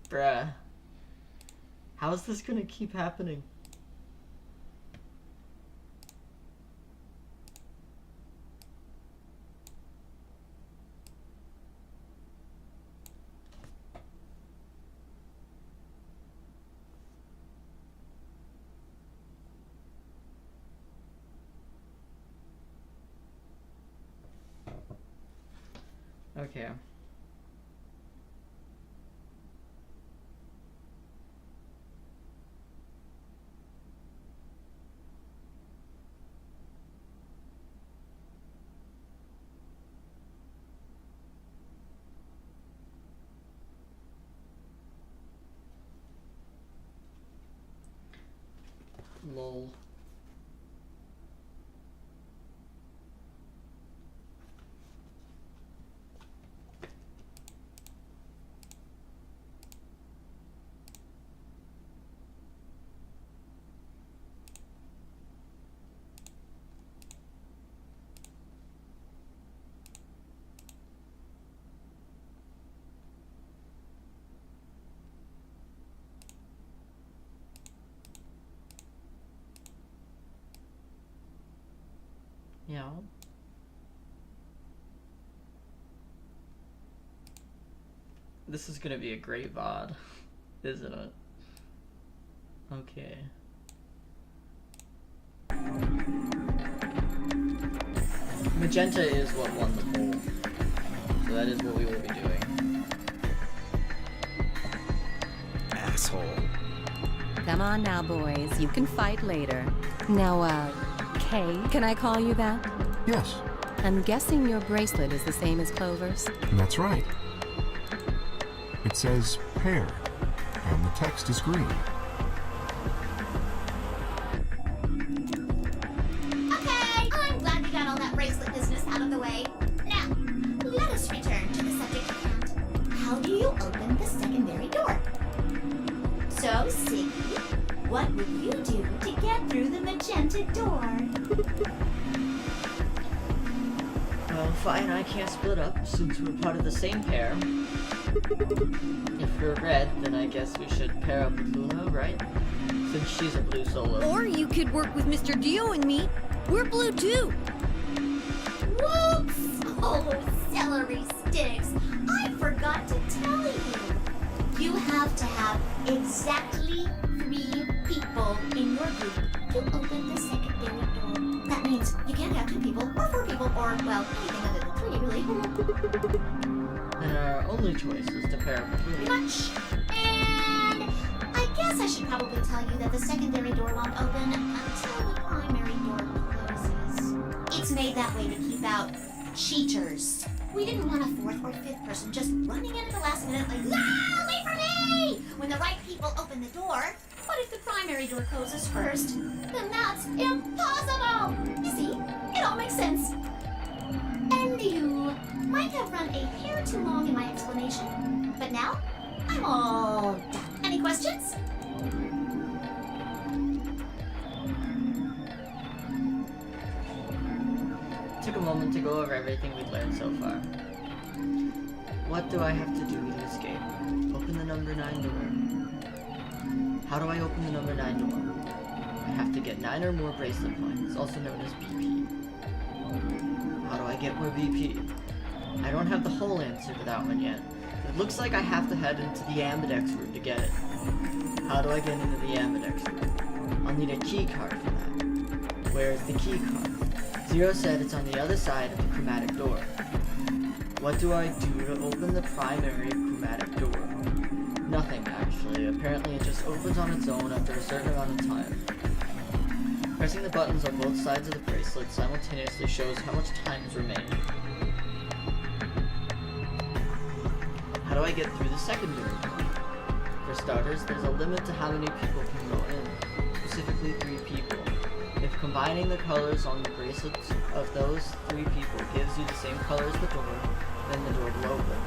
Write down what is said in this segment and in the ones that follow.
Bruh. How is this gonna keep happening? Okay. Lol. Yeah. This is gonna be a great VOD, isn't it? Okay. Magenta is what won the poll, so that is what we will be doing. Asshole. Come on now, boys. You can fight later. Now, Kay, can I call you that? Yes, I'm guessing your bracelet is the same as Clover's. that's right. It says pear, and the text is green. Okay, I'm glad we got all that bracelet business out of the way. Now, let us return to the subject at hand. How do you open the secondary door? So, Siggy, what would you do to get through the magenta door? Well, fine, I can't split up since we're part of the same pair. If you're red, then I guess we should pair up with Luna, right? Since she's a blue solo. Or you could work with Mr. Dio and me. We're blue too. Whoops! Oh, celery sticks! I forgot to tell you. You have to have exactly 3 people in your group to open the secondary door. That means you can't have 2 people, or 4 people, or, well, anything other than 3, really. And our only choice is to pair up with Pretty Luna. much. And I guess I should probably tell you that the secondary door won't open until the primary door closes. It's made that way to keep out cheaters. We didn't want a 4th or 5th person just running in at the last minute like, ah, wait for me! When the right people open the door. But if the primary door closes first, then that's impossible! You see, it all makes sense. And you might have run a hair too long in my explanation, but now I'm all done. Any questions? Took a moment to go over everything we've learned so far. What do I have to do to escape? Open the number 9 door. How do I open the number 9 door? I have to get 9 or more bracelet points, also known as BP. How do I get more BP? I don't have the whole answer to that one yet. It looks like I have to head into the ambidex room to get it. How do I get into the ambidex room? I'll need a key card for that. Where is the key card? Zero said it's on the other side of the chromatic door. What do I do to open the primary chromatic door? Nothing, actually. Apparently it just opens on its own after a certain amount of time. Pressing the buttons on both sides of the bracelet simultaneously shows how much time is remaining. How do I get through the secondary door? For starters, there's a limit to how many people can go in, specifically 3 people. If combining the colors on the bracelets of those 3 people gives you the same color as the door, then the door will open.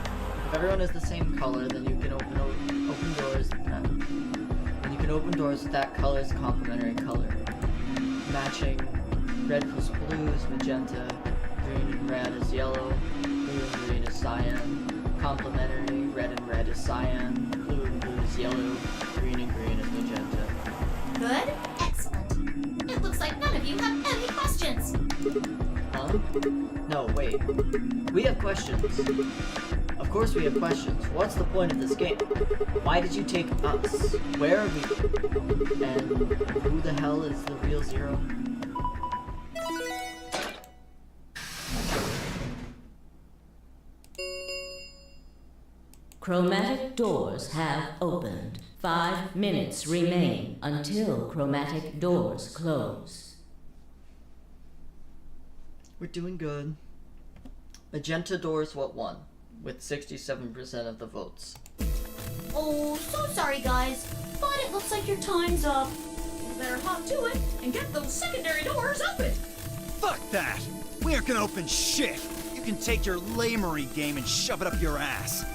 If everyone is the same color, then you can open doors. And you can open doors with that color's complementary color, matching red plus blue is magenta, green and red is yellow, blue and green is cyan, complementary red and red is cyan, blue and blue is yellow, green and green is magenta. Good? Excellent. It looks like none of you have any questions. Huh? No, wait. We have questions. Of course we have questions. What's the point of this game? Why did you take us? Where are we? And who the hell is the real Zero? Chromatic doors have opened. 5 minutes remain until chromatic doors close. We're doing good. Magenta doors what won, with 67% of the votes. Oh, so sorry, guys, but it looks like your time's up. You better hop to it and get those secondary doors open. Fuck that! We aren't gonna open shit! You can take your lamery game and shove it up your ass.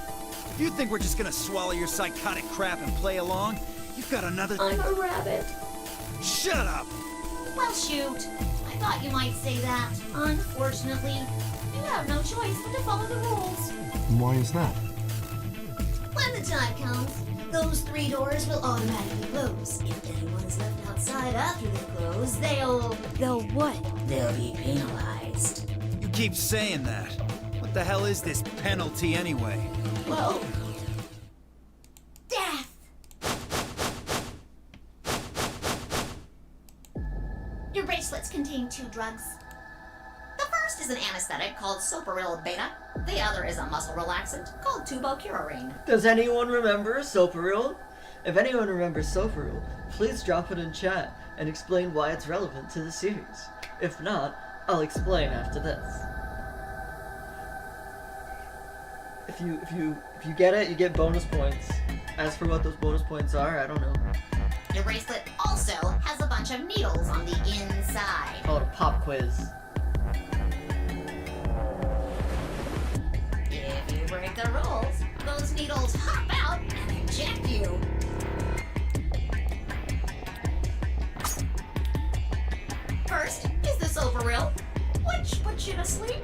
If you think we're just gonna swallow your psychotic crap and play along, you've got another— I'm a rabbit. Shut up! Well, shoot. I thought you might say that. Unfortunately, you have no choice but to follow the rules. Why is that? When the time comes, those 3 doors will automatically close. If anyone is left outside after they close, they'll what? They'll be penalized. You keep saying that. What the hell is this penalty anyway? Well, death! Your bracelets contain 2 drugs. The first is an anesthetic called Soparil Beta. The other is a muscle relaxant called tubocurarine. Does anyone remember Soparil? If anyone remembers Soparil, please drop it in chat and explain why it's relevant to the series. If not, I'll explain after this. If you get it, you get bonus points. As for what those bonus points are, I don't know. Your bracelet also has a bunch of needles on the inside. Call it a pop quiz. If you break the rules, those needles hop out and inject you. First is the Soparil, which puts you to sleep.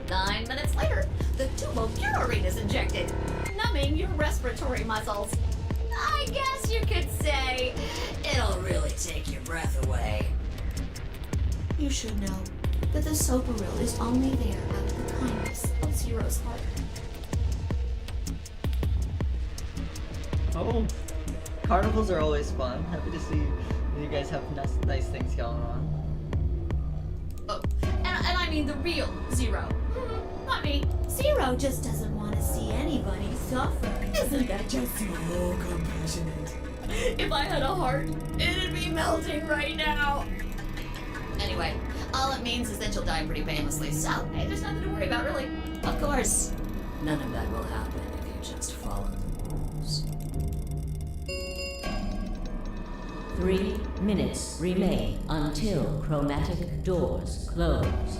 9 minutes later, the tubocurarine is injected, numbing your respiratory muscles. I guess you could say it'll really take your breath away. You should know that the Soparil is only there out of the kindness of Zero's heart. Oh, carnivals are always fun. Happy to see you guys have nice things going on. Oh, and I mean the real Zero. Not me. Zero just doesn't want to see anybody suffer. Isn't that just so compassionate? If I had a heart, it'd be melting right now. Anyway, all it means is that you'll die pretty painlessly, so hey, there's nothing to worry about, really. Of course. none of that will happen if you just follow the rules. 3 minutes remain until chromatic doors close.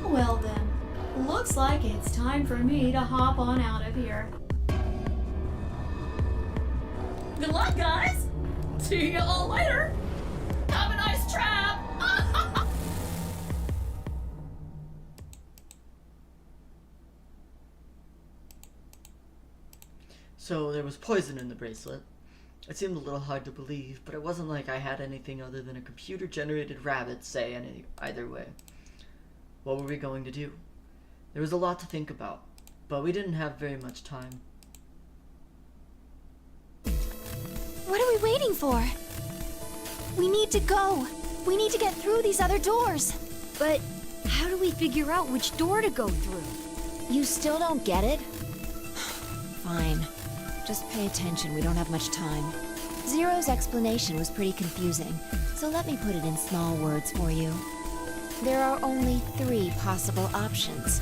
Well then, looks like it's time for me to hop on out of here. Good luck, guys! See you all later! Have a nice trap! So there was poison in the bracelet. It seemed a little hard to believe, but it wasn't like I had anything other than a computer-generated rabbit say either way. What were we going to do? There was a lot to think about, but we didn't have very much time. What are we waiting for? We need to go. We need to get through these other doors. But how do we figure out which door to go through? You still don't get it? Fine. Just pay attention, we don't have much time. Zero's explanation was pretty confusing, so let me put it in small words for you. There are only 3 possible options.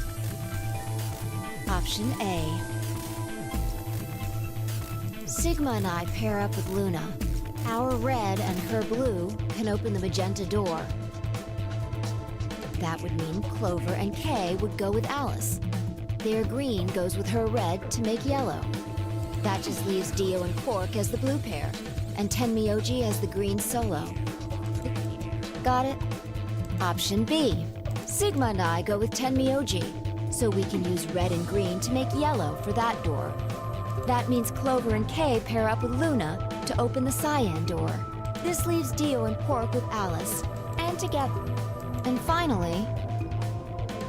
Option A. Sigma and I pair up with Luna. Our red and her blue can open the magenta door. That would mean Clover and Kay would go with Alice. Their green goes with her red to make yellow. That just leaves Dio and Quark as the blue pair, and Tenmyoji as the green solo. Got it? Option B. Sigma and I go with Tenmyoji, so we can use red and green to make yellow for that door. That means Clover and Kay pair up with Luna to open the cyan door. This leaves Dio and Quark with Alice, and together. And finally,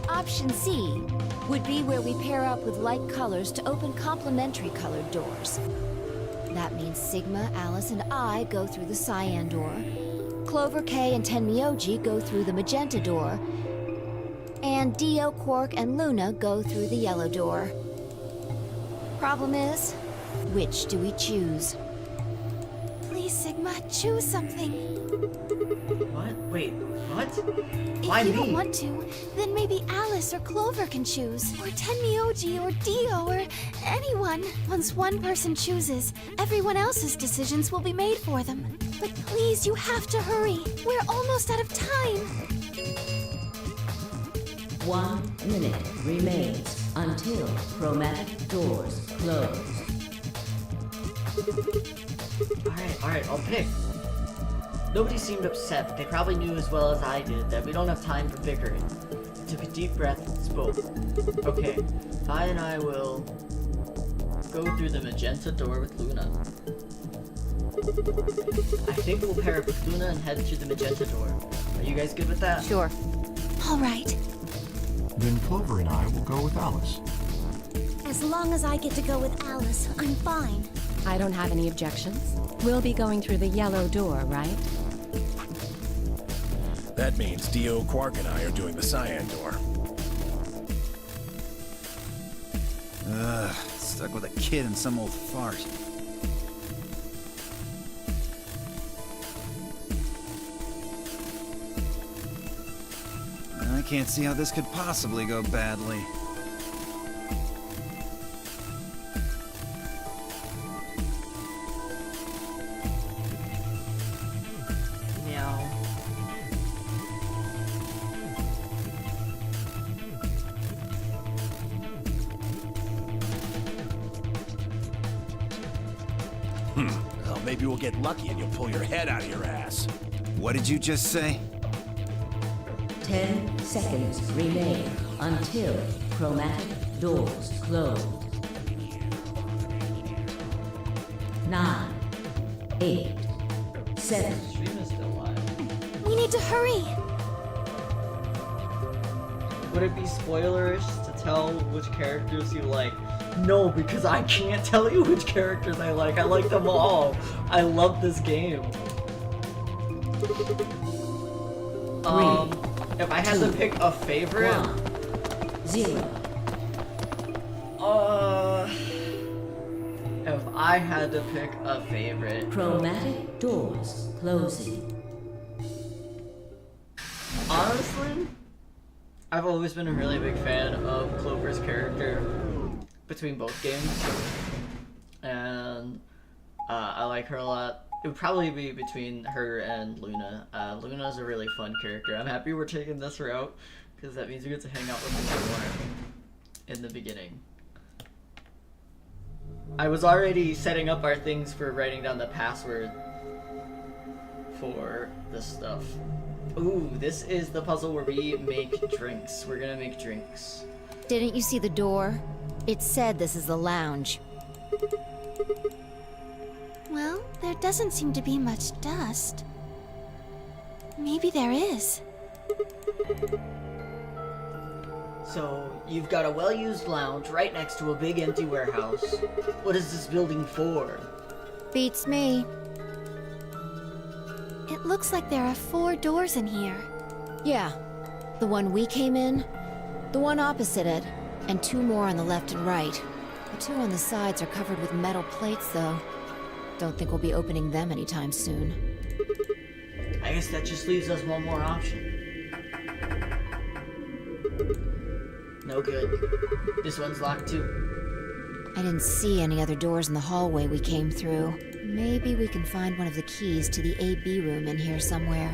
option C would be where we pair up with light colors to open complementary colored doors. That means Sigma, Alice, and I go through the cyan door. Clover, Kay, and Tenmyoji go through the magenta door. And Dio, Quark, and Luna go through the yellow door. Problem is, which do we choose? Please, Sigma, choose something. What? Wait, what? If Why you me? don't want to, then maybe Alice or Clover can choose. Or Tenmyoji or Dio or anyone. Once one person chooses, everyone else's decisions will be made for them. But please, you have to hurry. We're almost out of time. 1 minute remains until chromatic doors close. Alright, I'll pick. Nobody seemed upset, but they probably knew as well as I did that we don't have time for bickering. I took a deep breath and spoke. Okay, I and I will go through the magenta door with Luna. I think we'll pair up with Luna and head through the magenta door. Are you guys good with that? Sure. All right. Then Clover and I will go with Alice. As long as I get to go with Alice, I'm fine. I don't have any objections. We'll be going through the yellow door, right? That means Dio, Quark, and I are doing the cyan door. Stuck with a kid and some old fart. I can't see how this could possibly go badly. Meow. Well, maybe we'll get lucky and you'll pull your head out of your ass. What did you just say? 10 seconds remain until chromatic doors close. 9, 8, 7. Stream is still live. We need to hurry. Would it be spoilerish to tell which characters you like? No, because I can't tell you which characters I like. I like them all. I love this game. If I had to pick a favorite, 1, 0. if I had to pick a favorite, Chromatic doors closing. honestly, I've always been a really big fan of Clover's character between both games, and I like her a lot. It would probably be between her and Luna. Luna's a really fun character. I'm happy we're taking this route, because that means we get to hang out with her more in the beginning. I was already setting up our things for writing down the password for this stuff. Ooh, this is the puzzle where we make drinks. We're gonna make drinks. Didn't you see the door? It said this is the lounge. Well, there doesn't seem to be much dust. Maybe there is. So, you've got a well-used lounge right next to a big empty warehouse. What is this building for? Beats me. It looks like there are 4 doors in here. Yeah. The one we came in, the one opposite it, and 2 more on the left and right. The 2 on the sides are covered with metal plates, though. Don't think we'll be opening them anytime soon. I guess that just leaves us one more option. No good. This one's locked too. I didn't see any other doors in the hallway we came through. Maybe we can find one of the keys to the AB room in here somewhere.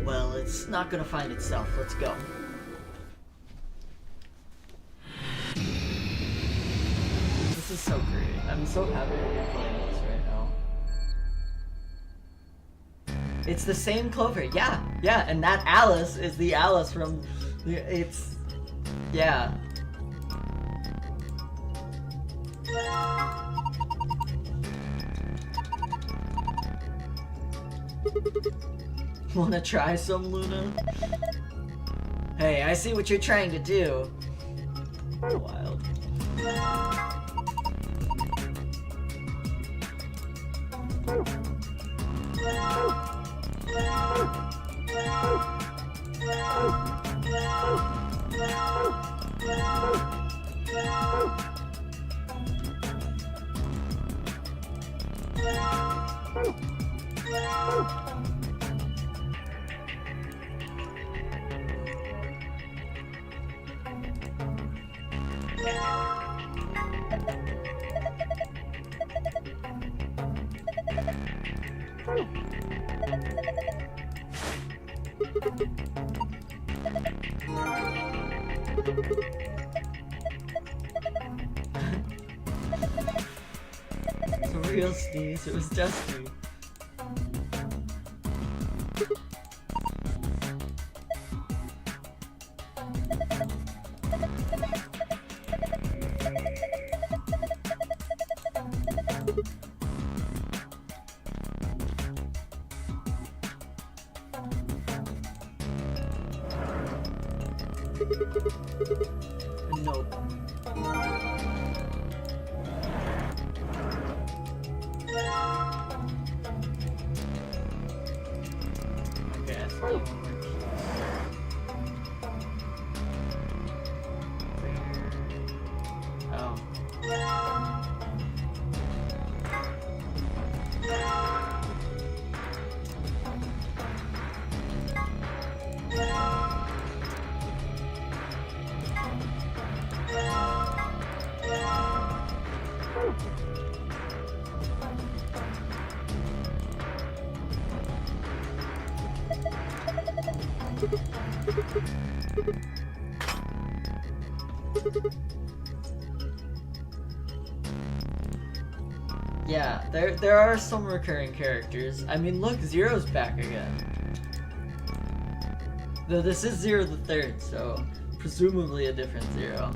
Well, it's not gonna find itself. Let's go. This is so great. I'm so happy to be playing this right now. It's the same Clover. Yeah, and that Alice is the Alice from... Yeah. Wanna try some, Luna? Hey, I see what you're trying to do. Wild. It's a real sneeze, it was just me. Nope. Okay, I see one more piece. Oh. Yeah, there are some recurring characters. I mean, look, Zero's back again. Though this is Zero the Third, so presumably a different Zero.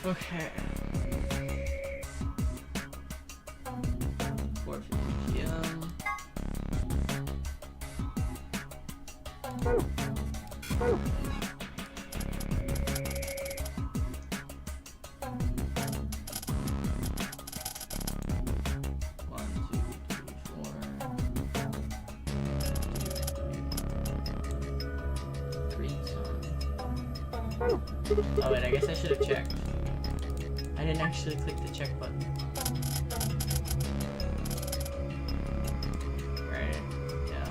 Okay. 4:50 p.m. One, two, three, four. Green sun. Oh wait, I guess I should have checked. I didn't actually click the check button. Right, yeah.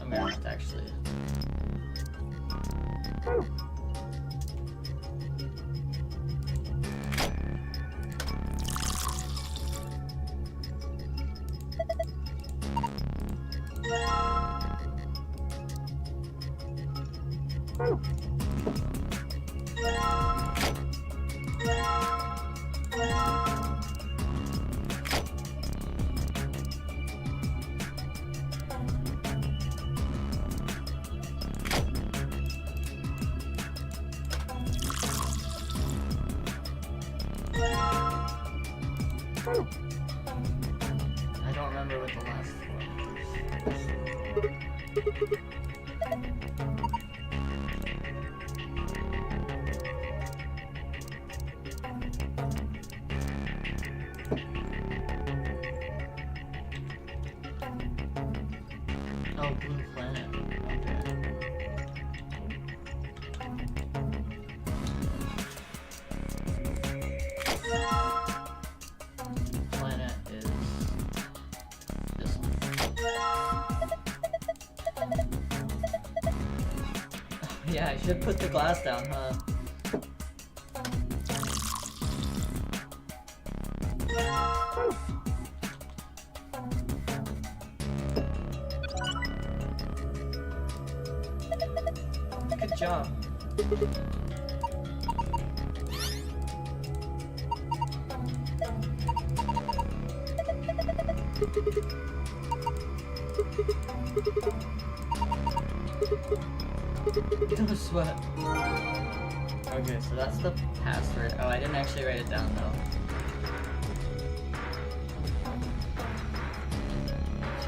America, actually. remember what the last one was. Oh, Blue Planet. Okay. Planet is this one. Oh, yeah, I should put the glass down, huh? Good job. No sweat. Okay, so that's the password. Oh, I didn't actually write it down though.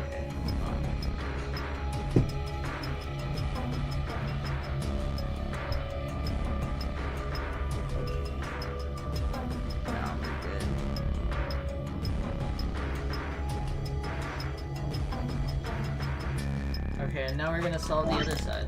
Okay, now we're good. Okay, and now we're gonna solve the other side.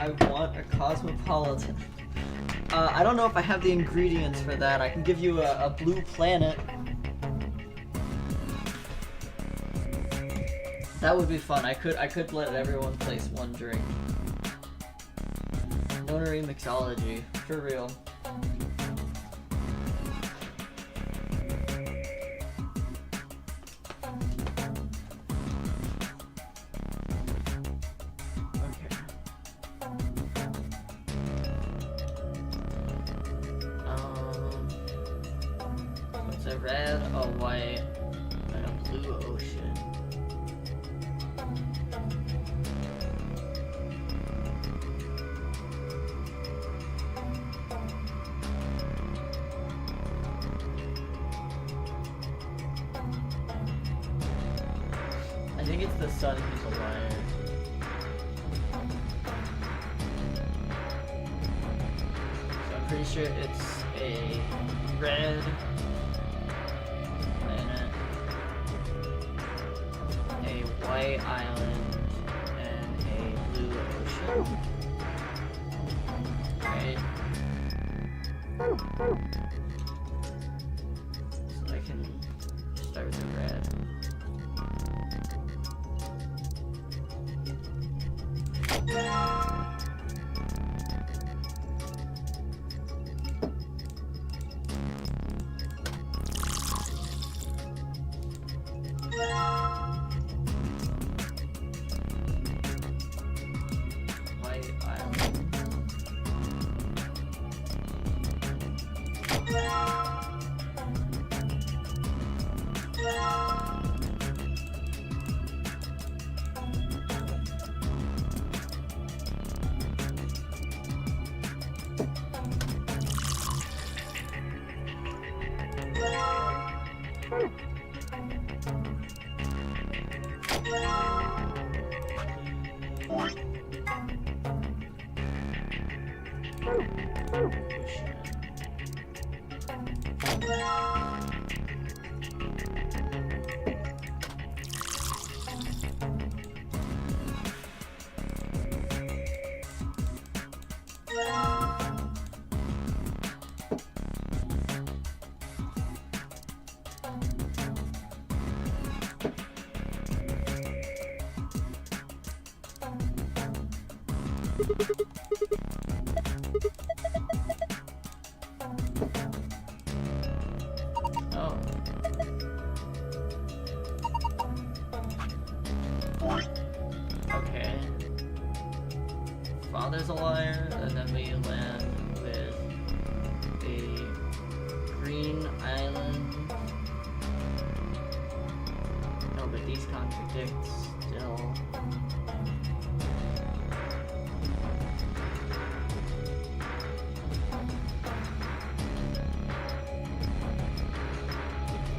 I want a cosmopolitan. I don't know if I have the ingredients for that. I can give you a blue planet. That would be fun. I could let everyone place one drink. Nonary mixology, for real. A red, a white, and a blue ocean. I think it's the sun who's a liar. So I'm pretty sure it's a red, white island and a blue ocean. Right? So I can start with the red. White island. Oh. Okay. Father's a liar, and then we land with a green island. No, but these contradict still.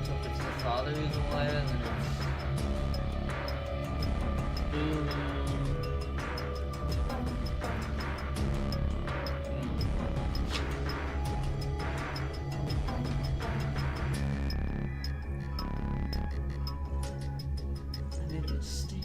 So if it's the father who's a liar, then it's blue. I made a mistake.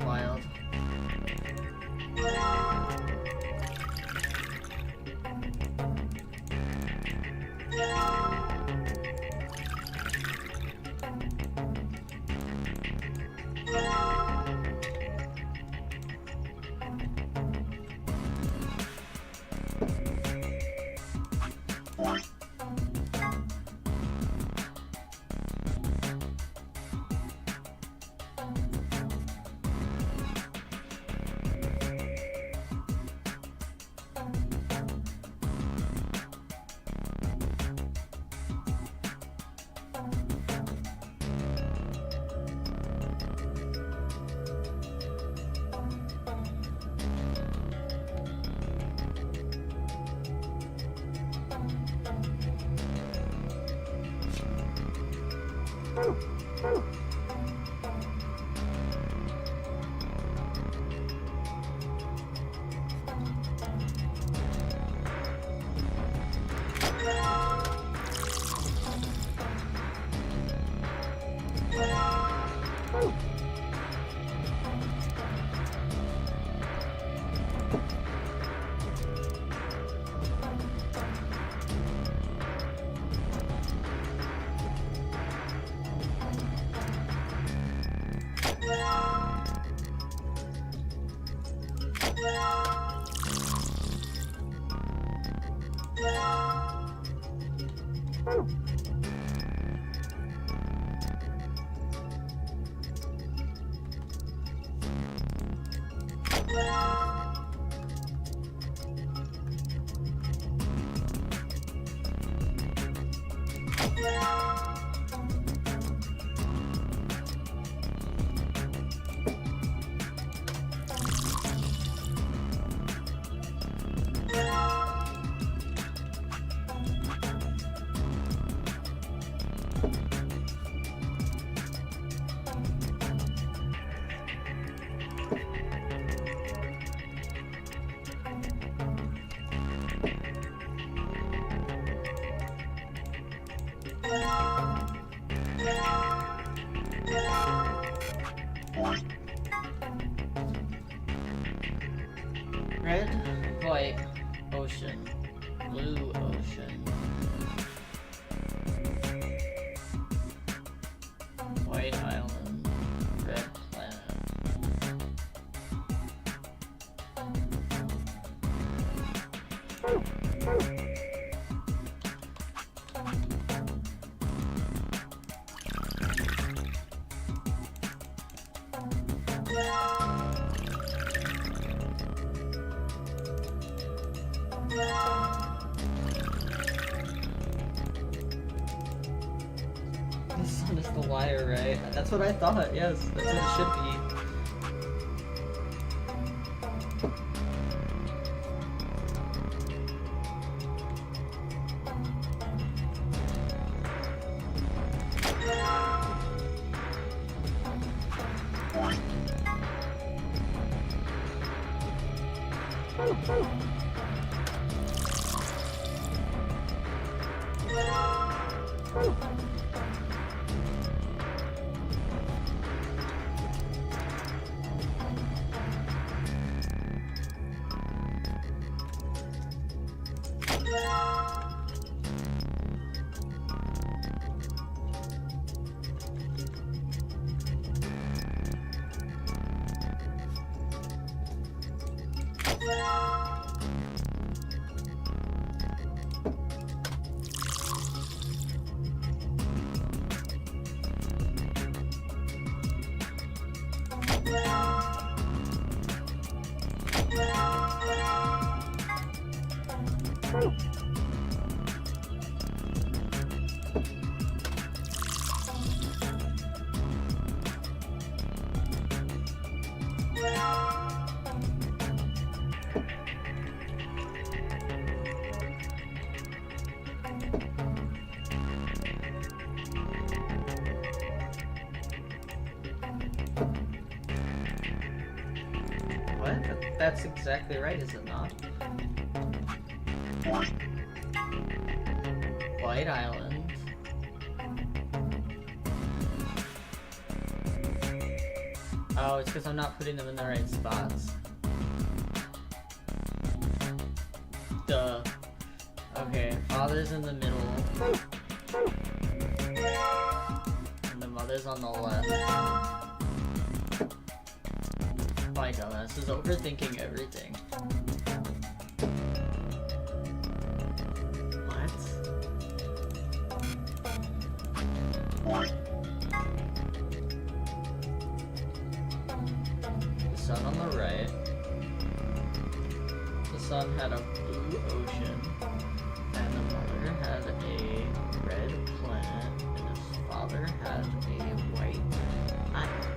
Wild. Red, white, ocean, blue ocean. White island, red planet. The sun is the wire, right? That's what I thought, yes. That's what it should be. What? That's exactly right, is it not? White Island. Oh, it's because I'm not putting them in the right spots. Duh. Okay, father's in the middle. And the mother's on the left. My dumbass is overthinking everything. What? The sun on the right. The sun had a blue ocean. And the mother had a red planet. And his father had a white island.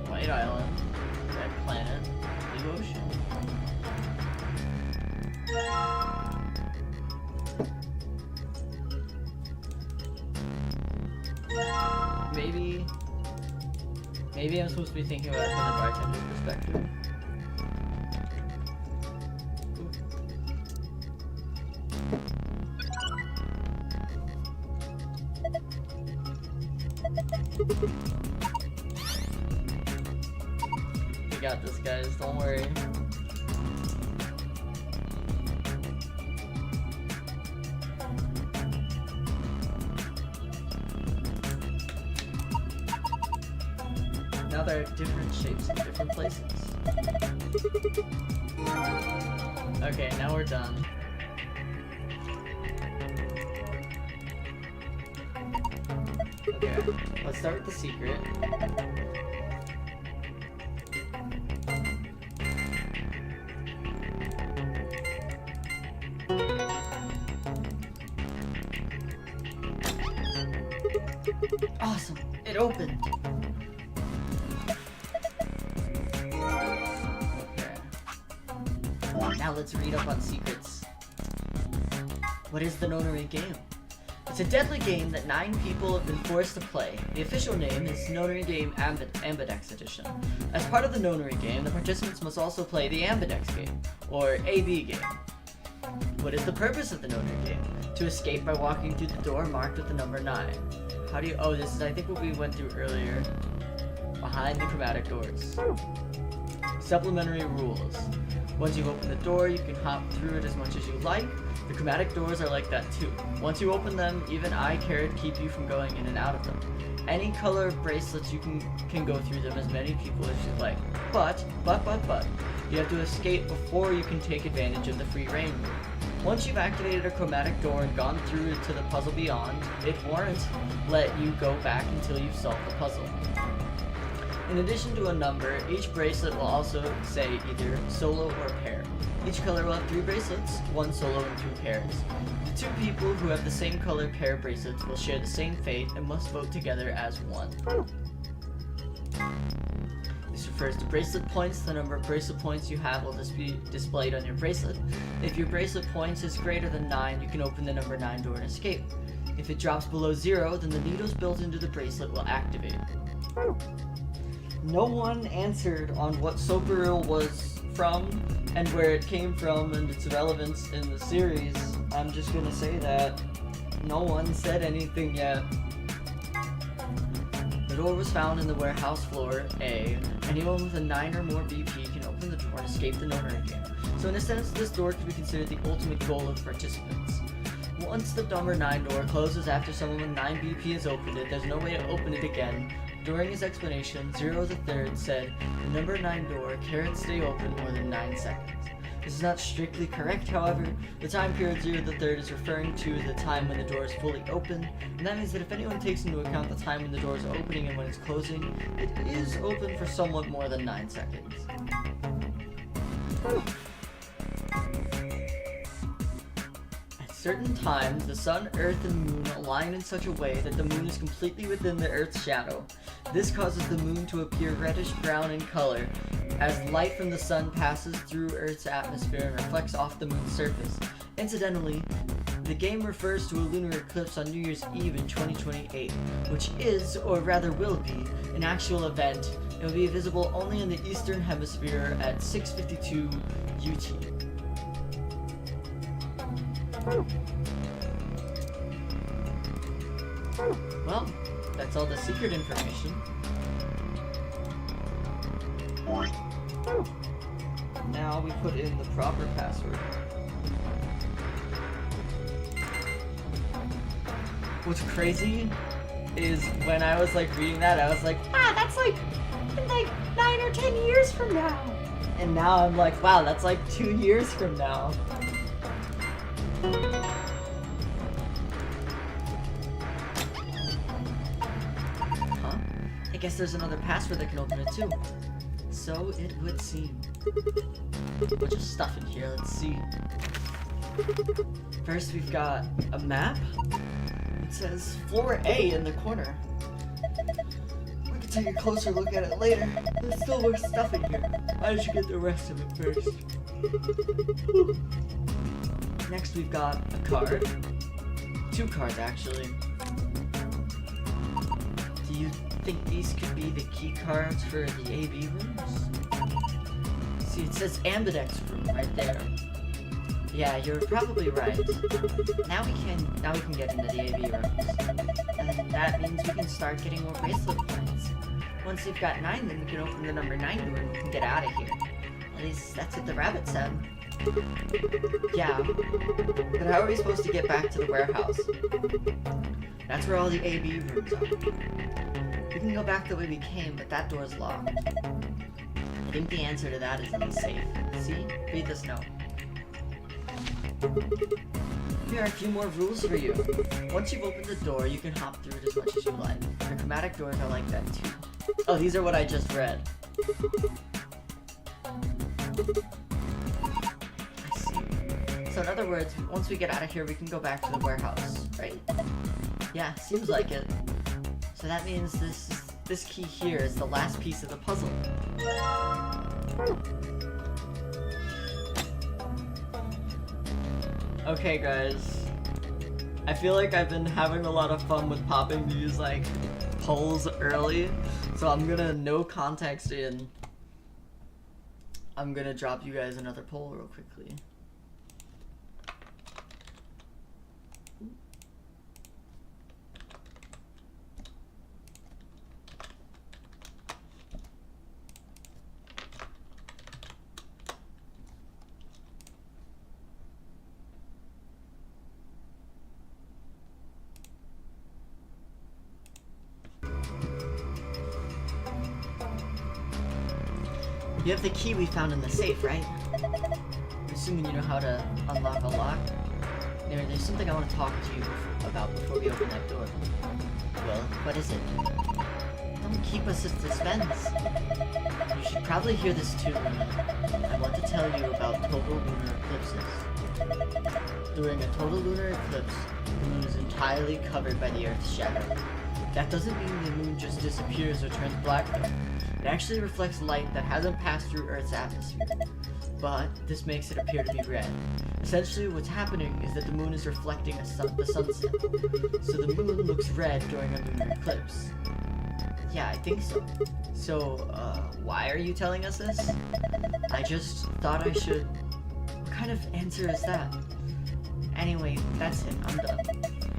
White Island, red planet, blue ocean. Maybe I'm supposed to be thinking about it from the bartender's perspective. We got this, guys, don't worry. Now there are different shapes in different places. Okay, now we're done. Okay, let's start with the secret. Awesome! It opened! Okay. Now let's read up on secrets. What is the nonary game? It's a deadly game that 9 people have been forced to play. The official name is Nonary Game Ambidex Edition. As part of the nonary game, the participants must also play the Ambidex game, or AB game. What is the purpose of the nonary game? To escape by walking through the door marked with the number 9. How do you... Oh, this is, I think, what we went through earlier. Behind the chromatic doors. Supplementary rules. Once you've opened the door, you can hop through it as much as you like. The chromatic doors are like that too. Once you open them, even eye care to keep you from going in and out of them. Any color bracelets, you can go through them as many people as you like. But, you have to escape before you can take advantage of the free reign rule. Once you've activated a chromatic door and gone through to the puzzle beyond, it won't let you go back until you've solved the puzzle. In addition to a number, each bracelet will also say either solo or pair. Each color will have 3 bracelets, 1 solo and 2 pairs. The 2 people who have the same color pair bracelets will share the same fate and must vote together as one. This refers to bracelet points. The number of bracelet points you have will just be displayed on your bracelet. If your bracelet points is greater than 9, you can open the number 9 door and escape. If it drops below 0, then the needles built into the bracelet will activate. No one answered on what Soperil was from and where it came from and its relevance in the series. I'm just gonna say that no one said anything yet. The door was found in the warehouse floor A. Anyone with a 9 or more BP can open the door and escape the nonary game. So in a sense, this door could be considered the ultimate goal of participants. Once the number 9 door closes after someone with 9 BP has opened it, there's no way to open it again. During his explanation, Zero the Third said, the number 9 door can't stay open more than 9 seconds. This is not strictly correct, however. The time period 0 the Third is referring to the time when the door is fully open, and that means that if anyone takes into account the time when the door is opening and when it's closing, it is open for somewhat more than 9 seconds. At certain times, the sun, earth, and moon align in such a way that the moon is completely within the earth's shadow. This causes the moon to appear reddish-brown in color, as light from the sun passes through Earth's atmosphere and reflects off the moon's surface. Incidentally, the game refers to a lunar eclipse on New Year's Eve in 2028, which is, or rather will be, an actual event. It will be visible only in the Eastern Hemisphere at 6:52 UT. Well, that's all the secret information. Now we put in the proper password. What's crazy is when I was like reading that, I was like, wow, that's like 9 or 10 years from now. And now I'm like, wow, that's like 2 years from now. Huh? I guess there's another password that can open it too. So it would seem. A bunch of stuff in here, let's see. First we've got a map. It says floor A in the corner. We can take a closer look at it later. There's still more stuff in here. I should get the rest of it first. Next we've got a card. 2 cards actually. Do you think these could be the key cards for the AB rooms? See, it says Ambidex room right there. Yeah, you're probably right. Now we can get into the AB rooms. And that means we can start getting more bracelet points. Once we've got 9, then we can open the number 9 door and we can get out of here. At least that's what the rabbit said. Yeah. But how are we supposed to get back to the warehouse? That's where all the AB rooms are. We can go back the way we came, but that door's locked. I think the answer to that is in the safe. See? Read this note. Here are a few more rules for you. Once you've opened the door, you can hop through it as much as you like. The chromatic doors are like that too. Oh, these are what I just read. I see. So in other words, once we get out of here, we can go back to the warehouse, right? Yeah, seems like it. So that means this key here is the last piece of the puzzle. Okay guys, I feel like I've been having a lot of fun with popping these like polls early, so I'm gonna no context in. I'm gonna drop you guys another poll real quickly. You have the key we found in the safe, right? I'm assuming you know how to unlock a lock. Anyway, there's something I want to talk to you about before we open that door. Well, what is it? Don't keep us in suspense. You should probably hear this too. I want to tell you about total lunar eclipses. During a total lunar eclipse, the moon is entirely covered by the Earth's shadow. That doesn't mean the moon just disappears or turns black though. It actually reflects light that hasn't passed through Earth's atmosphere. But this makes it appear to be red. Essentially what's happening is that the moon is reflecting the sunset. So the moon looks red during a lunar eclipse. Yeah, I think so. So, why are you telling us this? I just thought I should... What kind of answer is that? Anyway, that's it. I'm done.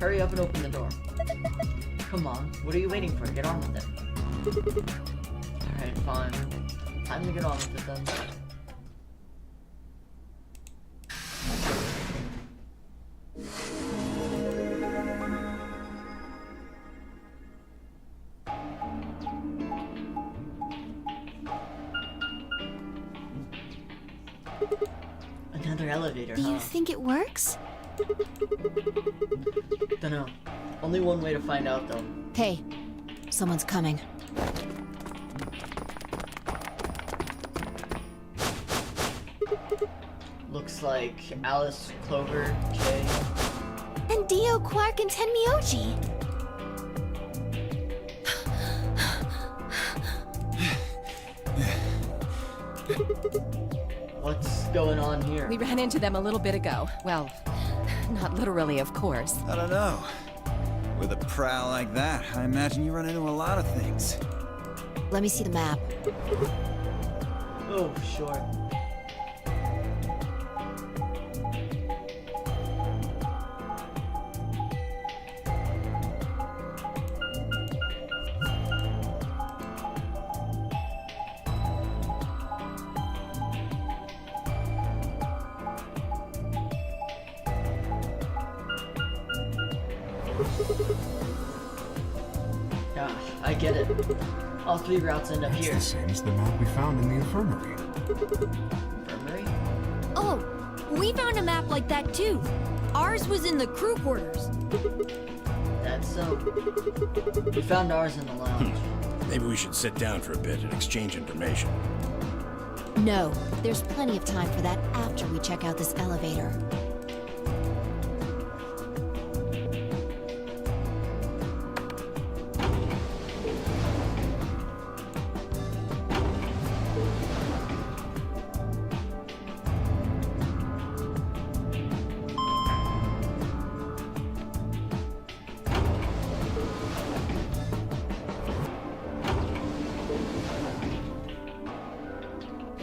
Hurry up and open the door. Come on. What are you waiting for? Get on with it. Alright, fine. Time to get on with it then. Another elevator, Do you think it works? Dunno. Only one way to find out, though. Hey, someone's coming. Looks like Alice, Clover, Jay. And Dio, Quark, and Tenmyoji. What's going on here? We ran into them a little bit ago. Well, not literally, of course. I don't know. With a prowl like that, I imagine you run into a lot of things. Let me see the map. Oh, sure. Gosh, I get it. All three routes end up It's here. the same as the map we found in the infirmary. Infirmary? Oh, we found a map like that too. Ours was in the crew quarters. That's so. We found ours in the lounge. Maybe we should sit down for a bit and exchange information. No, there's plenty of time for that after we check out this elevator.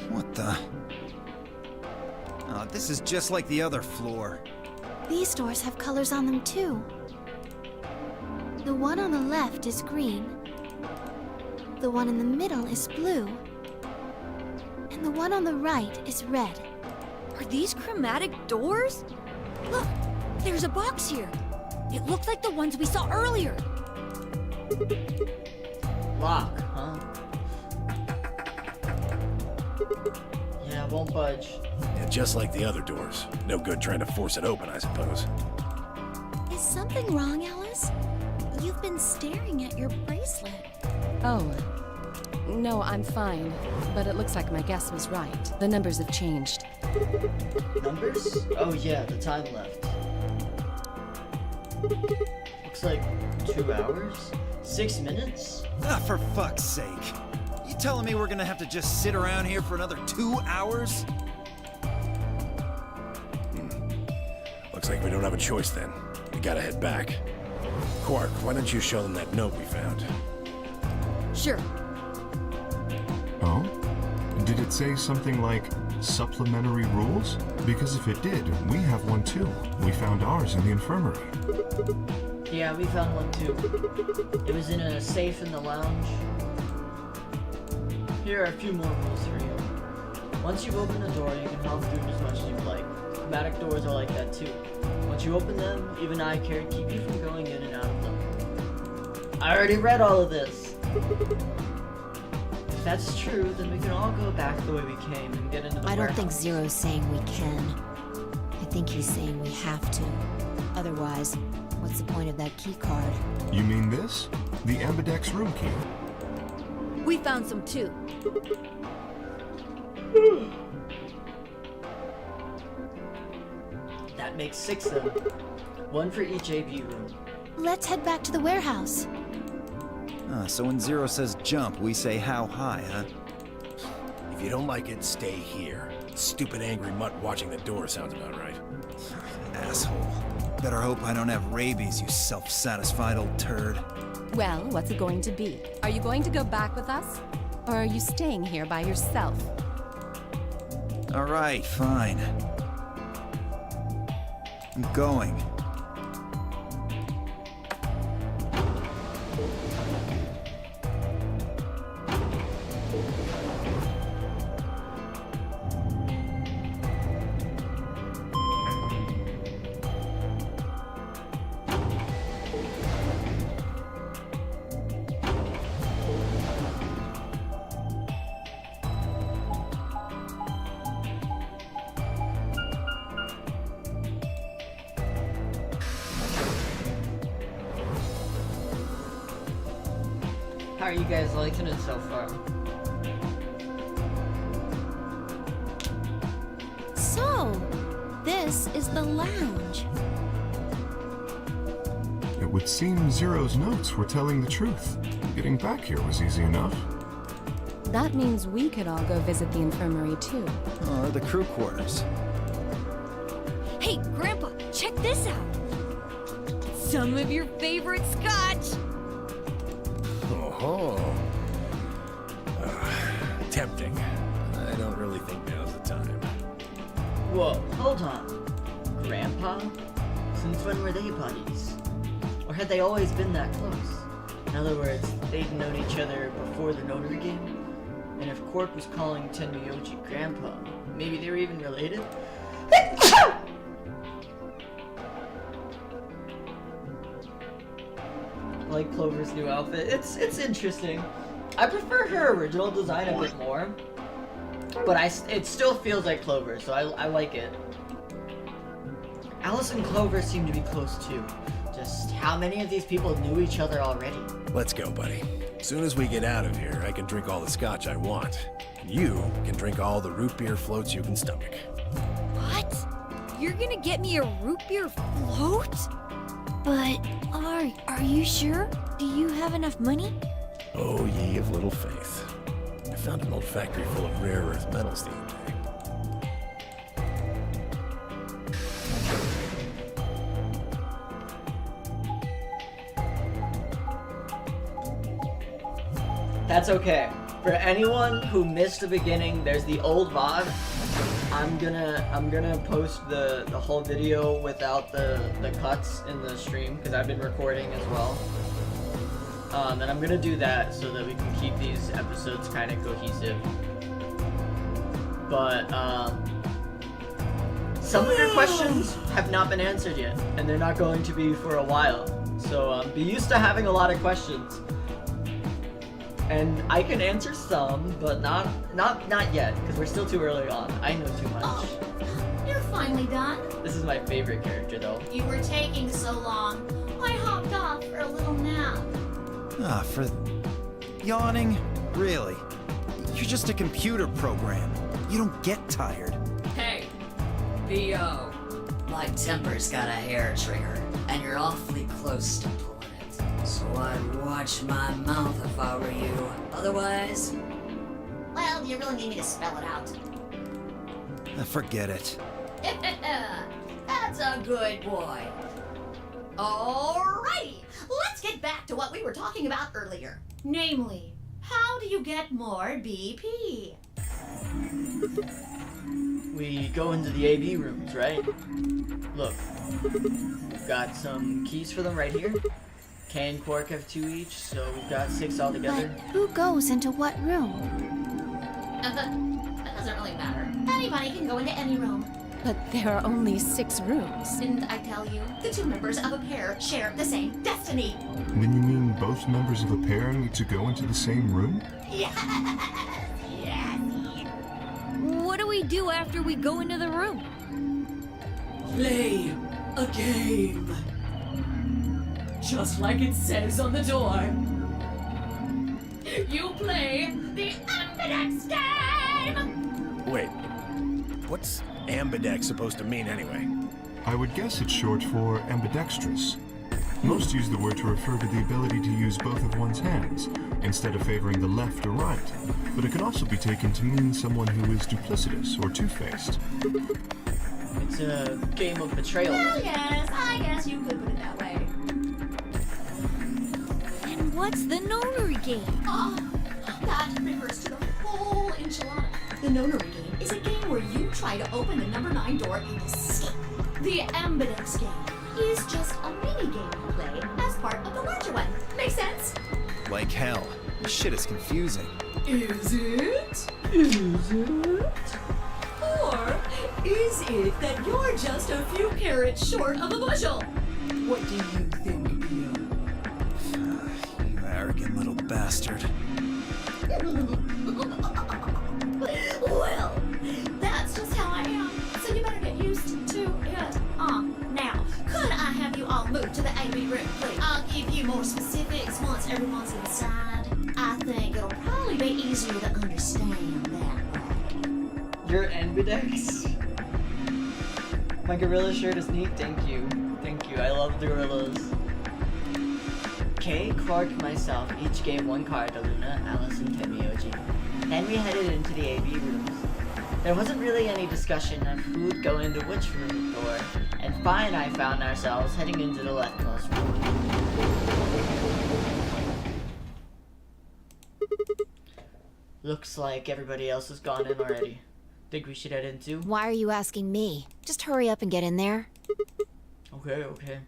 What the? Oh, this is just like the other floor. These doors have colors on them too. The one on the left is green. The one in the middle is blue. And the one on the right is red. Are these chromatic doors? Look, there's a box here. It looks like the ones we saw earlier. Lock, huh? Yeah, won't budge. Yeah, just like the other doors. No good trying to force it open, I suppose. Is something wrong, Alice? You've been staring at your bracelet. Oh. No, I'm fine. But it looks like my guess was right. The numbers have changed. Numbers? Oh yeah, the time left. Looks like 2 hours? 6 minutes? Ah, for fuck's sake. You telling me we're gonna have to just sit around here for another 2 hours? Looks like we don't have a choice then. We gotta head back. Quark, why don't you show them that note we found? Sure. Oh? Did it say something like supplementary rules? Because if it did, we have one too. We found ours in the infirmary. Yeah, we found one too. It was in a safe in the lounge. Here are a few more rules for you. Once you open a door, you can help through it as much as you like. Chromatic doors are like that too. Once you open them, even I care to keep you from going in and out of them. I already read all of this. If that's true, then we can all go back the way we came and get into the I don't think warehouse. Zero's saying we can. I think he's saying we have to. Otherwise, what's the point of that key card? You mean this? The Ambidex room key. We found some too. That makes 6 then. One for each AB room. Let's head back to the warehouse. So when Zero says jump, we say how high, huh? If you don't like it, stay here. Stupid angry mutt watching the door sounds about right. Asshole. Better hope I don't have rabies, you self-satisfied old turd. Well, what's it going to be? Are you going to go back with us? Or are you staying here by yourself? All right, fine. I'm going. How are you guys liking it so far? So, this is the lounge. It would seem Zero's notes were telling the truth. Getting back here was easy enough. That means we could all go visit the infirmary too. Or the crew quarters. Hey, Grandpa, check this out. Some of your favorite scotch. Oh. Tempting. I don't really think now's the time. Whoa, hold on. Grandpa? Since when were they buddies? Or had they always been that close? In other words, they'd known each other before the nonary game? And if Quark was calling Tenmyoji Grandpa, maybe they were even related? I like Clover's new outfit. It's interesting. I prefer her original design a bit more, but it still feels like Clover, so I like it. Alice and Clover seem to be close too. Just how many of these people knew each other already? Let's go, buddy. As soon as we get out of here, I can drink all the scotch I want. You can drink all the root beer floats you can stomach. What? You're gonna get me a root beer float? But are you sure? Do you have enough money? Oh, ye of little faith. I found an old factory full of rare earth metals the other day. That's okay. For anyone who missed the beginning, there's the old VOD. I'm gonna post the whole video without the cuts in the stream because I've been recording as well. And I'm gonna do that so that we can keep these episodes kind of cohesive. But some of your questions have not been answered yet, and they're not going to be for a while. So be used to having a lot of questions. And I can answer some, but not yet, because we're still too early on. I know too much. Oh, you're finally done. This is my favorite character, though. You were taking so long. I hopped off for a little nap. For yawning? Really? You're just a computer program. You don't get tired. Hey, B.O. My temper's got a hair trigger, and you're awfully close to pulling it. So I'd watch my mouth if I were you. Otherwise... Well, you really need me to spell it out. Forget it. That's a good boy. Alrighty, let's get back to what we were talking about earlier. Namely, how do you get more BP? We go into the AB rooms, right? Look, we've got some keys for them right here. Kay and Quark have 2 each, so we've got 6 altogether. But who goes into what room? That doesn't really matter. Anybody can go into any room. But there are only 6 rooms. Didn't I tell you? The 2 members of a pair share the same destiny. Then you mean both members of a pair need to go into the same room? Yes. What do we do after we go into the room? Play a game. Just like it says on the door. You play the Ambidex game! Wait, what's ambidex supposed to mean anyway? I would guess it's short for ambidextrous. Most use the word to refer to the ability to use both of one's hands, instead of favoring the left or right. But it can also be taken to mean someone who is duplicitous or two-faced. It's a game of betrayal. Well, yes, I guess you could put it that way. And what's the nonary game? Oh, that refers to the whole enchilada. The nonary game is a game where you try to open the number 9 door and escape. The ambidex game is just a mini game you play as part of the larger one. Make sense? Like hell. This shit is confusing. Is it? Is it? Or is it that you're just a few carrots short of a bushel? What do you think, Pio? You arrogant little bastard. Well, that's just how I am. So you better get used to it. Now, could I have you all move to the AV room, please? I'll give you more specifics once everyone's inside. I think it'll probably be easier to understand that way. You're ambidex? My gorilla shirt is neat, thank you. Thank you, I love the gorillas. Kay, Clark, myself each gave one card to Luna, Alice, and Temioji. Then we headed into the AV rooms. There wasn't really any discussion of who would go into which room door, and Fi and I found ourselves heading into the leftmost room. Looks like everybody else has gone in already. Think we should head in too? Why are you asking me? Just hurry up and get in there. Okay, okay.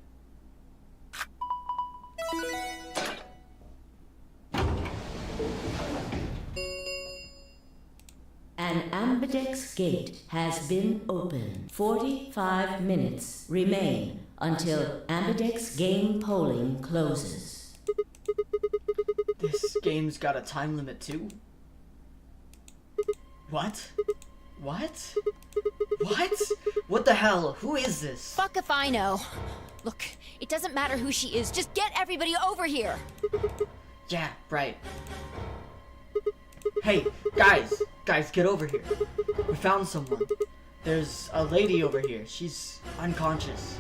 An ambidex gate has been opened. 45 minutes remain until ambidex game polling closes. This game's got a time limit too? What? What? What? What the hell? Who is this? Fuck if I know. Look, it doesn't matter who she is. Just get everybody over here. Yeah, right. Hey, guys, get over here. We found someone. There's a lady over here. She's unconscious.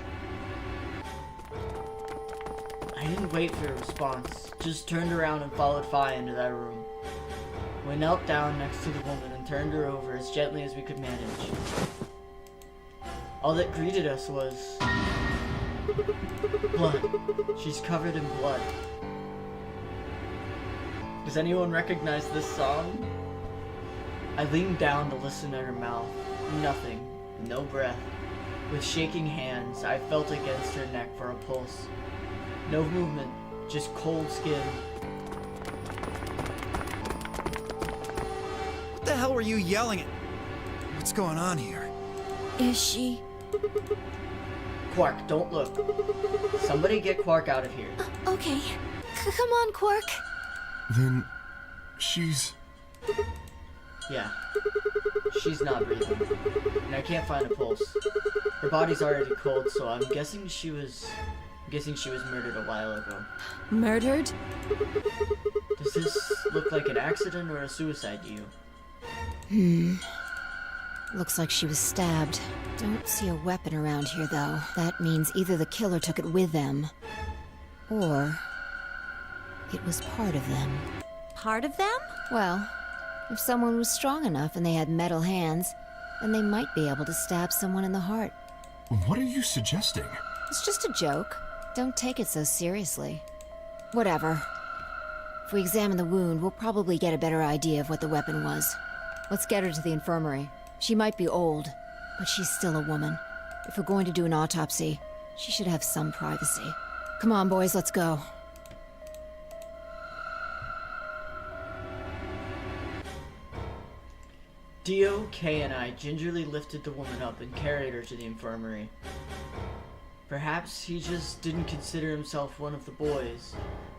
I didn't wait for a response. Just turned around and followed Fi into that room. We knelt down next to the woman and turned her over as gently as we could manage. All that greeted us was blood. She's covered in blood. Does anyone recognize this song? I leaned down to listen to her mouth. Nothing. No breath. With shaking hands, I felt against her neck for a pulse. No movement, just cold skin. What the hell were you yelling at? What's going on here? Is she? Quark, don't look. Somebody get Quark out of here. Okay. Come on, Quark. Then she's... Yeah. She's not breathing. And I can't find a pulse. Her body's already cold, so I'm guessing she was murdered a while ago. Murdered? Does this look like an accident or a suicide to you? Looks like she was stabbed. Don't see a weapon around here, though. That means either the killer took it with them, or it was part of them. Part of them? Well, if someone was strong enough and they had metal hands, then they might be able to stab someone in the heart. What are you suggesting? It's just a joke. Don't take it so seriously. Whatever. If we examine the wound, we'll probably get a better idea of what the weapon was. Let's get her to the infirmary. She might be old, but she's still a woman. If we're going to do an autopsy, she should have some privacy. Come on, boys, let's go. Dio, Kay, and I gingerly lifted the woman up and carried her to the infirmary. Perhaps he just didn't consider himself one of the boys,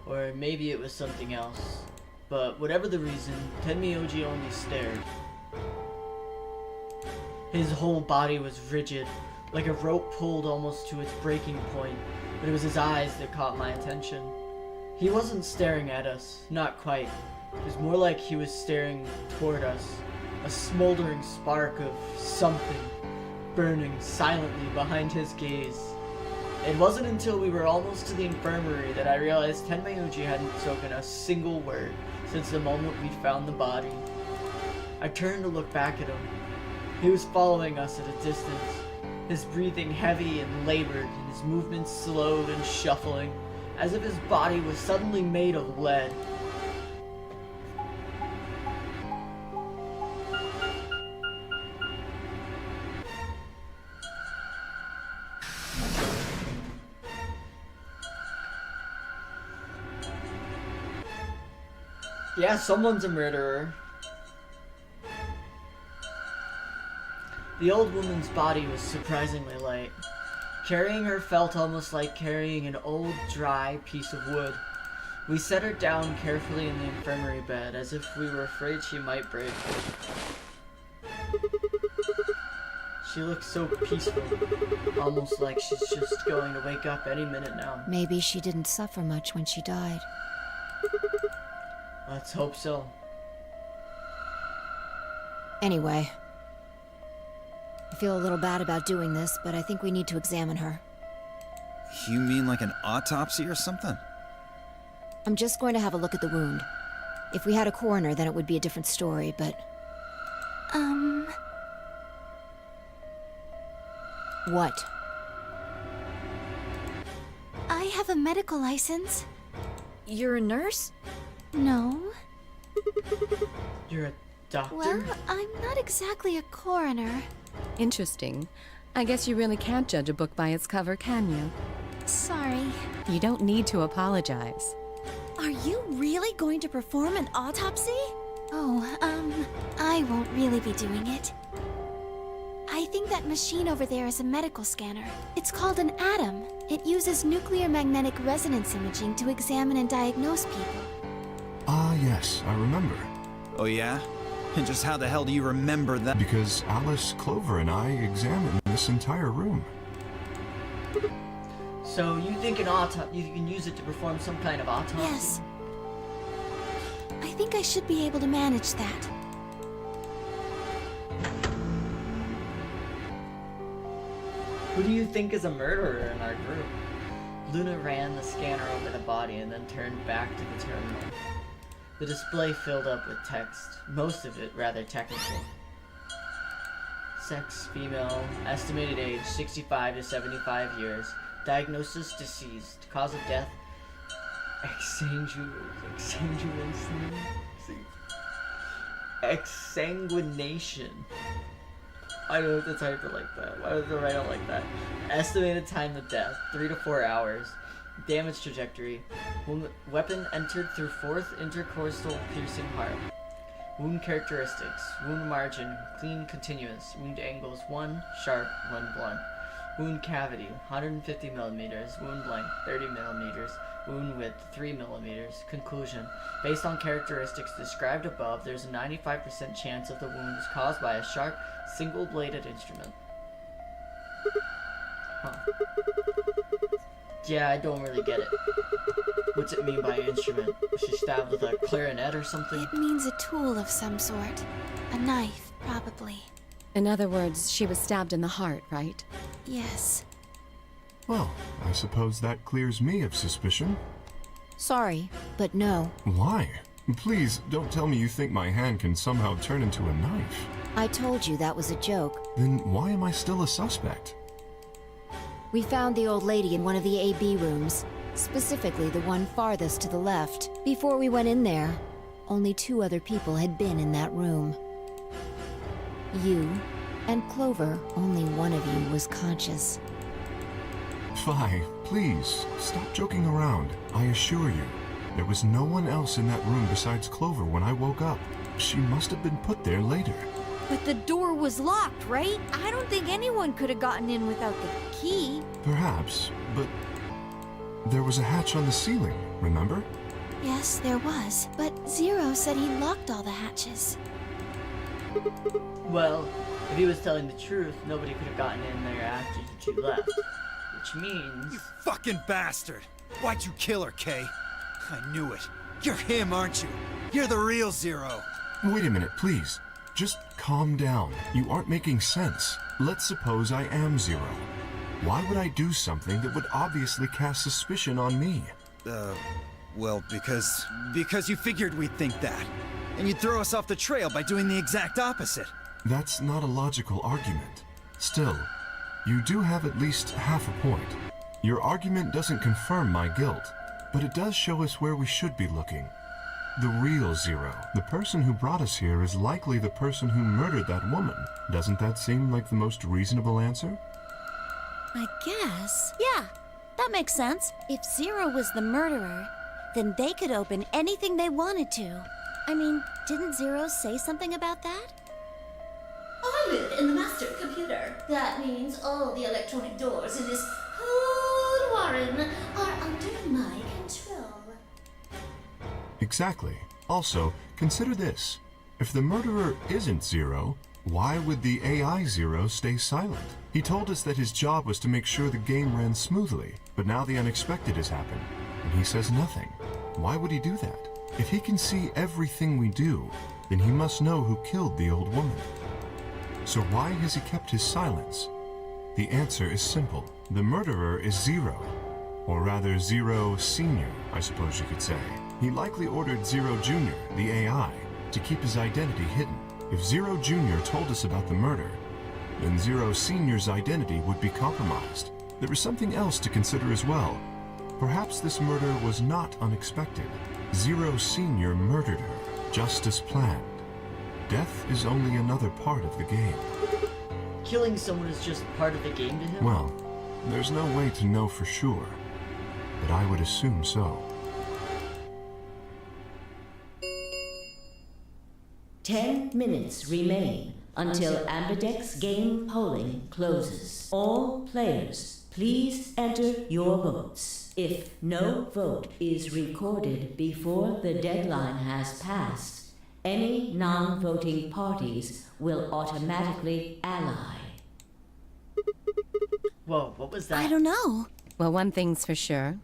or maybe it was something else. But whatever the reason, Tenmyoji only stared. His whole body was rigid, like a rope pulled almost to its breaking point, but it was his eyes that caught my attention. He wasn't staring at us, not quite. It was more like he was staring toward us, a smoldering spark of something burning silently behind his gaze. It wasn't until we were almost to the infirmary that I realized Tenmayuji hadn't spoken a single word since the moment we'd found the body. I turned to look back at him. He was following us at a distance, his breathing heavy and labored, and his movements slowed and shuffling, as if his body was suddenly made of lead. Yeah, someone's a murderer. The old woman's body was surprisingly light. Carrying her felt almost like carrying an old, dry piece of wood. We set her down carefully in the infirmary bed, as if we were afraid she might break. She looked so peaceful, almost like she's just going to wake up any minute now. Maybe she didn't suffer much when she died. Let's hope so. Anyway, I feel a little bad about doing this, but I think we need to examine her. You mean like an autopsy or something? I'm just going to have a look at the wound. If we had a coroner, then it would be a different story, but... What? I have a medical license. You're a nurse? No. You're a doctor? Well, I'm not exactly a coroner. Interesting. I guess you really can't judge a book by its cover, can you? Sorry. You don't need to apologize. Are you really going to perform an autopsy? Oh, I won't really be doing it. I think that machine over there is a medical scanner. It's called an ATOM. It uses nuclear magnetic resonance imaging to examine and diagnose people. Ah, yes, I remember. Oh yeah? And just how the hell do you remember that? Because Alice, Clover, and I examined this entire room. So you think you can use it to perform some kind of autopsy? Yes. I think I should be able to manage that. Who do you think is a murderer in our group? Luna ran the scanner over the body and then turned back to the terminal. The display filled up with text, most of it rather technical. Sex, female, estimated age 65 to 75 years, diagnosis deceased, cause of death, exsanguination. I don't know if to type it like that. Why does it write out like that? Estimated time of death, 3 to 4 hours. Damage trajectory. Weapon entered through 4th intercostal piercing heart. Wound characteristics. Wound margin, clean continuous. Wound angles, 1 sharp, 1 blunt. Wound cavity, 150 millimeters. Wound length, 30 millimeters. Wound width, 3 millimeters. Conclusion. Based on characteristics described above, there's a 95% chance of the wound is caused by a sharp, single-bladed instrument. Huh. Yeah, I don't really get it. What's it mean by instrument? Was she stabbed with a clarinet or something? It means a tool of some sort. A knife, probably. In other words, she was stabbed in the heart, right? Yes. Well, I suppose that clears me of suspicion. Sorry, but no. Why? Please, don't tell me you think my hand can somehow turn into a knife. I told you that was a joke. Then why am I still a suspect? We found the old lady in one of the AB rooms, specifically the one farthest to the left. Before we went in there, only 2 other people had been in that room. You and Clover, only one of you was conscious. Fi, please, stop joking around. I assure you, there was no one else in that room besides Clover when I woke up. She must have been put there later. But the door was locked, right? I don't think anyone could have gotten in without the key. Perhaps, but there was a hatch on the ceiling, remember? Yes, there was. But Zero said he locked all the hatches. Well, if he was telling the truth, nobody could have gotten in there after you 2 left. Which means... You fucking bastard! Why'd you kill her, Kay? I knew it. You're him, aren't you? You're the real Zero. Wait a minute, please. Just calm down. You aren't making sense. Let's suppose I am Zero. Why would I do something that would obviously cast suspicion on me? Well, because you figured we'd think that. And you'd throw us off the trail by doing the exact opposite. That's not a logical argument. Still, you do have at least half a point. Your argument doesn't confirm my guilt, but it does show us where we should be looking. The real Zero, the person who brought us here, is likely the person who murdered that woman. Doesn't that seem like the most reasonable answer? I guess. Yeah, that makes sense. If Zero was the murderer, then they could open anything they wanted to. I mean, didn't Zero say something about that? I live in the master computer. That means all the electronic doors in this whole warren are under my control. Exactly. Also, consider this. If the murderer isn't Zero, why would the AI Zero stay silent? He told us that his job was to make sure the game ran smoothly, but now the unexpected has happened, and he says nothing. Why would he do that? If he can see everything we do, then he must know who killed the old woman. So why has he kept his silence? The answer is simple. The murderer is Zero, or rather Zero Senior, I suppose you could say. He likely ordered Zero Junior, the AI, to keep his identity hidden. If Zero Junior told us about the murder, then Zero Senior's identity would be compromised. There is something else to consider as well. Perhaps this murder was not unexpected. Zero Senior murdered her, just as planned. Death is only another part of the game. Killing someone is just part of the game to him? Well, there's no way to know for sure, but I would assume so. 10 minutes remain until Ambidex game polling closes. All players, please enter your votes. If no vote is recorded before the deadline has passed, any non-voting parties will automatically ally. Whoa, what was that? I don't know. Well, one thing's for sure.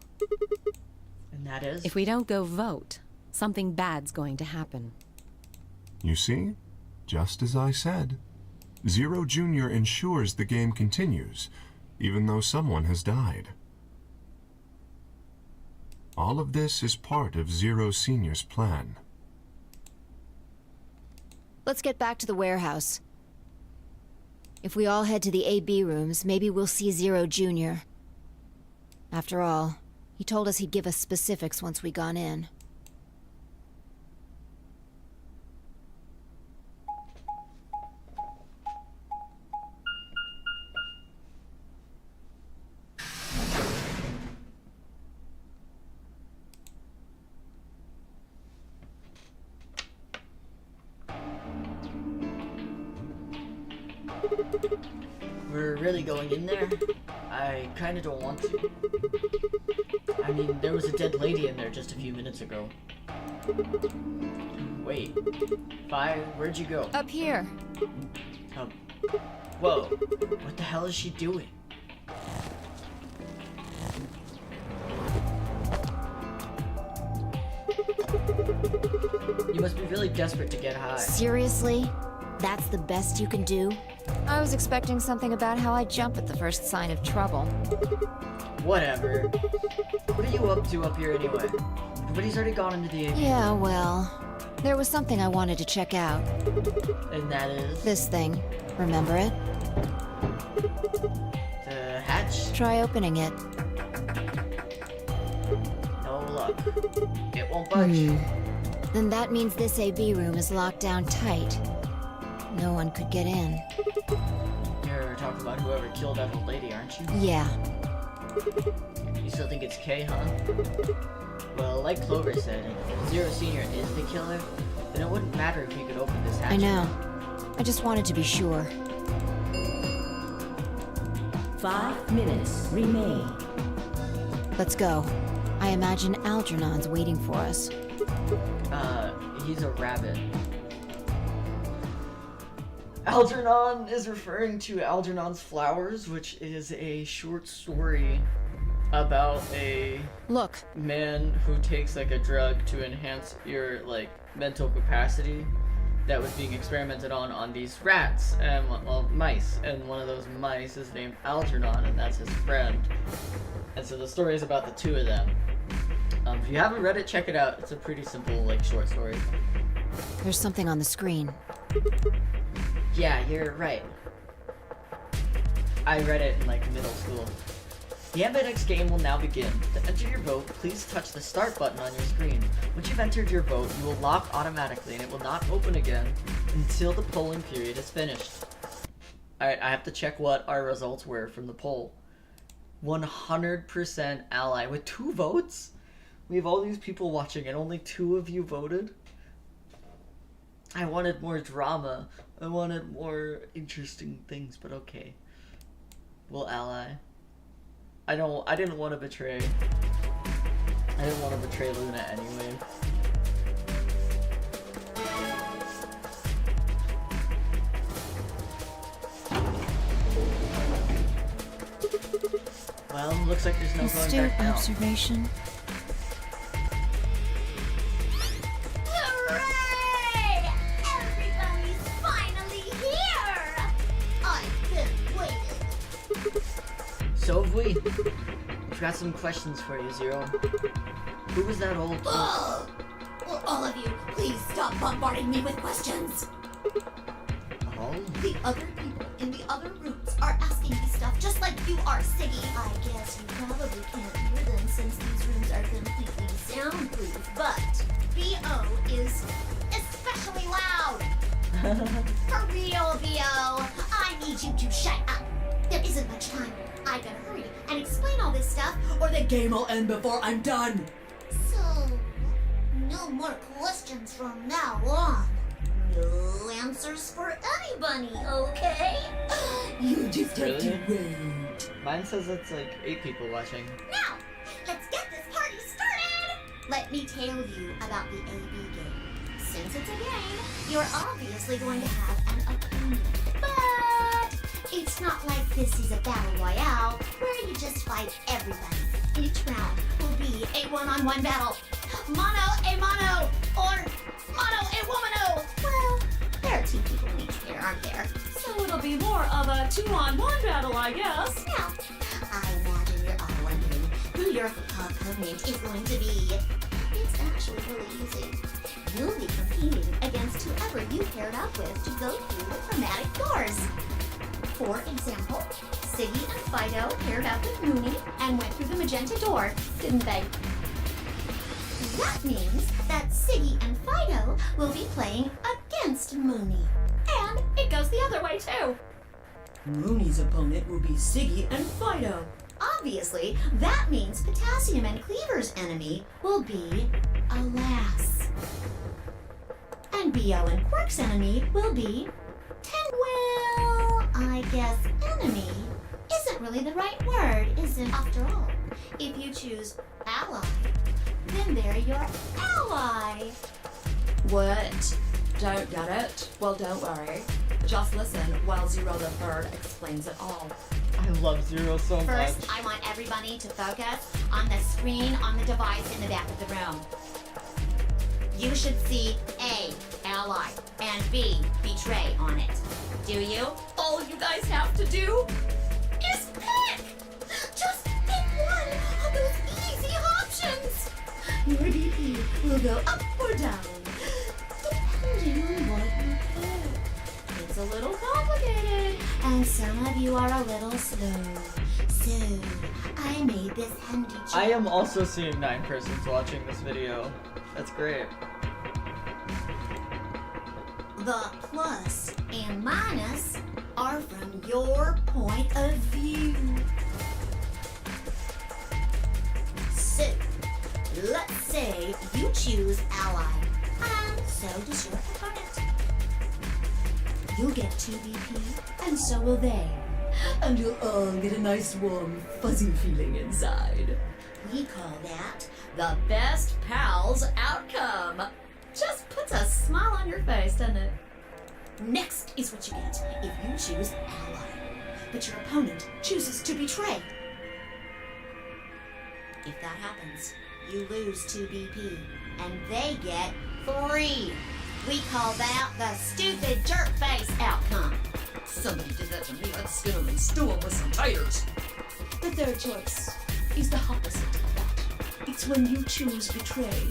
And that is? If we don't go vote, something bad's going to happen. You see? Just as I said. Zero Junior ensures the game continues, even though someone has died. All of this is part of Zero Senior's plan. Let's get back to the warehouse. If we all head to the AB rooms, maybe we'll see Zero Jr. After all, he told us he'd give us specifics once we gone in. We're really going in there? I kinda don't want to. I mean, there was a dead lady in there just a few minutes ago. Wait. Vi, where'd you go? Up here. Whoa. What the hell is she doing? You must be really desperate to get high. Seriously? That's the best you can do? I was expecting something about how I jump at the first sign of trouble. Whatever. What are you up to up here anyway? Everybody's already gone into the AB. Yeah, well, there was something I wanted to check out. And that is? This thing. Remember it? The hatch? Try opening it. No luck. It won't budge. Then that means this AB room is locked down tight. No one could get in. You're talking about whoever killed that old lady, aren't you? Yeah. You still think it's Kay, huh? Well, like Clover said, if Zero Senior is the killer, then it wouldn't matter if he could open this hatch. I know. I just wanted to be sure. 5 minutes remain. Let's go. I imagine Algernon's waiting for us. He's a rabbit. Algernon is referring to Algernon's Flowers, which is a short story about a Look. man who takes like a drug to enhance your like mental capacity, that was being experimented on these rats and well mice, and one of those mice is named Algernon, and that's his friend. And so the story is about the two of them. If you haven't read it, check it out. It's a pretty simple, like, short story. There's something on the screen. Yeah, you're right. I read it in, like, middle school. The Ambidex game will now begin. To enter your vote, please touch the start button on your screen. Once you've entered your vote, you will lock automatically and it will not open again until the polling period is finished. Alright, I have to check what our results were from the poll. 100% ally with 2 votes? We have all these people watching and only 2 of you voted? I wanted more drama. I wanted more interesting things, but okay. We'll ally. I didn't want to betray. I didn't want to betray Luna anyway. Well, looks like there's no going Astute back now. observation. Hooray! Everybody's finally here! I've been waiting. So have we. We've got some questions for you, Zero. Who was that old... Ugh! Will all of you please stop bombarding me with questions? Oh? The other people in the other rooms are asking me stuff just like you are, Siggy. I guess you probably can't hear them since these rooms are completely soundproof, but B.O. is especially loud. For real, B.O. I need you to shut up. There isn't much time. I gotta hurry and explain all this stuff, or the game will end before I'm done. So, no more questions from now on. No answers for anybody, okay? You just have to wait. Mine says it's like 8 people watching. Now, let's get this party started! Let me tell you about the AB game. Since it's a game, you're obviously going to have an opponent. But it's not like this is a battle royale where you just fight everybody. Each round will be a one-on-one battle. Mono a mono, or mono a womano. Well, there are 2 people in each pair, aren't there? So it'll be more of a 2-on-1 battle, I guess. Now, I imagine you're all wondering who your opponent is going to be. It's actually really easy. You'll be competing against whoever you paired up with to go through the chromatic doors. For example, Siggy and Fido paired up with Mooney and went through the magenta door, didn't they? That means that Siggy and Fido will be playing against Mooney. And it goes the other way too. Mooney's opponent will be Siggy and Fido. Obviously, that means Potassium and Cleaver's enemy will be Alas. And B.O. and Quirk's enemy will be Well, I guess enemy isn't really the right word, is it? After all, if you choose ally, then they're your ally. What? Don't get it? Well, don't worry. Just listen while Zero the Third explains it all. I love Zero so much. First, I want everybody to focus on the screen on the device in the back of the room. You should see A, ally, and B, betray on it. Do you? All you guys have to do? Is pick! Just pick one of those easy options! Your BP will go up or down, depending on what you pick. It's a little complicated, and some of you are a little slow. So, I made this handy chart. I am also seeing 9 persons watching this video. That's great. The plus and minus are from your point of view. So, let's say you choose ally, and so does your opponent. You'll get 2 BP, and so will they. And you'll all get a nice warm, fuzzy feeling inside. We call that The best pals outcome. Just puts a smile on your face, doesn't it? next is what you get if you choose ally, but your opponent chooses to betray. If that happens, you lose 2 BP, and they get 3. We call that the stupid jerk face outcome. Somebody did that to me. I'd skin him and stew him with some taters. The third choice is the opposite of that. It's when you choose betray,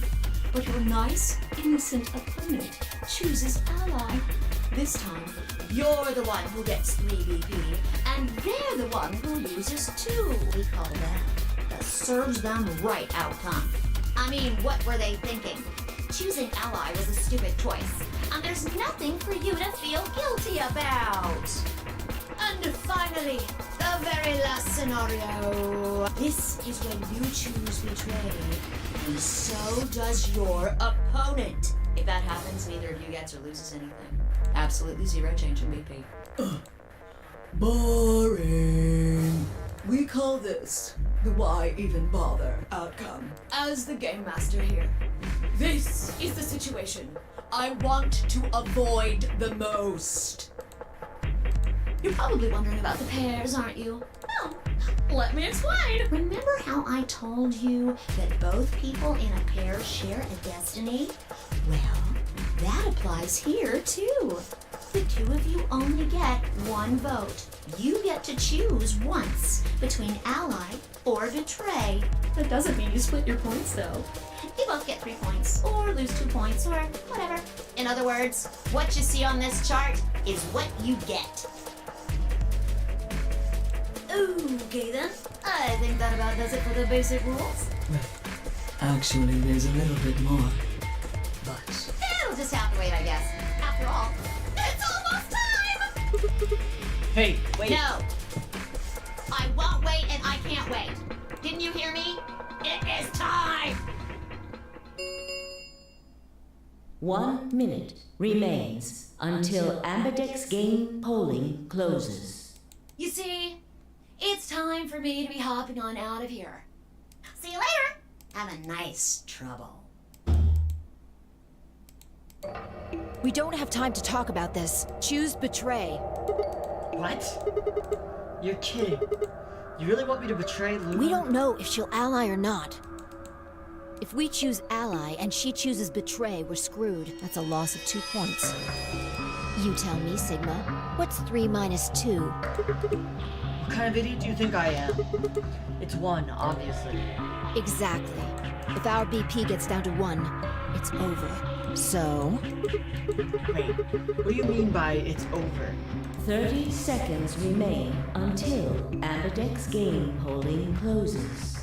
but your nice, innocent opponent chooses ally. This time, You're the one who gets 3 BP, and they're the one who loses 2. We call that the serves them right outcome. I mean, what were they thinking? Choosing ally was a stupid choice, and there's nothing for you to feel guilty about. And finally, the very last scenario. This is when you choose betray, and so does your opponent. If that happens, neither of you gets or loses anything. Absolutely zero change in BP. boring. We call this the why even bother outcome. As the game master here, this is the situation I want to avoid the most. You're probably wondering about the pairs, aren't you? Well, let me explain. Remember how I told you that both people in a pair share a destiny? Well, that applies here too. The two of you only get 1 vote. You get to choose once between ally or betray. That doesn't mean you split your points though. You both get 3 points, or lose 2 points, or whatever. In other words, what you see on this chart is what you get. Okay then, I think that about does it for the basic rules. Actually, there's a little bit more. But It'll just have to wait, I guess. After all, it's almost time! Hey, wait. No! I won't wait and I can't wait. Didn't you hear me? It is time! 1 minute remains until Ambidex game polling closes. You see, it's time for me to be hopping on out of here. See you later! Have a nice trouble. We don't have time to talk about this. Choose betray. What? You're kidding. You really want me to betray Luna? We don't know if she'll ally or not. If we choose ally and she chooses betray, we're screwed. That's a loss of 2 points. You tell me, Sigma. What's 3 minus 2? What kind of idiot do you think I am? It's 1, obviously. Exactly. If our BP gets down to 1, it's over. So? Wait, what do you mean by it's over? 30 seconds remain until Ambidex game polling closes.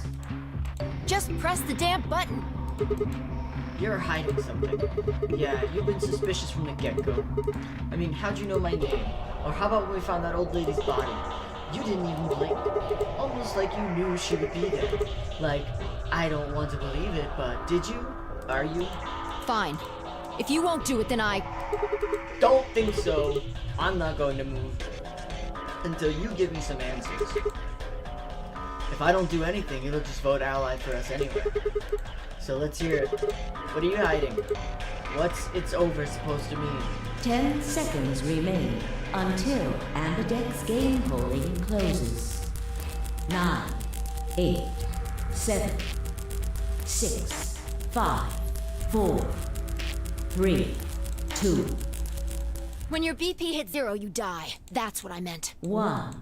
Just press the damn button. You're hiding something. Yeah, you've been suspicious from the get-go. I mean, how'd you know my name? Or how about when we found that old lady's body? You didn't even blink. Almost like you knew she would be there. Like, I don't want to believe it, but did you? Are you? Fine. If you won't do it, then I... Don't think so. I'm not going to move until you give me some answers. If I don't do anything, it'll just vote ally for us anyway. So let's hear it. What are you hiding? What's it's over supposed to mean? 10 seconds remain until Ambidex game polling closes. 9, 8, 7, 6, 5, 4, 3, 2, When your BP hits 0, you die. That's what I meant. 1.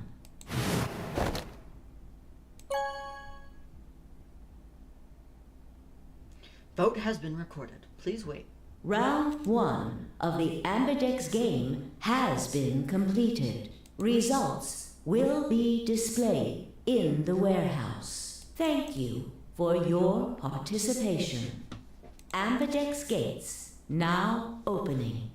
Vote has been recorded. Please wait. Round 1 of the Ambidex game has been completed. Results will be displayed in the warehouse. Thank you for your participation. Ambidex gates now opening.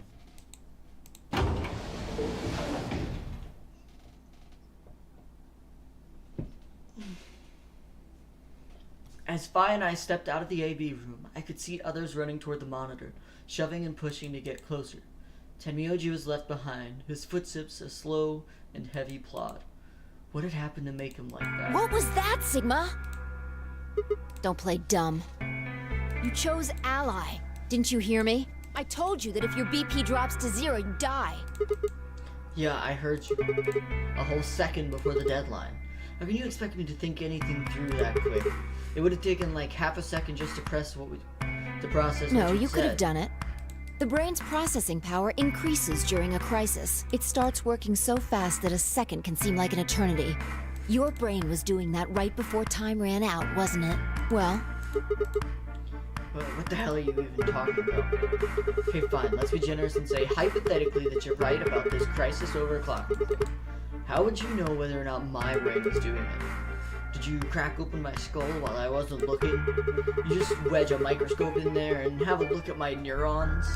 As Fi and I stepped out of the AV room, I could see others running toward the monitor, shoving and pushing to get closer. Tenmyoji was left behind, his footsteps a slow and heavy plod. What had happened to make him like that? What was that, Sigma? Don't play dumb. You chose ally. Didn't you hear me? I told you that if your BP drops to 0, you die. Yeah, I heard you. A whole second before the deadline. How can you expect me to think anything through that quick? It would have taken like half a second just to process what No, you you could have said. done it. The brain's processing power increases during a crisis. It starts working so fast that a second can seem like an eternity. Your brain was doing that right before time ran out, wasn't it? Well, What the hell are you even talking about? Okay, fine, let's be generous and say hypothetically that you're right about this crisis overclocking thing. How would you know whether or not my brain was doing it? Did you crack open my skull while I wasn't looking? You just wedge a microscope in there and have a look at my neurons?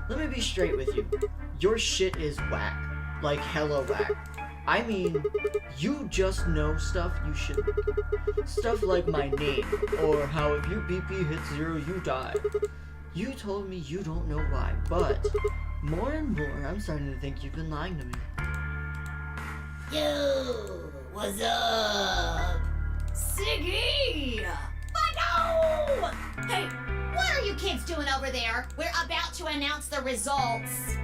Let me be straight with you. Your shit is whack. Like hella whack. I mean, you just know stuff you shouldn't. Stuff like my name, or how if your BP hits 0, you die. You told me you don't know why, but more and more, I'm starting to think you've been lying to me. Yo, what's up? Siggy! But no! Hey, what are you kids doing over there? We're about to announce the results.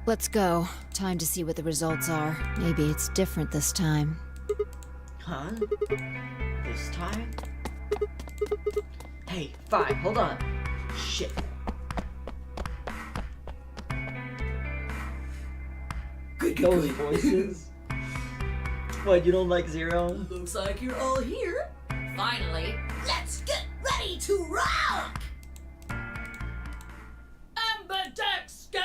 let's go. Time to see what the results are. Maybe it's different this time. Huh? This time? Hey, fine, hold on. Shit. Those voices. What, you don't like 0? Looks like you're all here. Finally, let's get ready to rock! Amberdex game!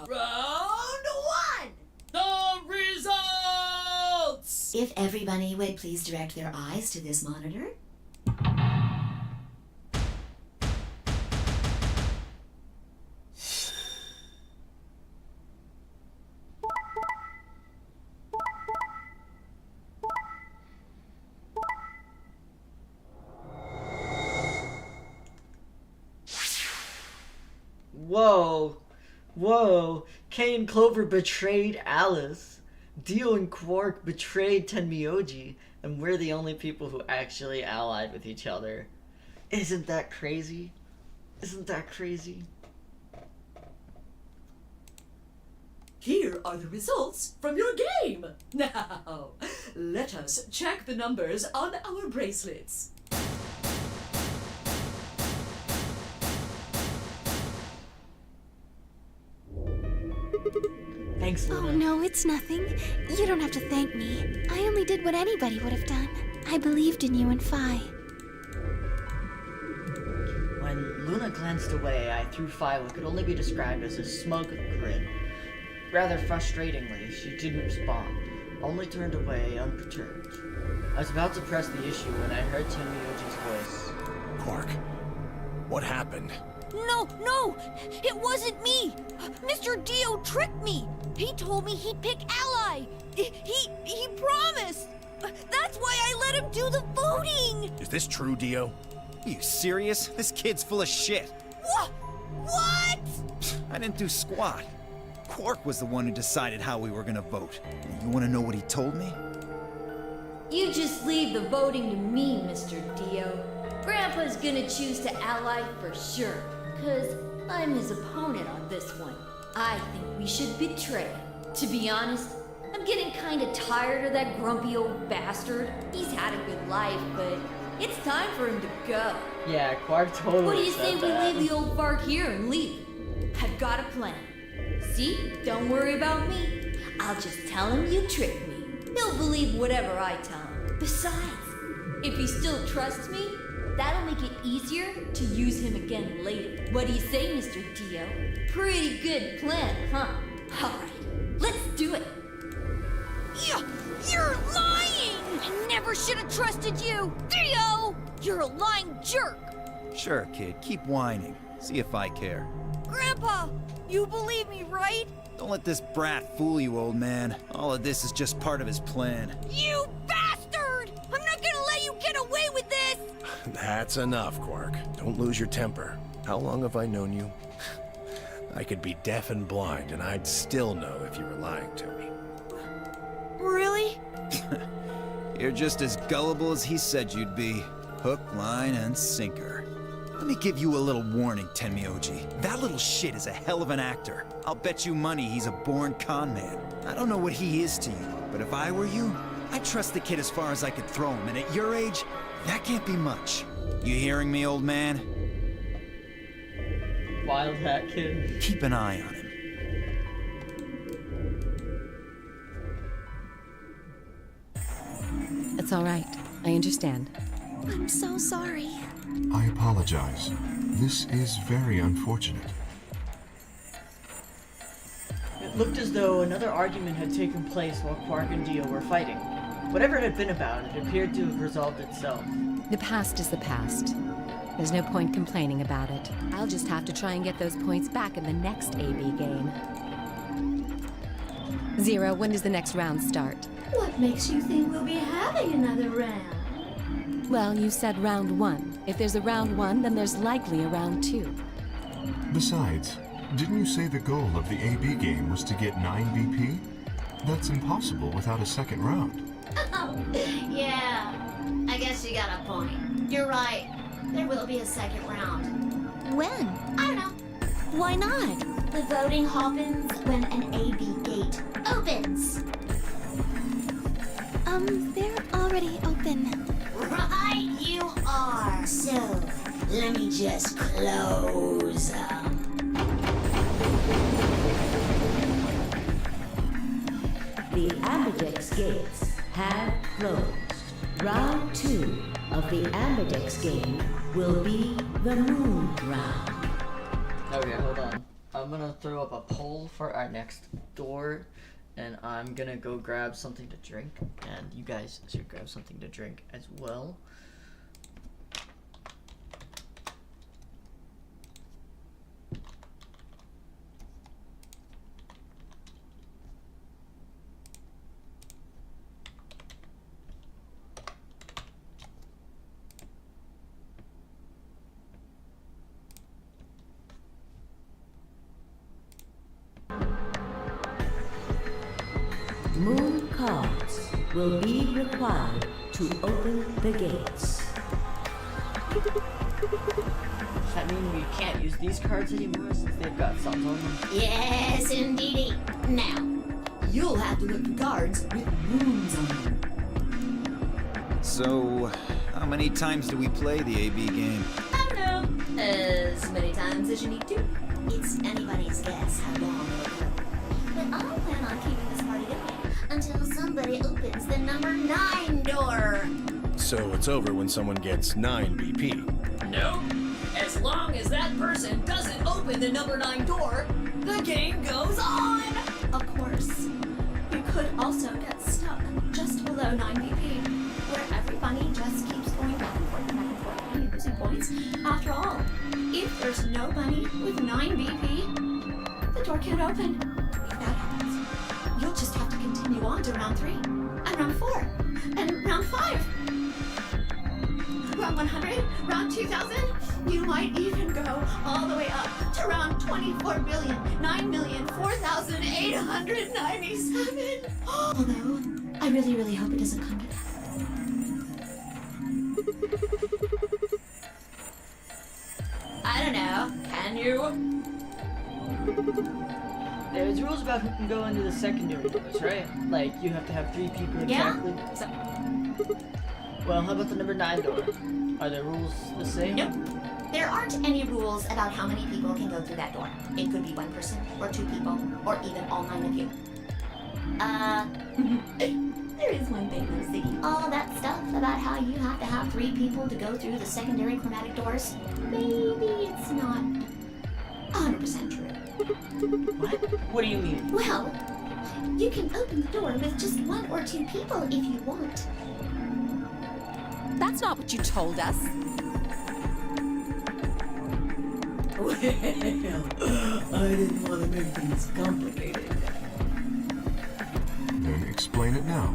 Round 1! The results! If everybody would please direct their eyes to this monitor. Whoa. Whoa. Kay and Clover betrayed Alice. Dio and Quark betrayed Tenmyoji. And we're the only people who actually allied with each other. Isn't that crazy? Isn't that crazy? Here are the results from your game. Now, let us check the numbers on our bracelets. Thanks, Luna. Oh no, it's nothing. You don't have to thank me. I only did what anybody would have done. I believed in you and Phi. When Luna glanced away, I threw Phi what could only be described as a smug grin. Rather frustratingly, she didn't respond, only turned away unperturbed. I was about to press the issue when I heard Tenmyoji's voice. Quark, what happened? No, no! It wasn't me! Mr. Dio tricked me! He told me he'd pick Ally! He promised! That's why I let him do the voting! Is this true, Dio? Are you serious? This kid's full of shit. What? I didn't do squat. Quark was the one who decided how we were gonna vote. You wanna know what he told me? You just leave the voting to me, Mr. Dio. Grandpa's gonna choose to ally for sure, 'cause I'm his opponent on this one. I think we should betray him. To be honest, I'm getting kinda tired of that grumpy old bastard. He's had a good life, but it's time for him to go. Yeah, Quark totally What do you said say we that. leave the old fart here and leave? I've got a plan. See? Don't worry about me. I'll just tell him you tricked me. He'll believe whatever I tell him. Besides, if he still trusts me, that'll make it easier to use him again later. What do you say, Mr. Dio? Pretty good plan, huh? Alright, let's do it. You're lying! I never should have trusted you! Dio! You're a lying jerk! Sure, kid, keep whining. See if I care. Grandpa, you believe me, right? Don't let this brat fool you, old man. All of this is just part of his plan. You bastard! I'm not gonna let you get away with this! That's enough, Quark. Don't lose your temper. How long have I known you? I could be deaf and blind, and I'd still know if you were lying to me. Really? You're just as gullible as he said you'd be. Hook, line, and sinker. Let me give you a little warning, Tenmyoji. That little shit is a hell of an actor. I'll bet you money he's a born con man. I don't know what he is to you, but if I were you, I'd trust the kid as far as I could throw him, and at your age, that can't be much. You hearing me, old man? Wild Hat Kid. Keep an eye on him. It's all right. I understand. I'm so sorry. I apologize. This is very unfortunate. It looked as though another argument had taken place while Quark and Dio were fighting. Whatever it had been about, it appeared to have resolved itself. The past is the past. There's no point complaining about it. I'll just have to try and get those points back in the next AB game. Zero, when does the next round start? What makes you think we'll be having another round? Well, you said round 1. If there's a round 1, then there's likely a round 2. Besides, didn't you say the goal of the AB game was to get 9 BP? That's impossible without a second round. Yeah, I guess you got a point. You're right. There will be a second round. When? I don't know. Why not? The voting happens when an AB gate opens. They're already open. Right, you are. So, let me just close them. The Ambidex gates have closed. Round 2 of the Ambidex game will be the moon round. Okay, hold on. I'm gonna throw up a poll for our next door, and I'm gonna go grab something to drink, and you guys should grab something to drink as well. Moon cards will be required to open the gates. Does that mean we can't use these cards anymore since they've got suns on them? Yes, indeedy. Now, You'll have to look for cards with moons on them. So, how many times do we play the AB game? I don't know. As many times as you need to. it's anybody's guess how long it'll go. But I plan on keeping this party going until somebody opens the number 9 door. So it's over when someone gets 9 BP. Nope. As long as that person doesn't open the number 9 door, the game goes on. Of course, we could also get stuck just below 9 BP, where everybody just keeps going back and forth and back and forth and losing points. After all, if there's nobody with 9 BP, the door can't open. If that happens, you'll just have to continue on to round 3, and round 4, and round 5. Round 100, round 2000, you might even go all the way up to round 24,9,004,897. Although, I really, really hope it doesn't come to that. I don't know. Can you? There's rules about who can go into the secondary doors, right? Like, you have to have 3 people Yeah. exactly. Well, how about the number 9 door? Are the rules the same? Nope. There aren't any rules about how many people can go through that door. It could be 1 person, or 2 people, or even all 9 of you. There is one thing though, Ziggy. All that stuff about how you have to have 3 people to go through the secondary chromatic doors, maybe it's not 100% true. What? What do you mean? Well, you can open the door with just 1 or 2 people if you want. That's not what you told us. Well, I didn't want to make things complicated. Then explain it now.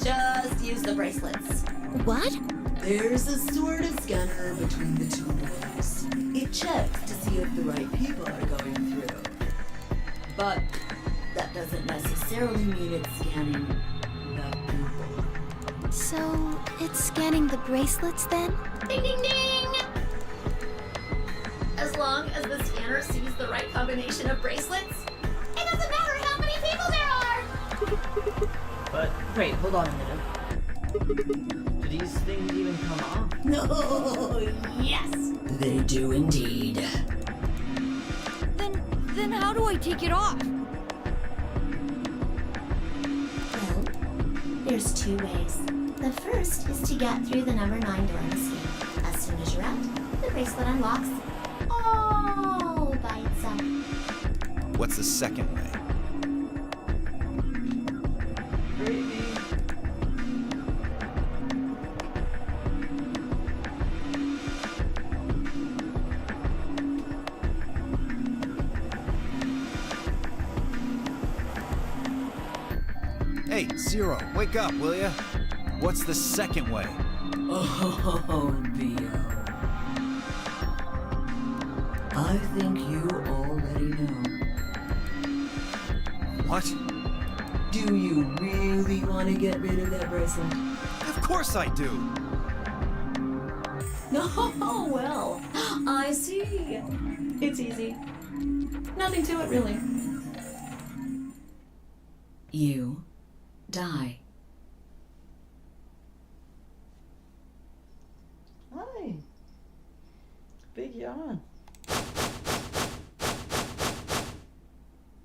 Just use the bracelets. What? There's a sort of scanner between the 2 doors. It checks to see if the right people are going through. But that doesn't necessarily mean it's scanning the people. So, it's scanning the bracelets then? Ding ding ding! As long as the scanner sees the right combination of bracelets, it doesn't matter how many people there are! But, wait, hold on a minute. Do these things even come off? No, Yes! they do indeed. take it off? Well, there's two ways. The first is to get through the number 9 door in the scheme. As soon as you're out, the bracelet unlocks all by itself. What's the second way? Hey, Zero, wake up, will ya? What's the second way? Oh, Bio. I think you already know. What? Do you really want to get rid of that bracelet? Of course I do! Oh, well, I see. It's easy. Nothing to it, really. You die. Hi. Big yawn.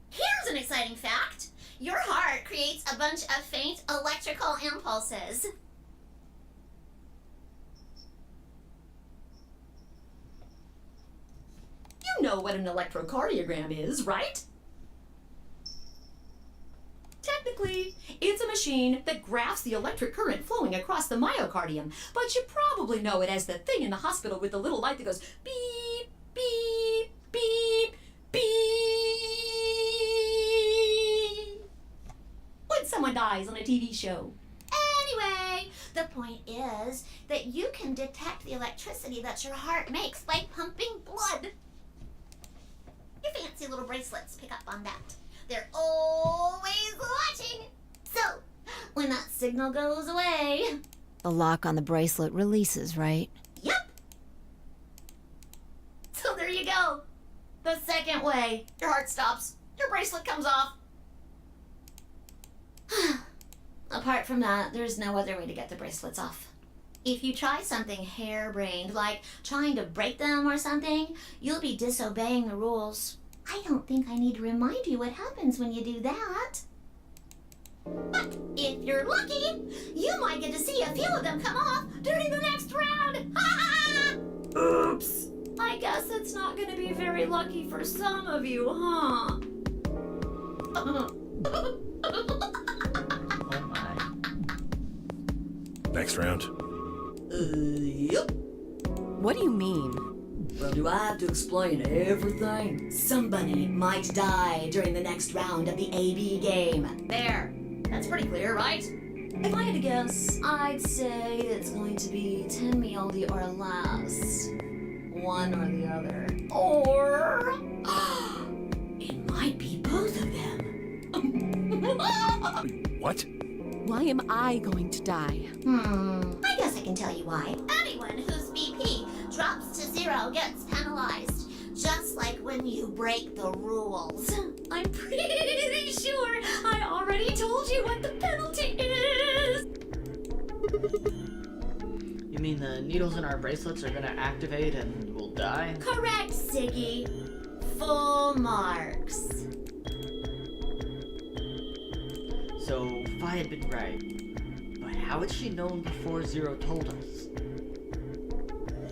Here's an exciting fact. Your heart creates a bunch of faint electrical impulses. You know what an electrocardiogram is, right? Technically, it's a machine that graphs the electric current flowing across the myocardium, but you probably know it as the thing in the hospital with the little light that goes beep, beep, beep, beep. When someone dies on a TV show. Anyway, the point is that you can detect the electricity that your heart makes by pumping blood. Your fancy little bracelets pick up on that. They're always watching. So, when that signal goes away... The lock on the bracelet releases, right? Yep. So there you go. The second way. Your heart stops. Your bracelet comes off. Apart from that, there's no other way to get the bracelets off. If you try something harebrained, like trying to break them or something, you'll be disobeying the rules. I don't think I need to remind you what happens when you do that. But if you're lucky, you might get to see a few of them come off during the next round. Ha ha! Oops. I guess it's not going to be very lucky for some of you, huh? Oh my. Next round. Yep. What do you mean? Well, do I have to explain everything? Somebody might die during the next round of the AB game. There. That's pretty clear, right? If I had to guess, I'd say it's going to be 10 mealdy or less. One or the other. Or... it might be both of them. What? Why am I going to die? I guess I can tell you why. Anyone whose BP drops to 0 gets penalized. Just like when you break the rules. I'm pretty sure I already told you what the penalty is. You mean the needles in our bracelets are gonna activate and we'll die? Correct, Siggy. Full marks. So, Fi had been right. But how had she known before Zero told us?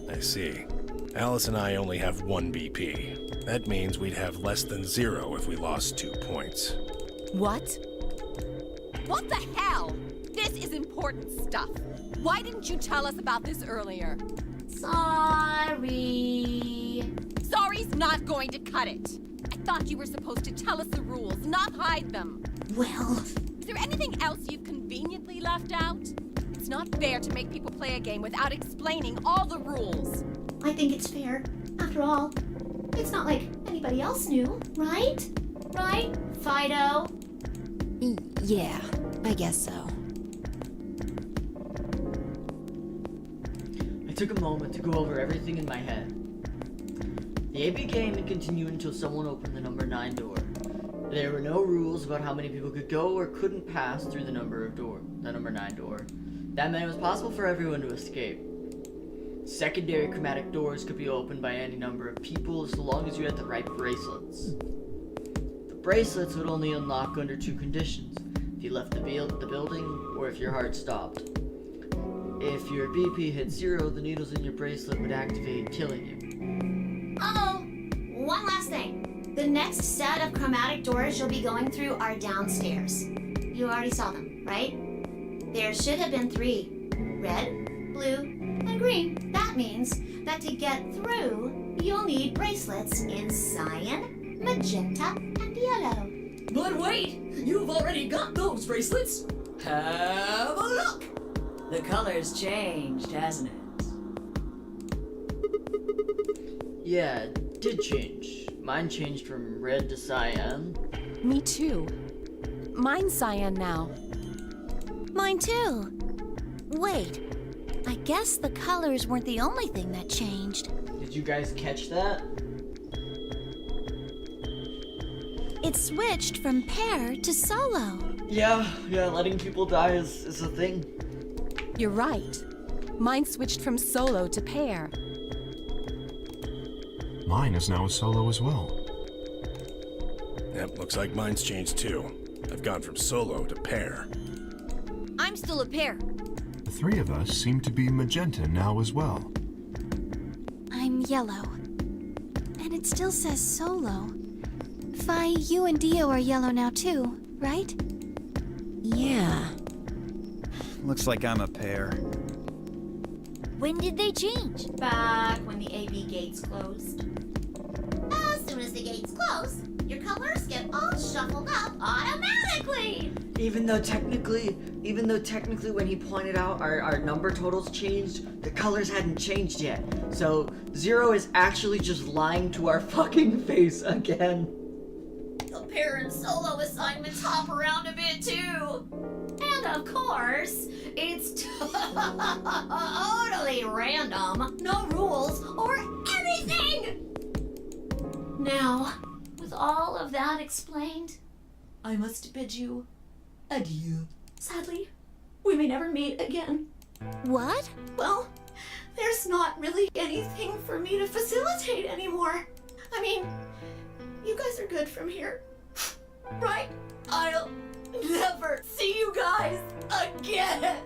I see. Alice and I only have 1 BP. That means we'd have less than 0 if we lost 2 points. What? What the hell? This is important stuff. Why didn't you tell us about this earlier? Sorry. Sorry's not going to cut it. I thought you were supposed to tell us the rules, not hide them. Well... Is there anything else you've conveniently left out? It's not fair to make people play a game without explaining all the rules. I think it's fair. After all, it's not like anybody else knew, right? Right, Fido? Yeah, I guess so. I took a moment to go over everything in my head. The AB game would continue until someone opened the number 9 door. There were no rules about how many people could go or couldn't pass through the number 9 door. That meant it was possible for everyone to escape. Secondary chromatic doors could be opened by any number of people as long as you had the right bracelets. Bracelets would only unlock under 2 conditions. If you left the building, or if your heart stopped. If your BP hit 0, the needles in your bracelet would activate, killing you. Oh, one last thing. The next set of chromatic doors you'll be going through are downstairs. You already saw them, right? There should have been 3. Red, blue, and green. That means that to get through, you'll need bracelets in cyan, magenta, and yellow. But wait! You've already got those bracelets! Have a look! The color's changed, hasn't it? Yeah, it did change. Mine changed from red to cyan. Me too. Mine's cyan now. Mine too. Wait, I guess the colors weren't the only thing that changed. Did you guys catch that? It switched from pair to solo. Yeah, letting people die is a thing. You're right. Mine switched from solo to pair. Mine is now a solo as well. Yep, looks like mine's changed too. I've gone from solo to pair. I'm still a pair. The 3 of us seem to be magenta now as well. I'm yellow. And it still says solo. Fi, you and Dio are yellow now too, right? Yeah. Looks like I'm a pair. When did they change? Back when the AB gates closed. As soon as the gates close, your colors get all shuffled up automatically. Even though technically when he pointed out our number totals changed, the colors hadn't changed yet. So 0 is actually just lying to our fucking face again. The pair and solo assignments hop around a bit too. And of course, it's totally random. No rules or anything. Now, with all of that explained, I must bid you adieu. Sadly, we may never meet again. What? Well, there's not really anything for me to facilitate anymore. I mean, you guys are good from here, right? I'll never see you guys again.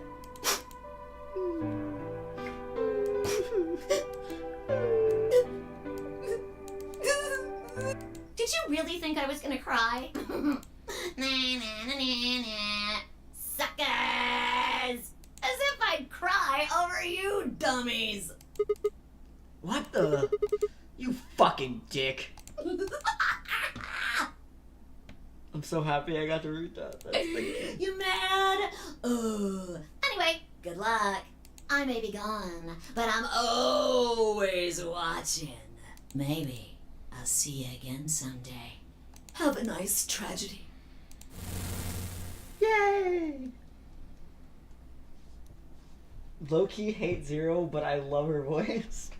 Did you really think I was gonna cry? Suckers! As if I'd cry over you dummies! What the? You fucking dick. I'm so happy I got to read that. That's the... You mad? Anyway, good luck. I may be gone, but I'm always watching. Maybe I'll see you again someday. Have a nice tragedy. Yay! Low-key hate 0, but I love her voice.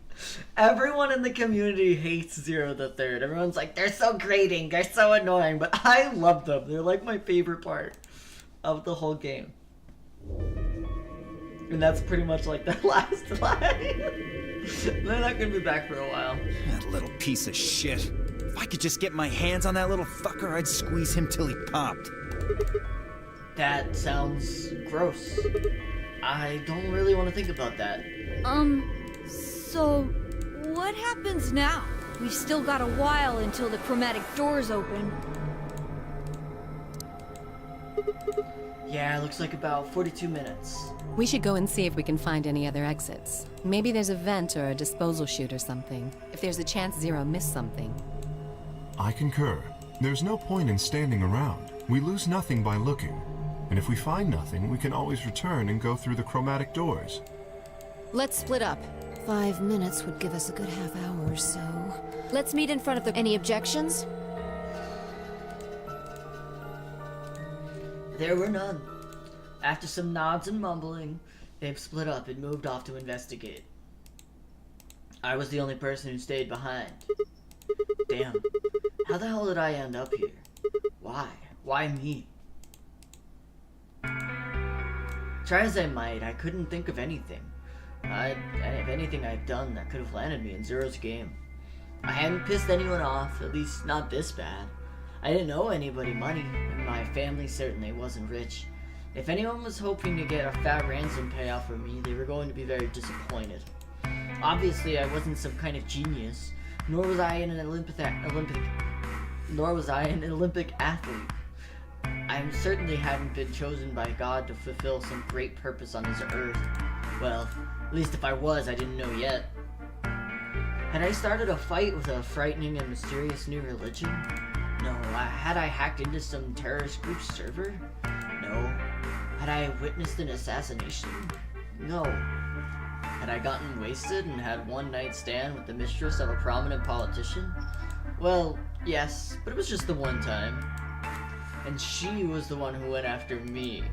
Everyone in the community hates 0 the Third. Everyone's like, they're so grating, they're so annoying, but I love them. They're like my favorite part of the whole game. And that's pretty much like the last line. They're not gonna be back for a while. That little piece of shit. If I could just get my hands on that little fucker, I'd squeeze him till he popped. That sounds gross. I don't really want to think about that. So what happens now? We've still got a while until the chromatic doors open. Yeah, it looks like about 42 minutes. We should go and see if we can find any other exits. Maybe there's a vent or a disposal chute or something. If there's a chance 0 missed something. I concur. There's no point in standing around. We lose nothing by looking. And if we find nothing, we can always return and go through the chromatic doors. Let's split up. 5 minutes would give us a good half hour or so. Let's meet in front of the... Any objections? There were none. After some nods and mumbling, they've split up and moved off to investigate. I was the only person who stayed behind. Damn. How the hell did I end up here? Why? Why me? Try as I might, I couldn't think of anything. If anything I'd done that could have landed me in 0's game. I hadn't pissed anyone off, at least not this bad. I didn't owe anybody money, and my family certainly wasn't rich. If anyone was hoping to get a fat ransom payoff from me, they were going to be very disappointed. Obviously, I wasn't some kind of genius, nor was I an Olympic athlete. I certainly hadn't been chosen by God to fulfill some great purpose on this earth. Well, at least if I was, I didn't know yet. Had I started a fight with a frightening and mysterious new religion? No. Had I hacked into some terrorist group's server? No. Had I witnessed an assassination? No. Had I gotten wasted and had one night stand with the mistress of a prominent politician? Well, yes, but it was just the one time. And she was the one who went after me.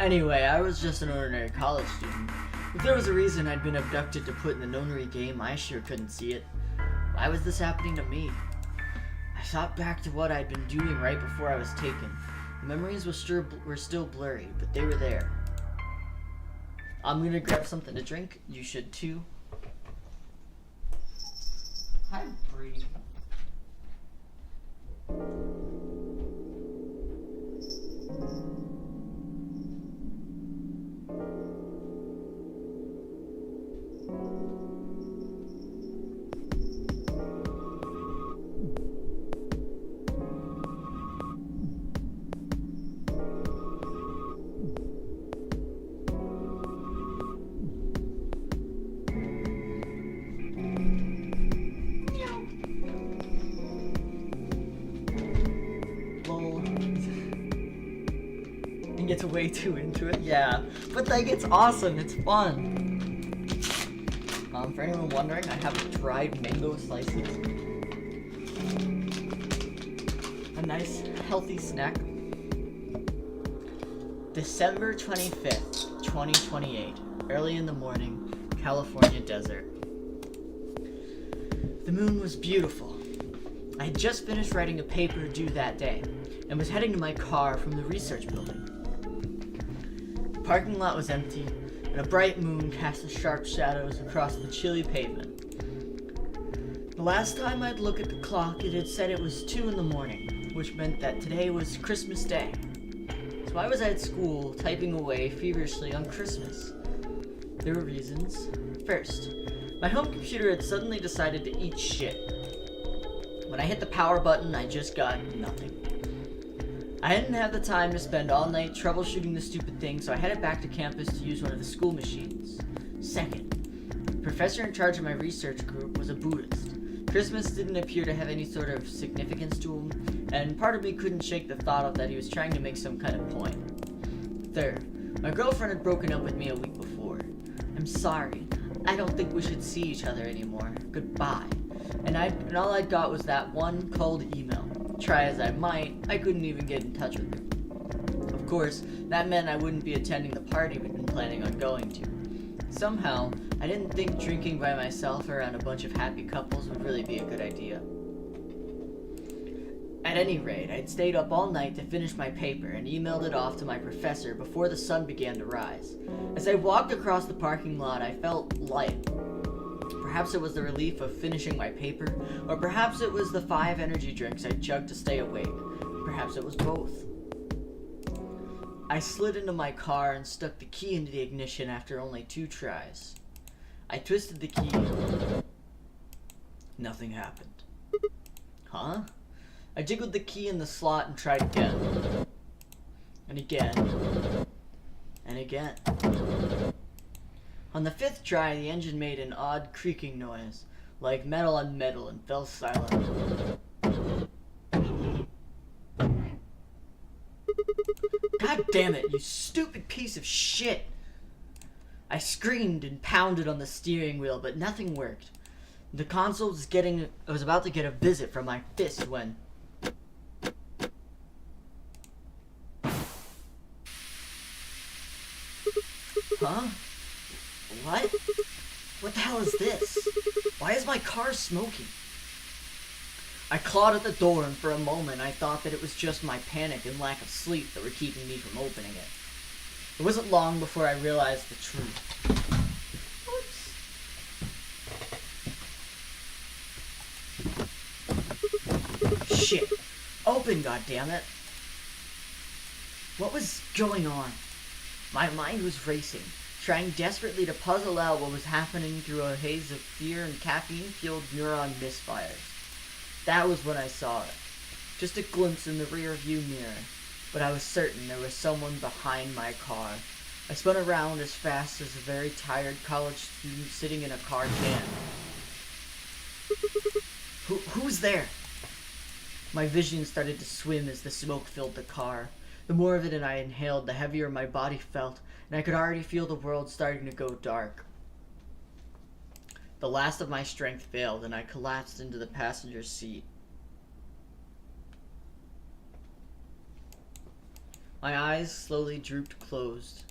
Anyway, I was just an ordinary college student. If there was a reason I'd been abducted to put in the nonary game, I sure couldn't see it. Why was this happening to me? I thought back to what I'd been doing right before I was taken. The memories were still blurry, but they were there. I'm gonna grab something to drink. You should too. Hi, Bree. Gets way too into it, yeah, but like it's awesome, it's fun. For anyone wondering, I have dried mango slices, a nice healthy snack. December 25th, 2028, early in the morning, California desert. The moon was beautiful. I had just finished writing a paper due that day and was heading to my car from the research building. The parking lot was empty, and a bright moon cast the sharp shadows across the chilly pavement. The last time I'd look at the clock, it had said it was 2 in the morning, which meant that today was Christmas Day. So I was at school, typing away feverishly on Christmas. There were reasons. First, my home computer had suddenly decided to eat shit. When I hit the power button, I just got nothing. I didn't have the time to spend all night troubleshooting the stupid thing, so I headed back to campus to use one of the school machines. Second, the professor in charge of my research group was a Buddhist. Christmas didn't appear to have any sort of significance to him, and part of me couldn't shake the thought of that he was trying to make some kind of point. Third, my girlfriend had broken up with me a week before. I'm sorry. I don't think we should see each other anymore. Goodbye. And all I got was that one cold email. Try as I might, I couldn't even get in touch with her. Of course, that meant I wouldn't be attending the party we'd been planning on going to. Somehow, I didn't think drinking by myself around a bunch of happy couples would really be a good idea. At any rate, I'd stayed up all night to finish my paper and emailed it off to my professor before the sun began to rise. As I walked across the parking lot, I felt light. Perhaps it was the relief of finishing my paper, or perhaps it was the 5 energy drinks I chugged to stay awake. Perhaps it was both. I slid into my car and stuck the key into the ignition after only 2 tries. I twisted the key. Nothing happened. Huh? I jiggled the key in the slot and tried again. And again. And again. On the 5th try, the engine made an odd creaking noise, like metal on metal, and fell silent. God damn it, you stupid piece of shit! I screamed and pounded on the steering wheel, but nothing worked. The console was about to get a visit from my fist when... Huh? What? What the hell is this? Why is my car smoking? I clawed at the door, and for a moment I thought that it was just my panic and lack of sleep that were keeping me from opening it. It wasn't long before I realized the truth. Oops. Shit. Open, goddammit! What was going on? My mind was racing, trying desperately to puzzle out what was happening through a haze of fear and caffeine-fueled neuron misfires. That was when I saw it. Just a glimpse in the rear-view mirror, but I was certain there was someone behind my car. I spun around as fast as a very tired college student sitting in a car can. Who's there? My vision started to swim as the smoke filled the car. The more of it I inhaled, the heavier my body felt, and I could already feel the world starting to go dark. The last of my strength failed, and I collapsed into the passenger seat. My eyes slowly drooped closed.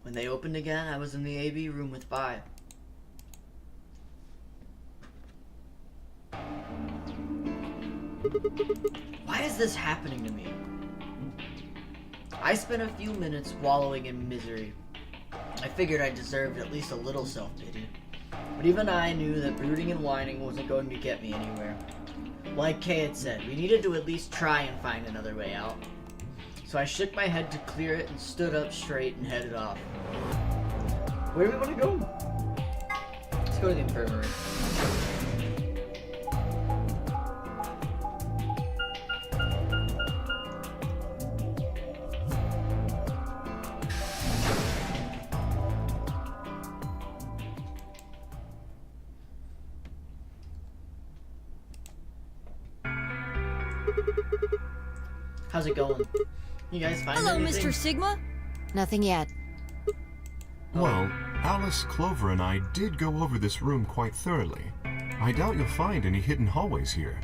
When they opened again, I was in the AB room with Vi. Why is this happening to me? I spent a few minutes wallowing in misery. I figured I deserved at least a little self-pity. But even I knew that brooding and whining wasn't going to get me anywhere. Like Kay had said, we needed to at least try and find another way out. So I shook my head to clear it and stood up straight and headed off. Where do we want to go? Let's go to the infirmary. How's it going? You guys find Hello, anything? Mr. Sigma. Nothing yet. Well, Alice, Clover, and I did go over this room quite thoroughly. I doubt you'll find any hidden hallways here.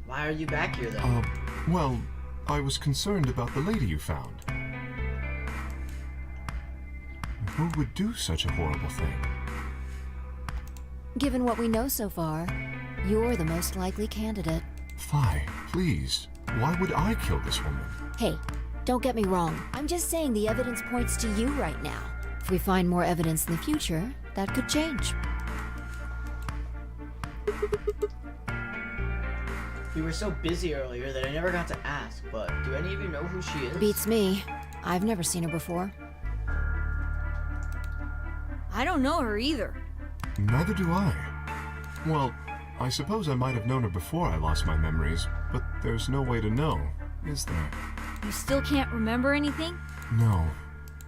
Why are you back here then? Well, I was concerned about the lady you found. Who would do such a horrible thing? Given what we know so far, you're the most likely candidate. Fi, please. Why would I kill this woman? Hey, don't get me wrong. I'm just saying the evidence points to you right now. If we find more evidence in the future, that could change. We were so busy earlier that I never got to ask, but do any of you know who she is? Beats me. I've never seen her before. I don't know her either. Neither do I. Well, I suppose I might have known her before I lost my memories, but there's no way to know, is there? You still can't remember anything? No,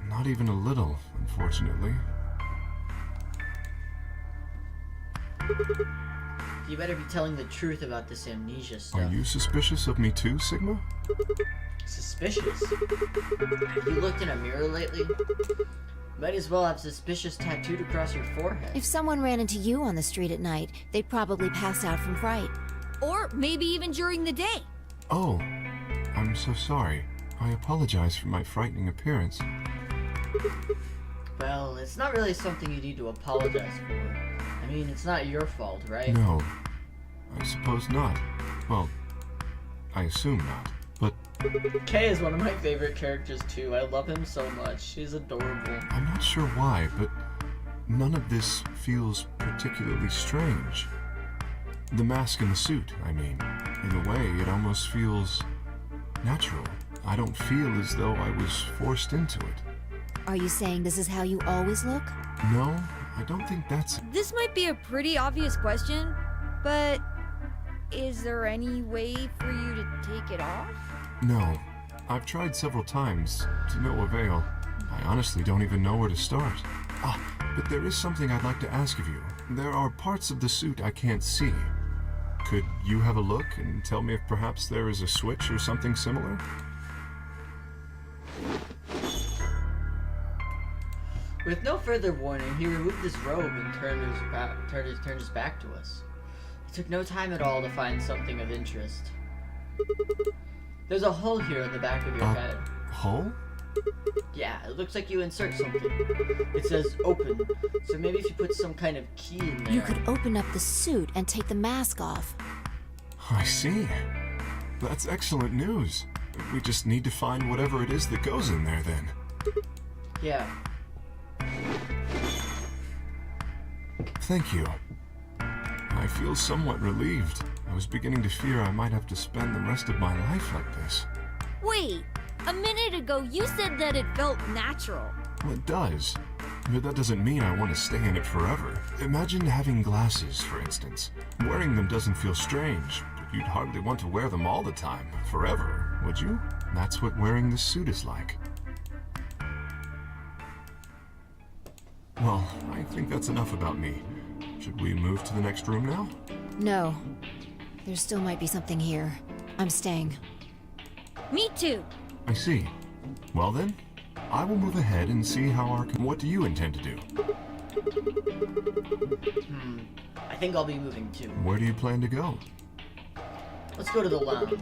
not even a little, unfortunately. You better be telling the truth about this amnesia stuff. Are you suspicious of me too, Sigma? Suspicious? Have you looked in a mirror lately? Might as well have suspicious tattooed across your forehead. If someone ran into you on the street at night, they'd probably pass out from fright. Or maybe even during the day. Oh, I'm so sorry. I apologize for my frightening appearance. Well, it's not really something you need to apologize for. I mean, it's not your fault, right? No, I suppose not. Well, I assume not. But Kay is one of my favorite characters too. I love him so much. He's adorable. I'm not sure why, but none of this feels particularly strange. The mask and the suit, I mean. In a way, it almost feels natural. I don't feel as though I was forced into it. Are you saying this is how you always look? No, I don't think that's... This might be a pretty obvious question, but is there any way for you to take it off? No. I've tried several times, to no avail. I honestly don't even know where to start. But there is something I'd like to ask of you. There are parts of the suit I can't see. Could you have a look and tell me if perhaps there is a switch or something similar? With no further warning, he removed his robe and turned his back to us. It took no time at all to find something of interest. There's a hole here in the back of your head. Hole? Yeah, it looks like you insert something. It says open, so maybe if you put some kind of key in there... You could open up the suit and take the mask off. I see. That's excellent news. We just need to find whatever it is that goes in there then. Yeah, Thank you. I feel somewhat relieved. I was beginning to fear I might have to spend the rest of my life like this. Wait, a minute ago you said that it felt natural. Well, it does. But that doesn't mean I want to stay in it forever. Imagine having glasses, for instance. Wearing them doesn't feel strange, but you'd hardly want to wear them all the time, forever, would you? That's what wearing this suit is like. Well, I think that's enough about me. Should we move to the next room now? No. There still might be something here. I'm staying. Me too. I see. Well then, I will move ahead and see how our... What do you intend to do? I think I'll be moving too. Where do you plan to go? Let's go to the lounge.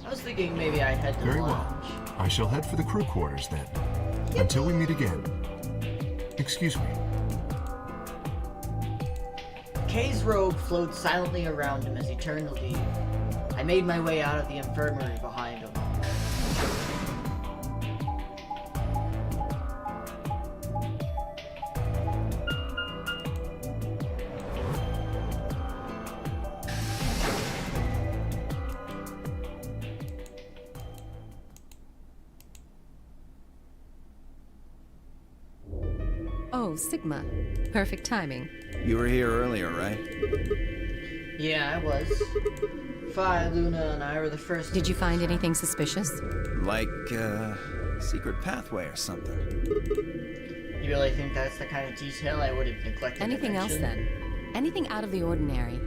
I was thinking maybe I'd head to Very the well. lounge. I shall head for the crew quarters then. Until we meet again. Excuse me. Kay's robe flowed silently around him as he turned to leave. I made my way out of the infirmary behind him. Oh, Sigma. Perfect timing. You were here earlier, right? Yeah, I was. Fi, Luna, and I were the first. Did you find anything suspicious? Like, secret pathway or something. You really think that's the kind of detail I would have neglected? Anything to else mention? then? Anything out of the ordinary?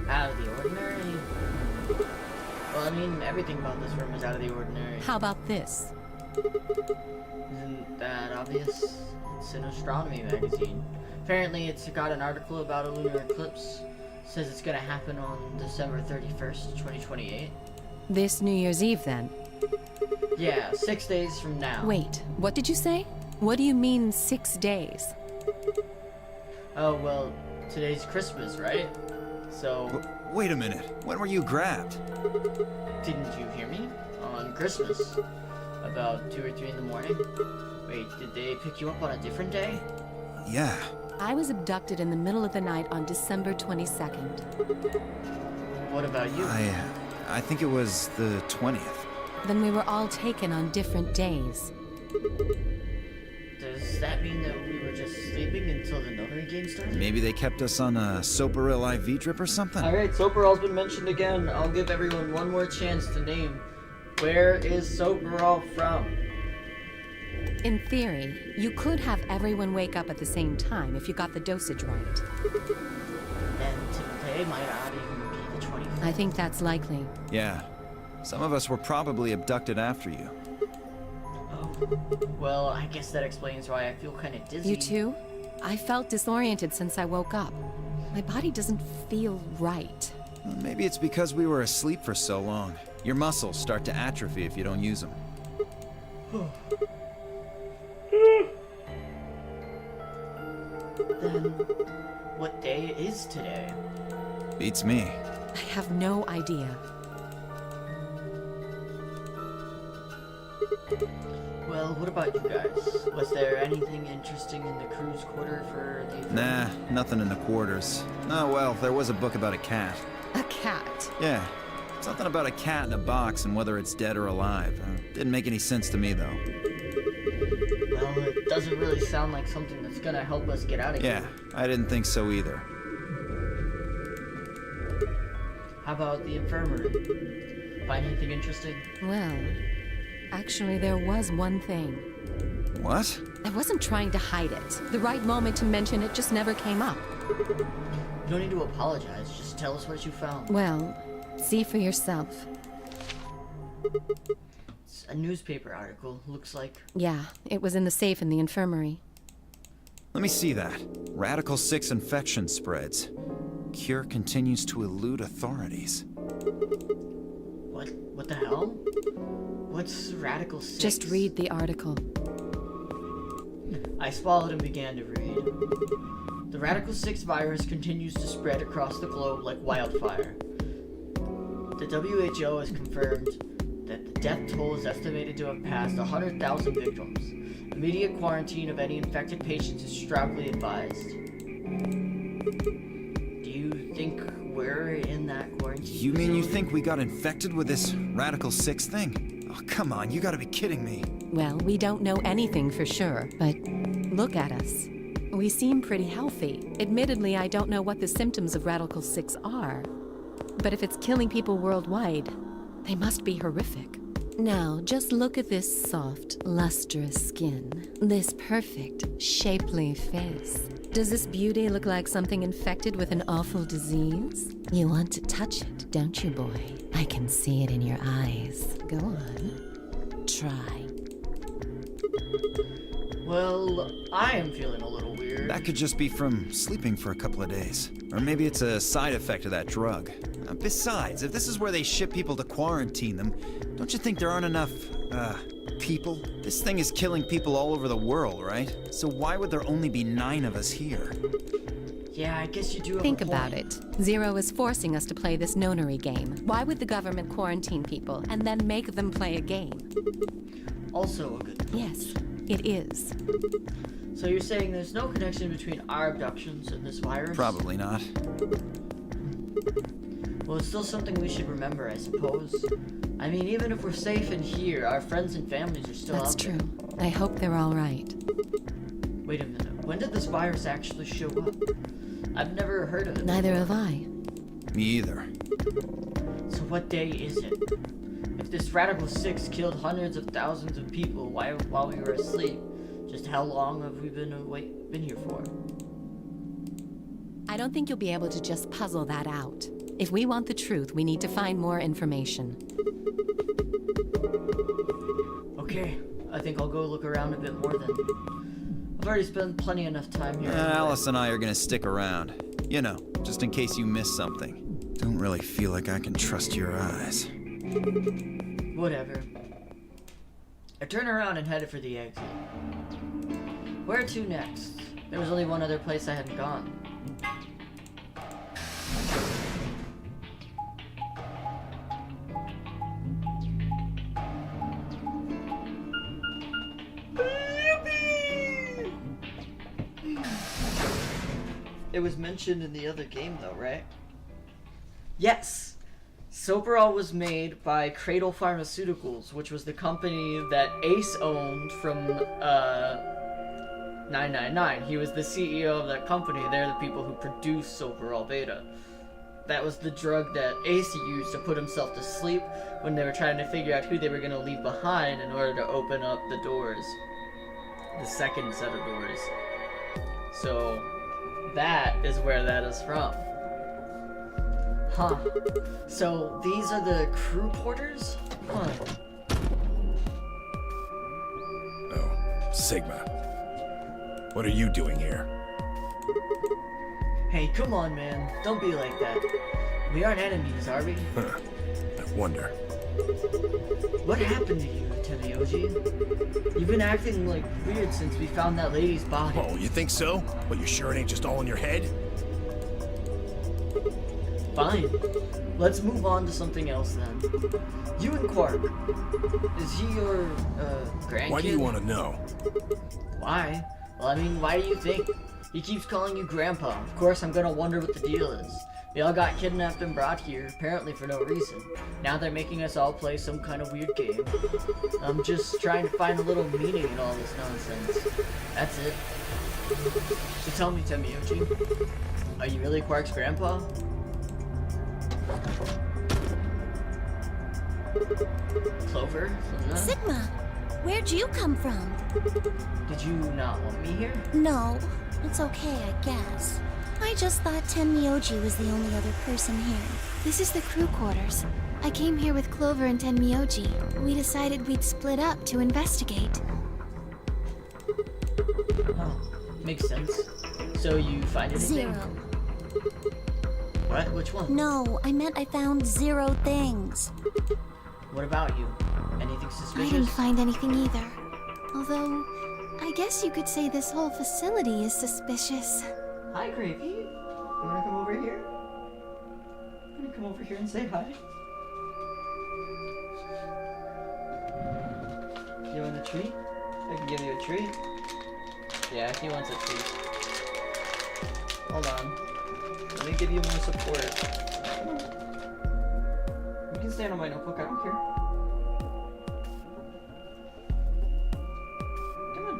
Out of the ordinary? Well, I mean, everything about this room is out of the ordinary. How about this? Isn't that obvious? It's an astronomy magazine. Apparently, it's got an article about a lunar eclipse. Says it's gonna happen on December 31st, 2028. This New Year's Eve then? Yeah, 6 days from now. Wait, what did you say? What do you mean 6 days? Oh, well, today's Christmas, right? So... Wait a minute. When were you grabbed? Didn't you hear me? On Christmas. About 2 or 3 in the morning. Wait, did they pick you up on a different day? Yeah. I was abducted in the middle of the night on December 22nd. What about you? I think it was the 20th. Then we were all taken on different days. Does that mean that we were just sleeping until the nonary game started? Maybe they kept us on a Soparil IV drip or something? Alright, Soparil's been mentioned again. I'll give everyone one more chance to name. Where is Soparil from? In theory, you could have everyone wake up at the same time if you got the dosage right. And today might not even be the 25th. I think that's likely. Yeah. Some of us were probably abducted after you. Oh. Well, I guess that explains why I feel kind of dizzy. You too? I felt disoriented since I woke up. My body doesn't feel right. Well, maybe it's because we were asleep for so long. Your muscles start to atrophy if you don't use them. Then, what day is today? Beats me. I have no idea. Well, what about you guys? Was there anything interesting in the crew's quarter for the... Nah, nothing in the quarters. Oh, well, there was a book about a cat. A cat? Yeah. Something about a cat in a box and whether it's dead or alive. Didn't make any sense to me, though. Well, it doesn't really sound like something that's gonna help us get out of Yeah, here. I didn't think so either. How about the infirmary? Find anything interesting? Well, actually there was one thing. What? I wasn't trying to hide it. The right moment to mention it just never came up. You don't need to apologize, just tell us what you found. Well, see for yourself. It's a newspaper article, looks like. Yeah, it was in the safe in the infirmary. Let me see that. Radical 6 infection spreads. Cure continues to elude authorities. What the hell? What's Radical 6? Just read the article. I swallowed and began to read. The Radical 6 virus continues to spread across the globe like wildfire. The WHO has confirmed that the death toll is estimated to have passed 100,000 victims. Immediate quarantine of any infected patients is strongly advised. Do you think we're in that quarantine? You mean you think we got infected with this Radical 6 thing? Oh, come on, you gotta be kidding me. Well, we don't know anything for sure, but look at us. We seem pretty healthy. Admittedly, I don't know what the symptoms of Radical 6 are. But if it's killing people worldwide, they must be horrific. Now, just look at this soft, lustrous skin. This perfect, shapely face. Does this beauty look like something infected with an awful disease? You want to touch it, don't you, boy? I can see it in your eyes. Go on. Try. Well, I am feeling a little weird. That could just be from sleeping for a couple of days. Or maybe it's a side effect of that drug. Besides, if this is where they ship people to quarantine them, don't you think there aren't enough, people? This thing is killing people all over the world, right? So why would there only be 9 of us here? Yeah, I guess you do have Think a point. about it. Zero is forcing us to play this nonary game. Why would the government quarantine people and then make them play a game? Also a good point. Yes, it is. So you're saying there's no connection between our abductions and this virus? Probably not. Well, it's still something we should remember, I suppose. I mean, even if we're safe in here, our friends and families are still That's out true. there. I hope they're all right. Wait a minute. When did this virus actually show up? I've never heard of it. Neither have I. Me either. So what day is it? If this Radical 6 killed hundreds of thousands of people while we were asleep, just how long have we been here for? I don't think you'll be able to just puzzle that out. If we want the truth, we need to find more information. Okay, I think I'll go look around a bit more then. I've already spent plenty enough time here. Alice and I are gonna stick around. You know, just in case you miss something. Don't really feel like I can trust your eyes. Whatever. I turn around and headed for the exit. Where to next? There was only one other place I hadn't gone. It was mentioned in the other game though, right? Yes! Soberol was made by Cradle Pharmaceuticals, which was the company that Ace owned from 999. He was the CEO of that company. They're the people who produced Soberol Beta. That was the drug that Ace used to put himself to sleep when they were trying to figure out who they were going to leave behind in order to open up the doors. The second set of doors. So, that is where that is from. Huh. So, these are the crew quarters? Huh. Oh, Sigma. What are you doing here? Hey, come on, man. Don't be like that. We aren't enemies, are we? Huh. I wonder. What happened to you, Temioji? You've been acting, like, weird since we found that lady's body. Oh, you think so? But you sure it ain't just all in your head? Fine. Let's move on to something else then. You and Quark. Is he your, grandkid? Why do you want to know? Why? Well, I mean, why do you think? He keeps calling you Grandpa. Of course, I'm gonna wonder what the deal is. They all got kidnapped and brought here, apparently for no reason. Now they're making us all play some kind of weird game. I'm just trying to find a little meaning in all this nonsense. That's it. So tell me, Temioji, are you really Quark's grandpa? Clover? Luna? Sigma, where'd you come from? Did you not want me here? No, it's okay, I guess. I just thought Tenmyoji was the only other person here. This is the crew quarters. I came here with Clover and Tenmyoji. We decided we'd split up to investigate. Oh, makes sense. So you find anything? 0. What? Which one? No, I meant I found 0 things. What about you? Anything suspicious? I didn't find anything either. Although, I guess you could say this whole facility is suspicious. Hi, Gravy. You wanna come over here? You wanna come over here and say hi? You want a treat? I can give you a treat. Yeah, he wants a treat. Hold on. Let me give you more support. You can stand on my notebook, I don't care. Come on.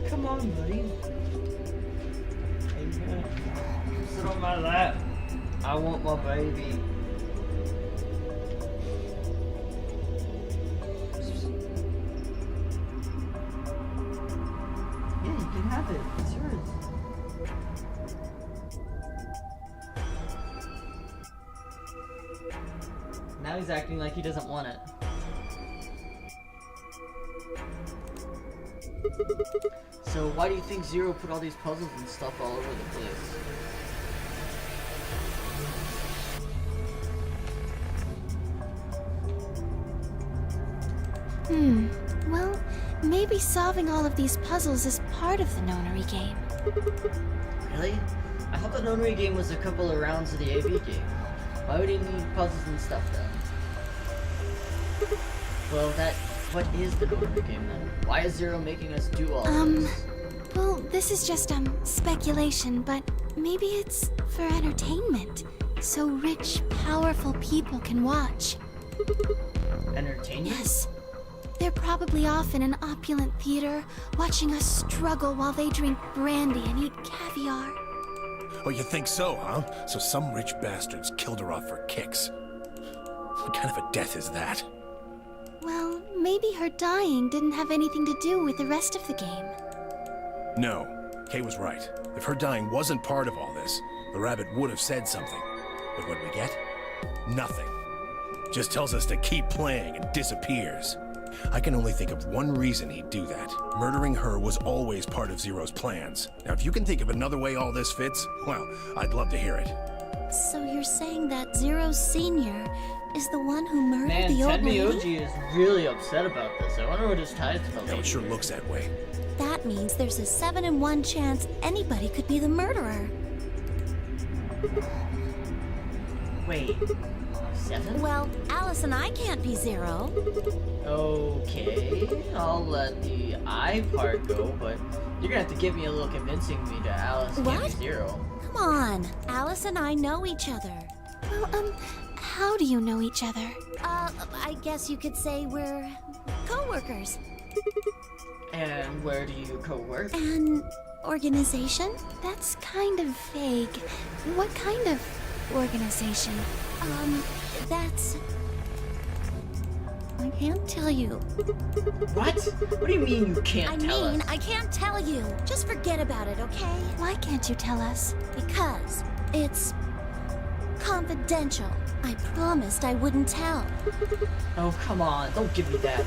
Come on, buddy. Amen. Sit on my lap. I want my baby. Yeah, you can have it. It's yours. Now he's acting like he doesn't want it. So why do you think Zero put all these puzzles and stuff all over the place? Well, maybe solving all of these puzzles is part of the nonary game. Really? I thought the nonary game was a couple of rounds of the AB game. Why would he need puzzles and stuff then? Well, what is the nonary game then? Why is Zero making us do all this? Well, this is just, speculation, but maybe it's for entertainment. So rich, powerful people can watch. Entertainment? Yes. They're probably off in an opulent theater, watching us struggle while they drink brandy and eat caviar. Oh, you think so, huh? So some rich bastards killed her off for kicks. What kind of a death is that? Well, maybe her dying didn't have anything to do with the rest of the game. No, Kay was right. If her dying wasn't part of all this, the rabbit would have said something. But what we get? Nothing. Just tells us to keep playing and disappears. I can only think of one reason he'd do that. Murdering her was always part of Zero's plans. Now, if you can think of another way all this fits, well, I'd love to hear it. So you're saying that Zero Senior is the one who murdered Man, the old Ted lady? Miyoji is really upset about this. I wonder what his ties to the Yeah, lady. it sure looks that way. That means there's a 7 in 1 chance anybody could be the murderer. Wait, 7? Well, Alice and I can't be Zero. Okay, I'll let the I part go, but you're gonna have to give me a little convincing me to Alice can't be What? Zero. Come on, Alice and I know each other. Well, how do you know each other? I guess you could say we're co-workers. And where do you co-work? An organization? That's kind of vague. What kind of organization? That's... I can't tell you. What? What do you mean you can't tell us? I can't tell you. Just forget about it, okay? Why can't you tell us? Because it's confidential. I promised I wouldn't tell. Oh, come on. Don't give me that.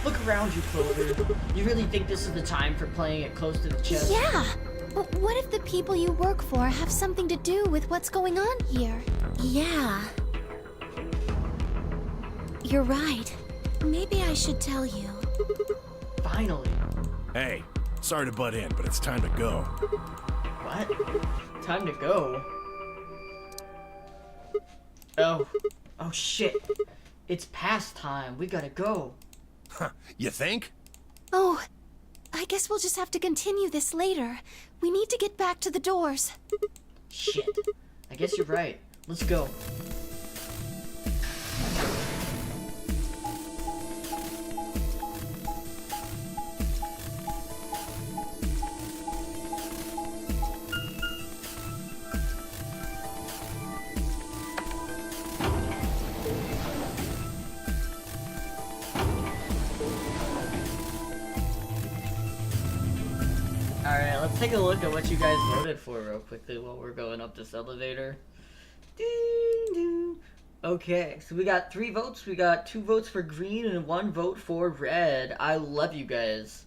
Look around you, Clover. You really think this is the time for playing it close to the chest? Yeah! But what if the people you work for have something to do with what's going on here? Yeah. You're right. Maybe I should tell you. Finally. Hey, sorry to butt in, but it's time to go. What? Time to go? Oh. Oh, shit. It's past time. We gotta go. Huh, you think? Oh, I guess we'll just have to continue this later. We need to get back to the doors. Shit. I guess you're right. Let's go. Alright, let's take a look at what you guys voted for real quickly while we're going up this elevator. Ding, ding. Okay, so we got 3 votes. We got 2 votes for green and 1 vote for red. I love you guys.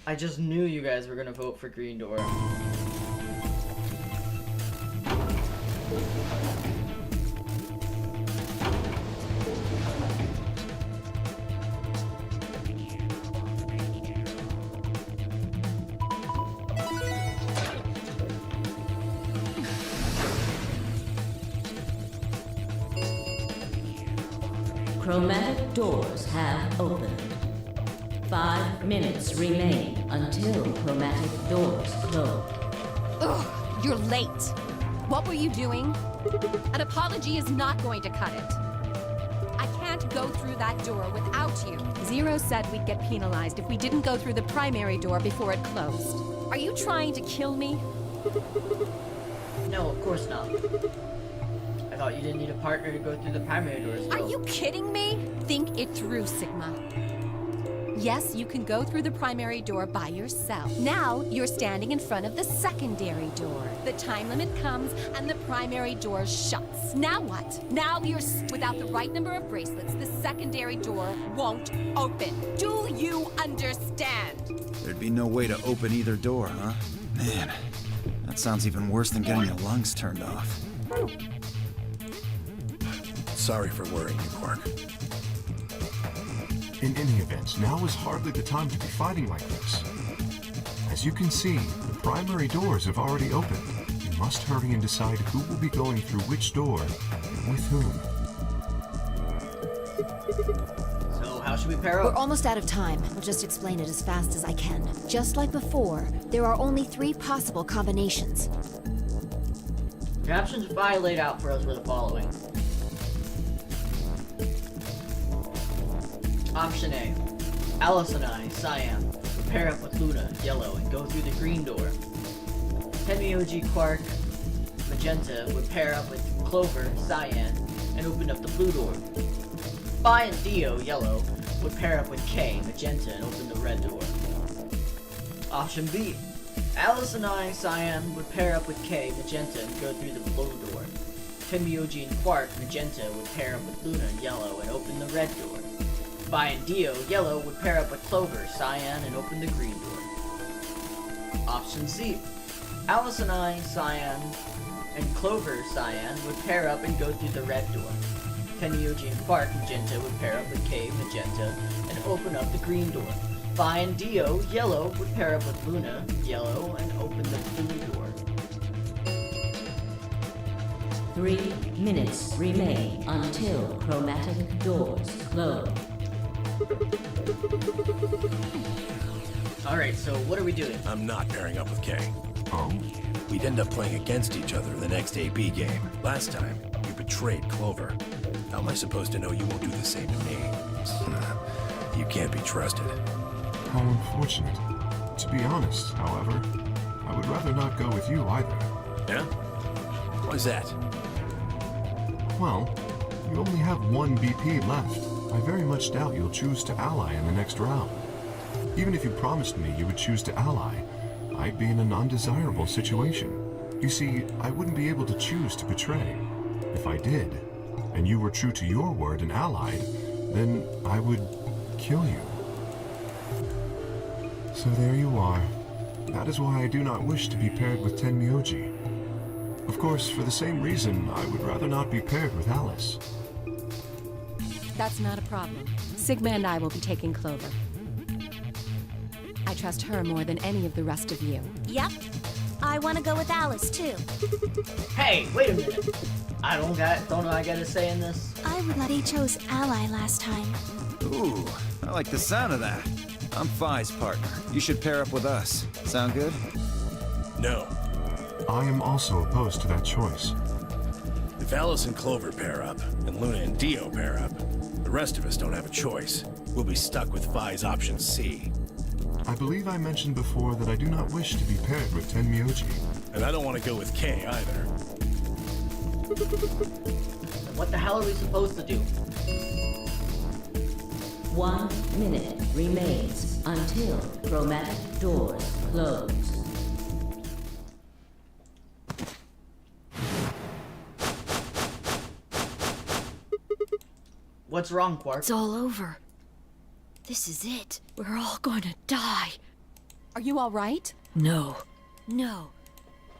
I just knew you guys were gonna vote for green door. chromatic doors have opened. 5 minutes remain until chromatic doors close. Ugh, you're late. What were you doing? An apology is not going to cut it. I can't go through that door without you. Zero said we'd get penalized if we didn't go through the primary door before it closed. Are you trying to kill me? No, of course not. I thought you didn't need a partner to go through the primary doors. Are you kidding me? Think it through, Sigma. Yes, you can go through the primary door by yourself. Now, you're standing in front of the secondary door. The time limit comes and the primary door shuts. Now what? Now without the right number of bracelets, the secondary door won't open. Do you understand? There'd be no way to open either door, huh? Man, that sounds even worse than getting your lungs turned off. Sorry for worrying you, Quark. In any event, now is hardly the time to be fighting like this. As you can see, the primary doors have already opened. You must hurry and decide who will be going through which door and with whom. So how should we pair We're up? almost out of time. I'll just explain it as fast as I can. Just like before, there are only 3 possible combinations. The options Vi laid out for us were the following. Option A. Alice and I, Cyan, would pair up with Luna, Yellow, and go through the green door. Tenmyoji, Quark, Magenta would pair up with Clover, Cyan, and open up the blue door. Vi and Dio, Yellow, would pair up with K, Magenta, and open the red door. Option B. Alice and I, Cyan, would pair up with K, Magenta, and go through the blue door. Tenmyoji and Quark, Magenta, would pair up with Luna, Yellow, and open the red door. Vi and Dio, Yellow, would pair up with Clover, Cyan, and open the green door. Option C. Alice and I, Cyan, and Clover, Cyan, would pair up and go through the red door. Tenmyoji and Quark, Magenta, would pair up with K, Magenta, and open up the green door. Vi and Dio, Yellow, would pair up with Luna, Yellow, and open the blue door. 3 minutes remain until chromatic doors close. Alright, so what are we doing? I'm not pairing up with Kay. Oh? We'd end up playing against each other in the next AB game. Last time, you betrayed Clover. How am I supposed to know you won't do the same to me? You can't be trusted. How unfortunate. To be honest, however, I would rather not go with you either. Yeah? Why's that? Well, you only have 1 BP left. I very much doubt you'll choose to ally in the next round. Even if you promised me you would choose to ally, I'd be in a non-desirable situation. You see, I wouldn't be able to choose to betray. If I did, and you were true to your word and allied, then I would kill you. So there you are. That is why I do not wish to be paired with Tenmyoji. Of course, for the same reason, I would rather not be paired with Alice. That's not a problem. Sigma and I will be taking Clover. I trust her more than any of the rest of you. Yep. I want to go with Alice, too. Hey, wait a minute. I don't know I got a say in this. I would let chose ally last time. Ooh, I like the sound of that. I'm Fi's partner. You should pair up with us. Sound good? No. I am also opposed to that choice. If Alice and Clover pair up, and Luna and Dio pair up, the rest of us don't have a choice. We'll be stuck with Fi's option C. I believe I mentioned before that I do not wish to be paired with Tenmyoji. And I don't want to go with Kay either. What the hell are we supposed to do? 1 minute remains until chromatic doors close. What's wrong, Quark? It's all over. This is it. We're all gonna die. Are you all right? No. No.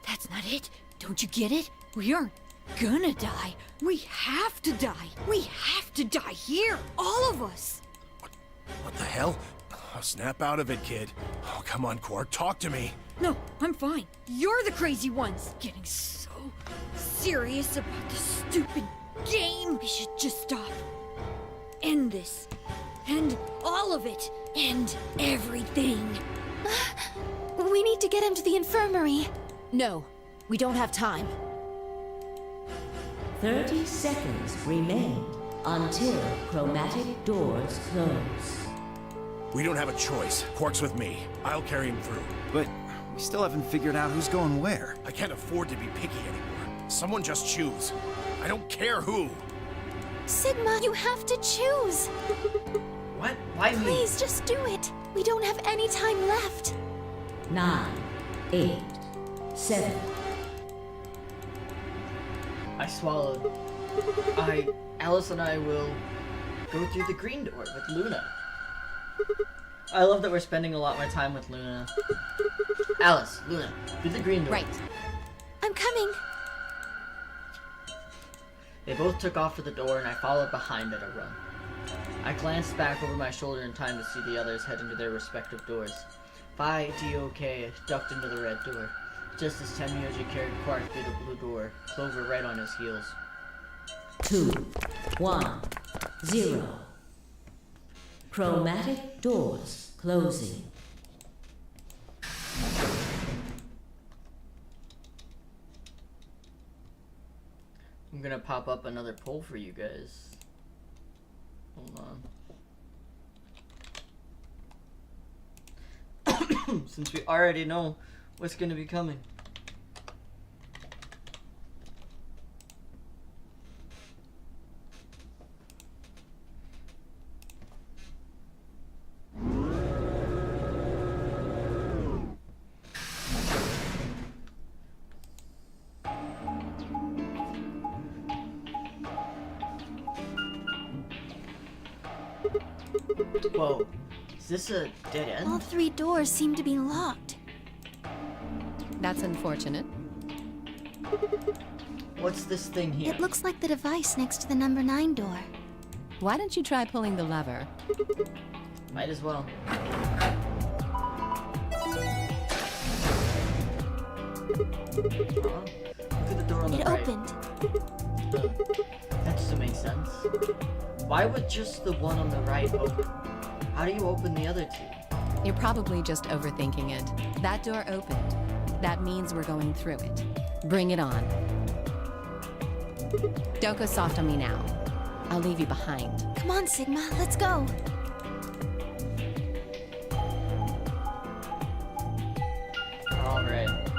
That's not it. Don't you get it? We aren't gonna die. We have to die. We have to die here. All of us. What the hell? Oh, snap out of it, kid. Oh, come on, Quark, talk to me. No, I'm fine. You're the crazy ones. Getting so serious about this stupid game. We should just stop. end this. End all of it. End everything. We need to get him to the infirmary. No, we don't have time. 30 seconds remain until chromatic doors close. We don't have a choice. Quark's with me. I'll carry him through. But we still haven't figured out who's going where. I can't afford to be picky anymore. Someone just choose. I don't care who. Sigma, you have to choose. What? Why me? Please, just do it. We don't have any time left. 9, 8, 7. I swallowed. Alice and I will go through the green door with Luna. I love that we're spending a lot more time with Luna. Alice, Luna, through the green door. Right. I'm coming. They both took off for the door and I followed behind at a run. I glanced back over my shoulder in time to see the others head into their respective doors. Phi DOK ducked into the red door, just as Tenmyoji carried Quark through the blue door, Clover right on his heels. 2, 1, 0. Chromatic doors closing. I'm gonna pop up another poll for you guys. Hold on. Since we already know what's gonna be coming. Whoa, is this a dead end? All 3 doors seem to be locked. That's unfortunate. What's this thing here? It looks like the device next to the number 9 door. Why don't you try pulling the lever? Might as well. Look at the door on the It right. opened. That doesn't make sense. Why would just the one on the right open? How do you open the other 2? You're probably just overthinking it. That door opened. That means we're going through it. Bring it on. Don't go soft on me now. I'll leave you behind. Come on, Sigma, let's go. Alright.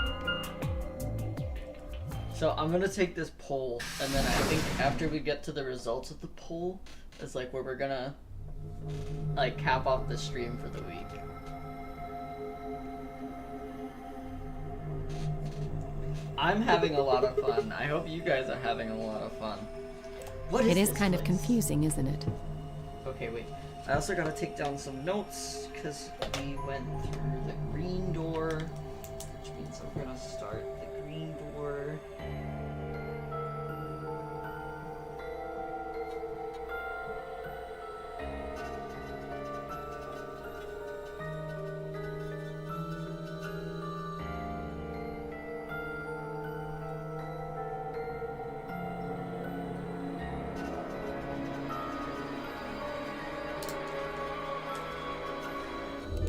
So I'm gonna take this poll, and then I think after we get to the results of the poll, is like where we're gonna like cap off the stream for the week. I'm having a lot of fun. I hope you guys are having a lot of fun. What is It is this kind of place? confusing, isn't it? Okay, wait. I also gotta take down some notes because we went through the green door, which means I'm gonna start the green door.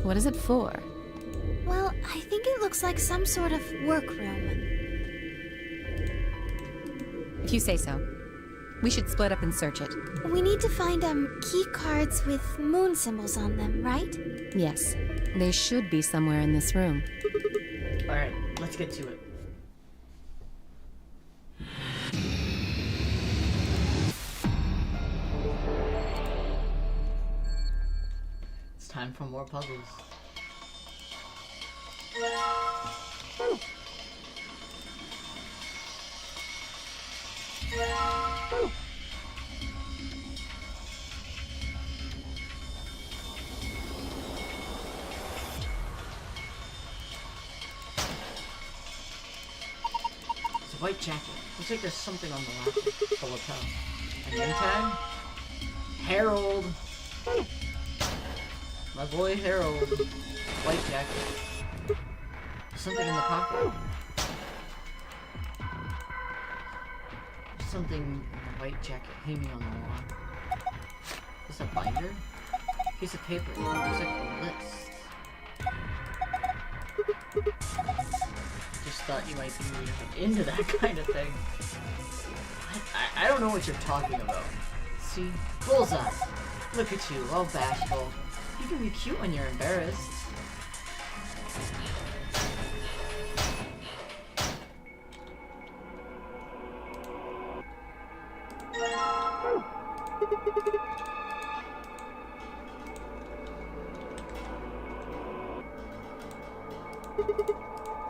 What is it for? Well, I think it looks like some sort of workroom. If you say so. We should split up and search it. We need to find key cards with moon symbols on them, right? Yes. They should be somewhere in this room. Alright, let's get to it. It's time for more puzzles. It's a white jacket. Looks like there's something on the lapel. A name tag? Harold. My boy Harold. White jacket. There's something in the pocket. There's something in the white jacket hanging on the wall. Is this a binder? Piece of paper. It looks like a list. Just thought you might be into that kind of thing. I don't know what you're talking about. See? Bullseye! Look at you, all bashful. You can be cute when you're embarrassed.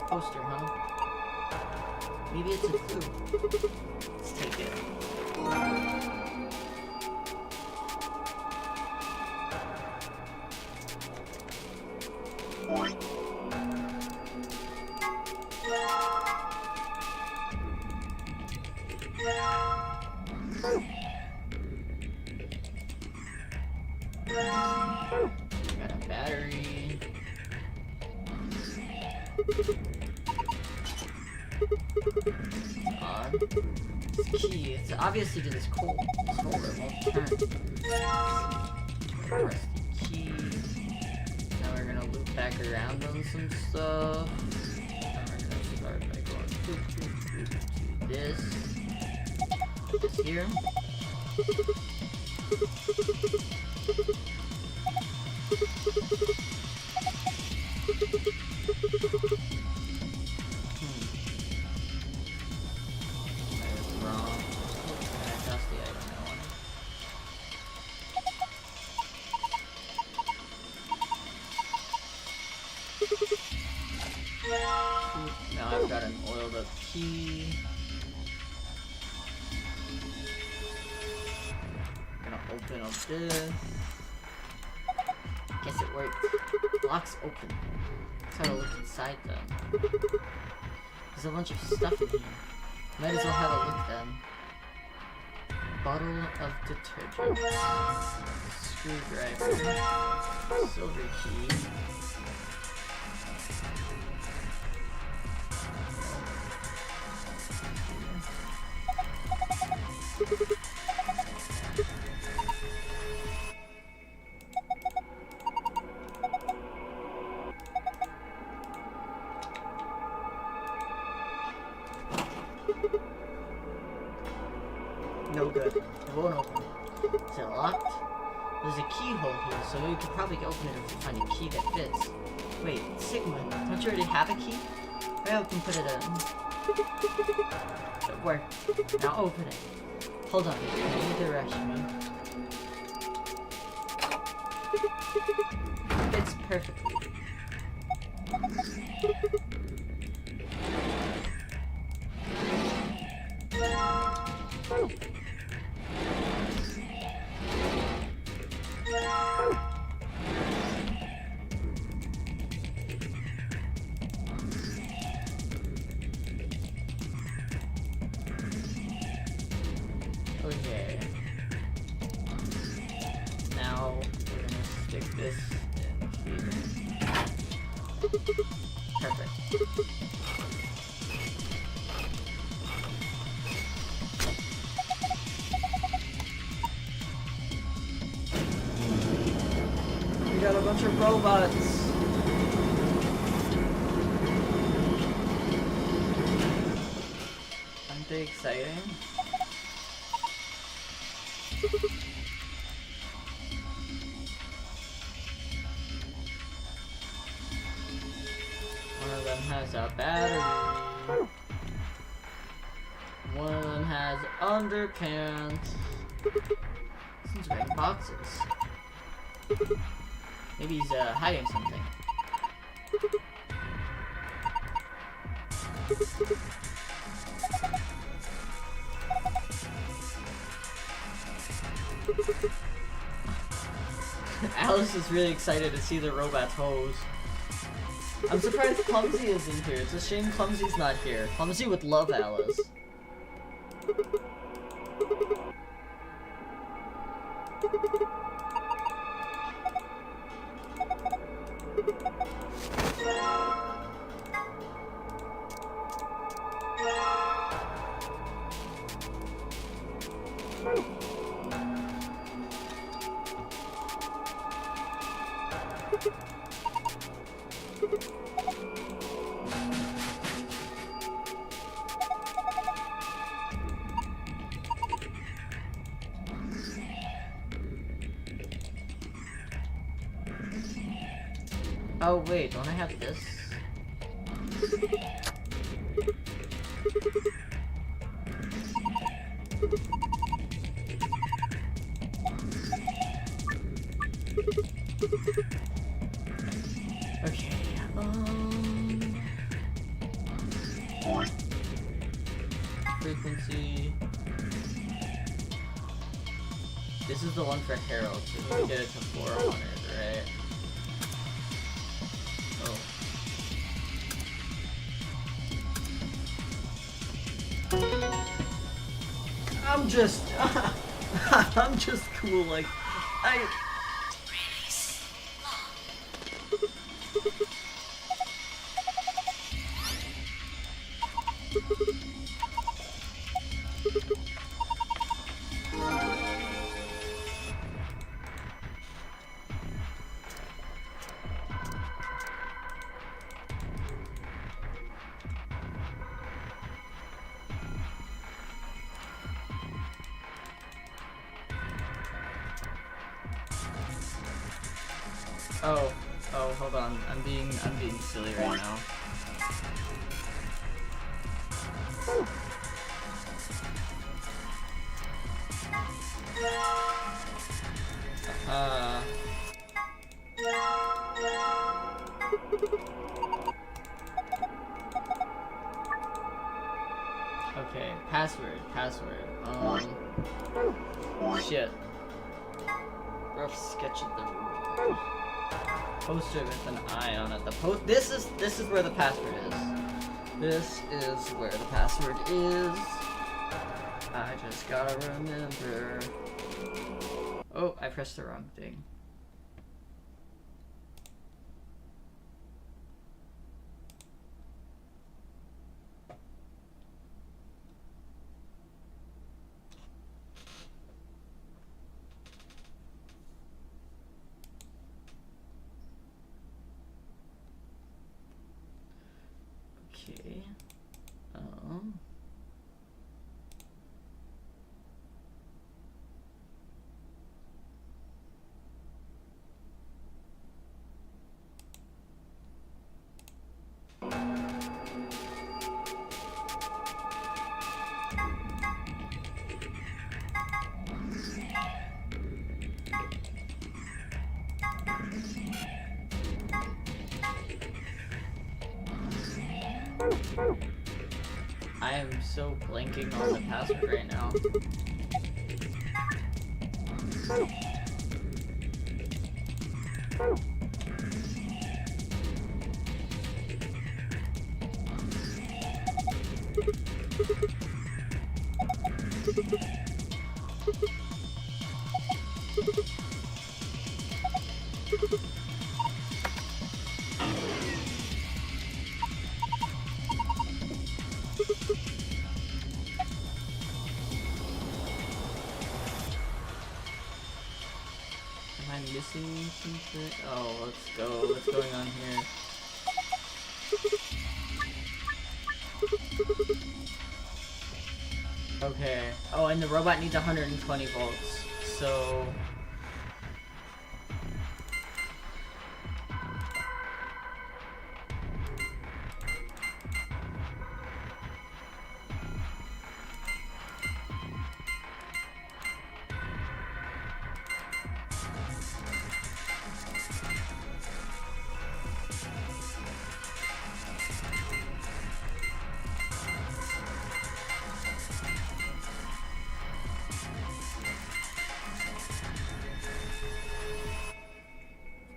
Poster, huh? Maybe it's a clue. Let's take it. Got a battery. On. This key, it's obviously to this cold. This holder won't turn. Press the key. Now we're gonna loop back around on some stuff. Now we're gonna start by going to this. This here. Now I've got an oiled up key. Gonna open up this. Guess it worked. Locks open. Let's have a look inside them. There's a bunch of stuff in here. Might as well have a look then. Bottle of detergent. Screwdriver. Silver key. No good. It won't open. Is it locked? There's a keyhole here, so you could probably open it if you find a key that fits. Wait, Sigma, don't you already have a key? Maybe I can put it in. It worked. Now open it. Hold on, I need to rush me. Fits perfectly. Okay. Now we're gonna stick this in here. Perfect. We got a bunch of robots. Aren't they exciting? One of them has a battery. One of them has underpants. These red boxes. Maybe he's hiding something. Alice is really excited to see the robot's hose. I'm surprised Clumsy isn't here. It's a shame Clumsy's not here. Clumsy would love Alice. Oh wait, don't I have this? Okay, frequency. This is the one for Harold, so we get it to 400, right? Oh. I'm just I'm just cool, like Oh, hold on. I'm being silly right now. Okay, password. Shit. Rough sketch of the room. Poster with an eye on it. This is where the password is. This is where the password is. I just gotta remember. Oh, I pressed the wrong thing. Okay. I am so blanking on the password right now. Am I missing something? Oh, let's go. What's going on here? Okay. Oh, and the robot needs 120 volts. So...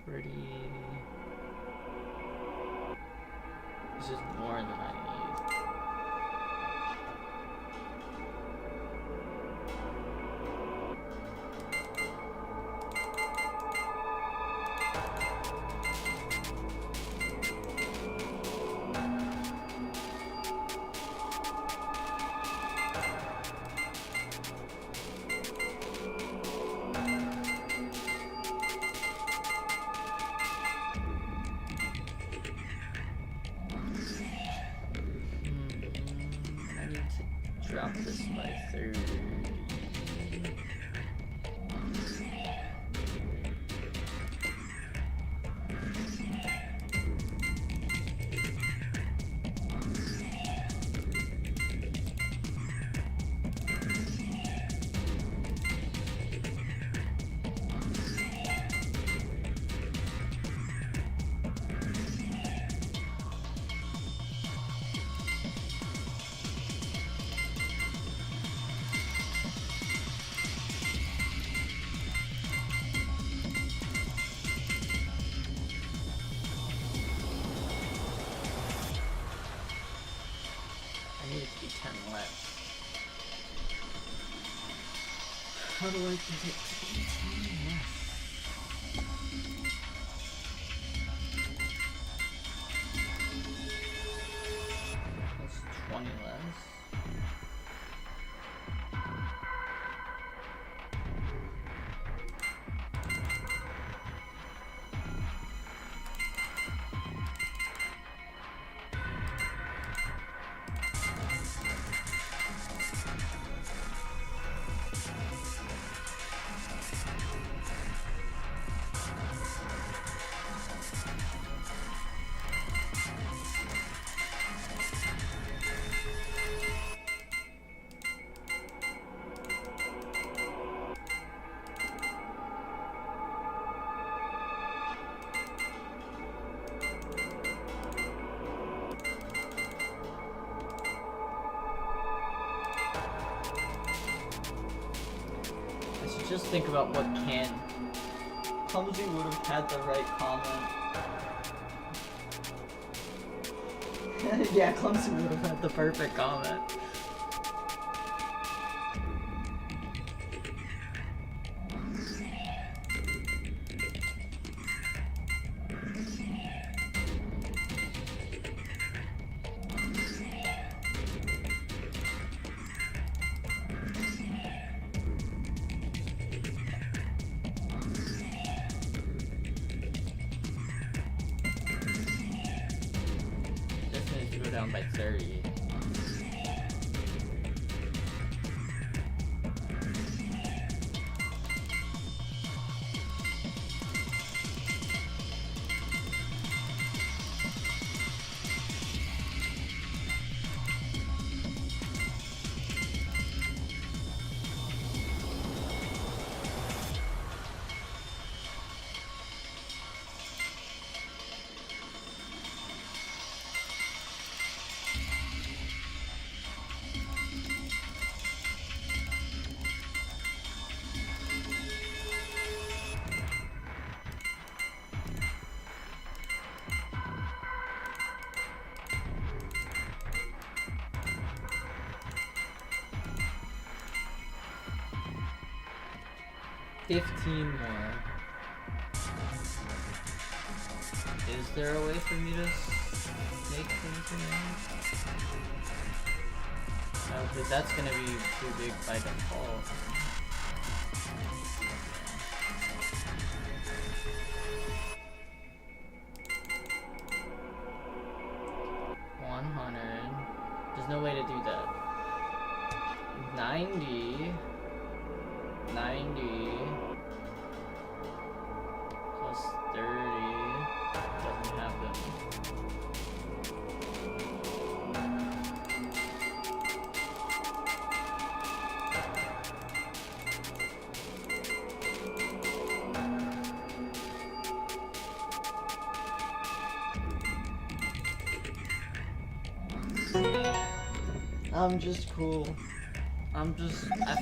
pretty... This is more than I need. I need to drop this by 30. to be 10 less. How do I get it to be 10 less? That's 20 less. Just think about what can. Clumsy would have had the right comment. Yeah, Clumsy would have had the perfect comment. Down by 30. $15 more. Is there a way for me to make things around? No, because that's gonna be too big by default. There's no way to do that. 90 plus 30 doesn't happen. I'm just cool. I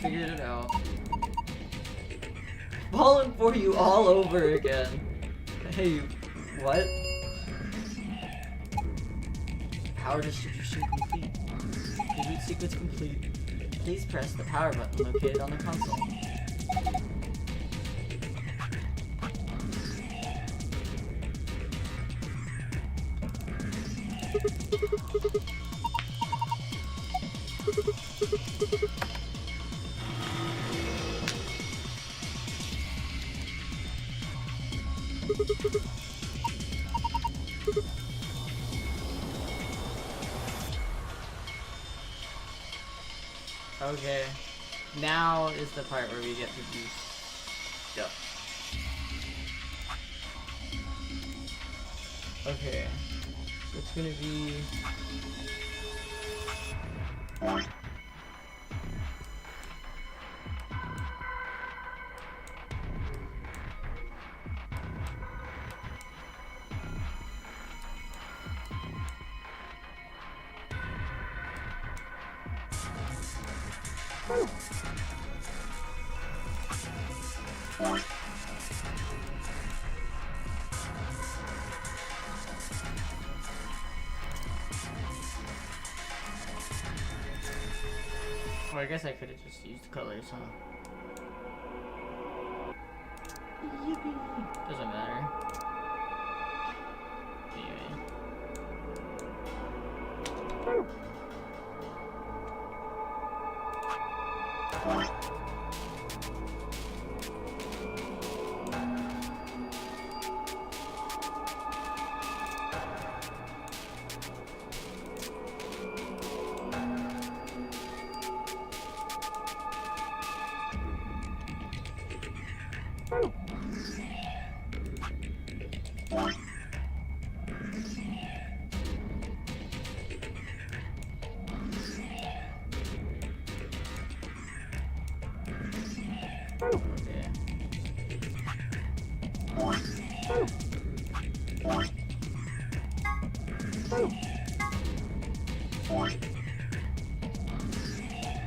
figured it out. Falling for you all over again. Hey, what? Power distribution complete. Reboot sequence complete. Please press the power button located on the console. Okay, now is the part where we get to do stuff. Okay, so it's gonna be... Well, I guess I could have just used colors, huh? Yippee. Doesn't matter. Anyway.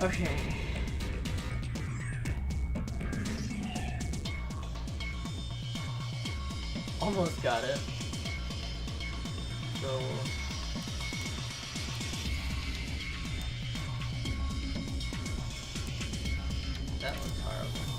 Okay. Almost got it. So that was horrible.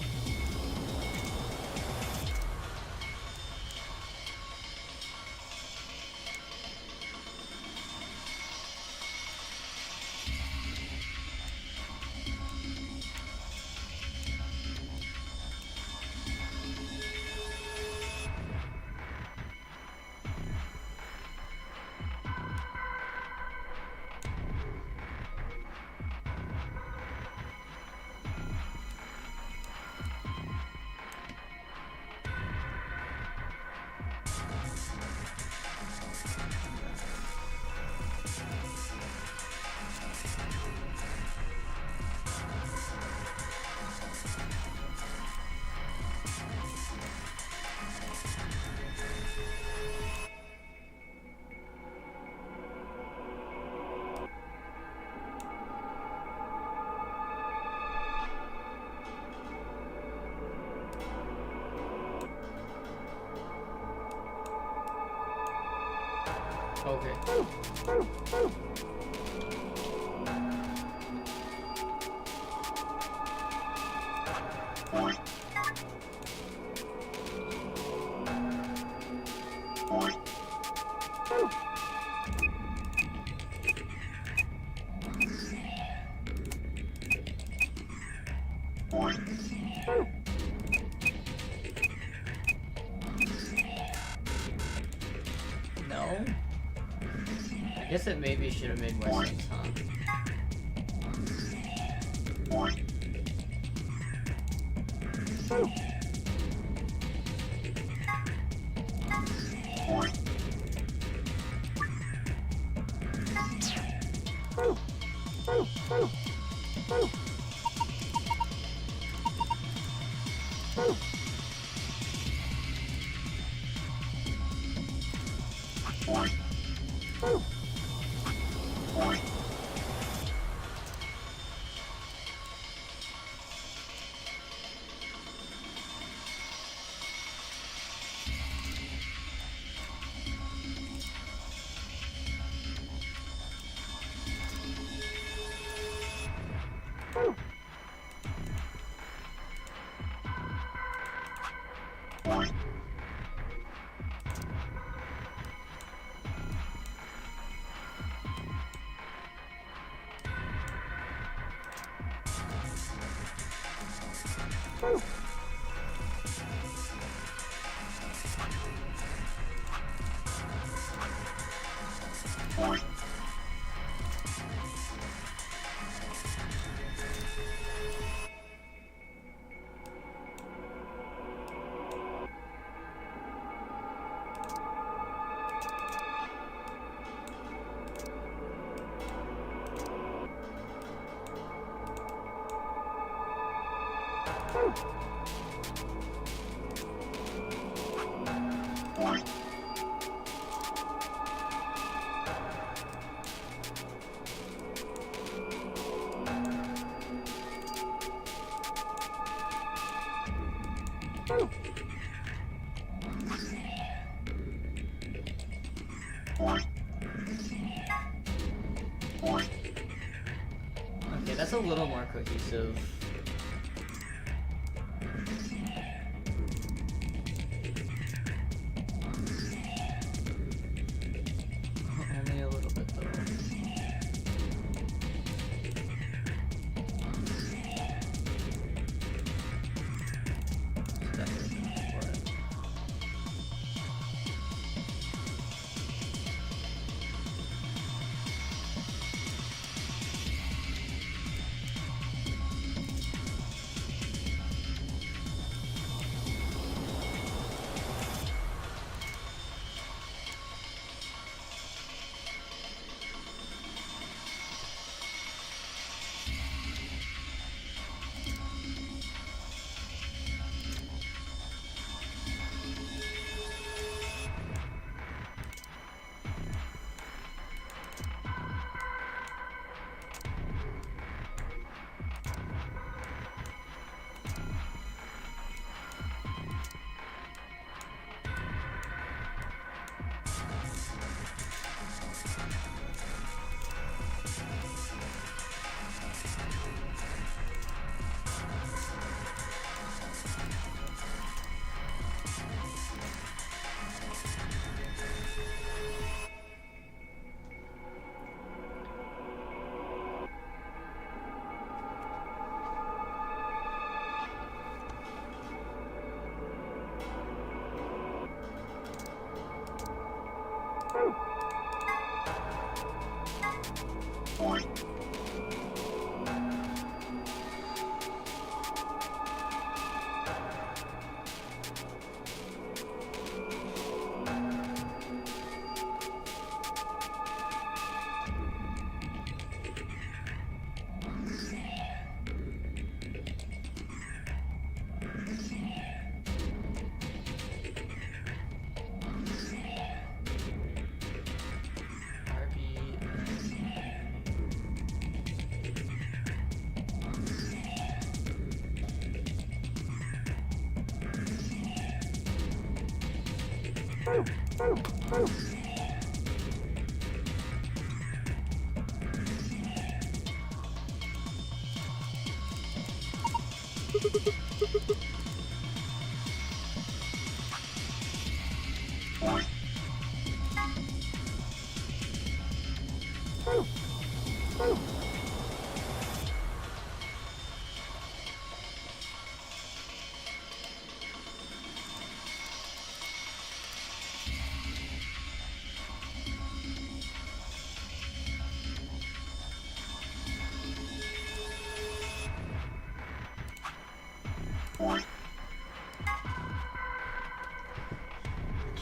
Okay. No? I guess it maybe should have made more sense, huh? Okay, that's a little more cohesive. Only a little bit though.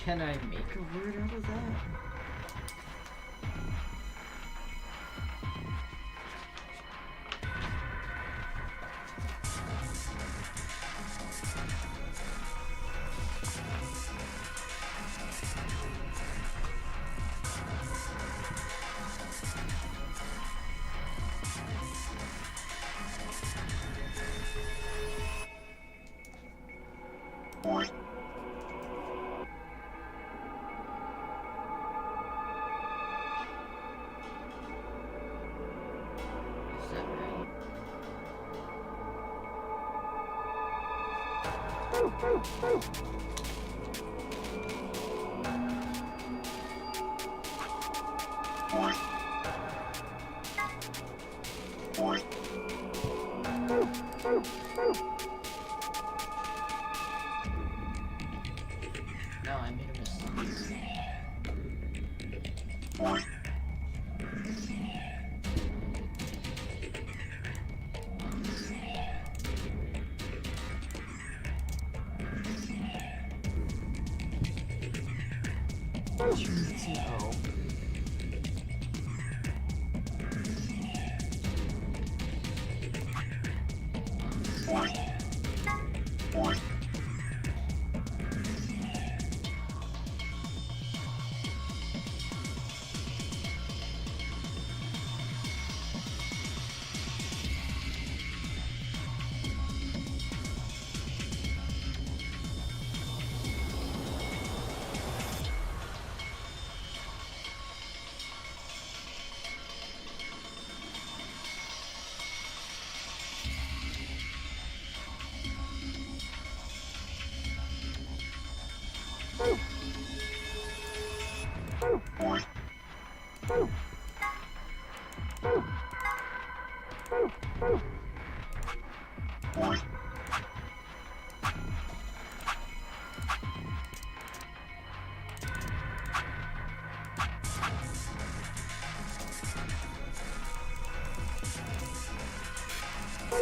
Can I make a word out of that? Is that right? No, I made a mistake. It's an O. Is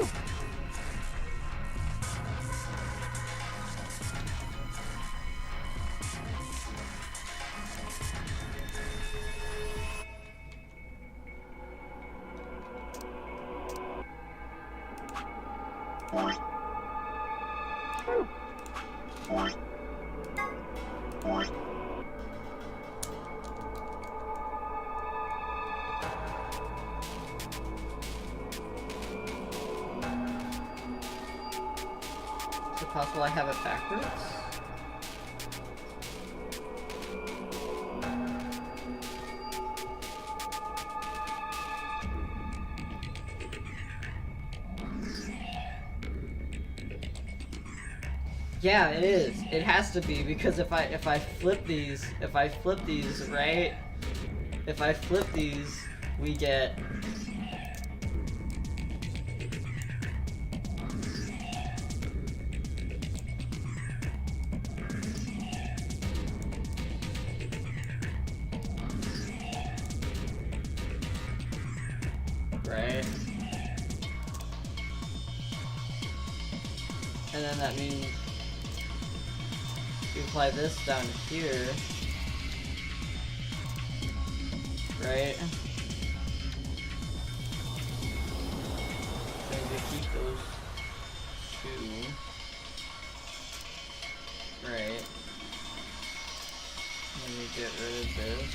it possible I have it backwards? Yeah, it is. It has to be, because if I flip these, right? If I flip these, we get right? And then that means you apply this down here, right? And we keep those two, right? And we get rid of this.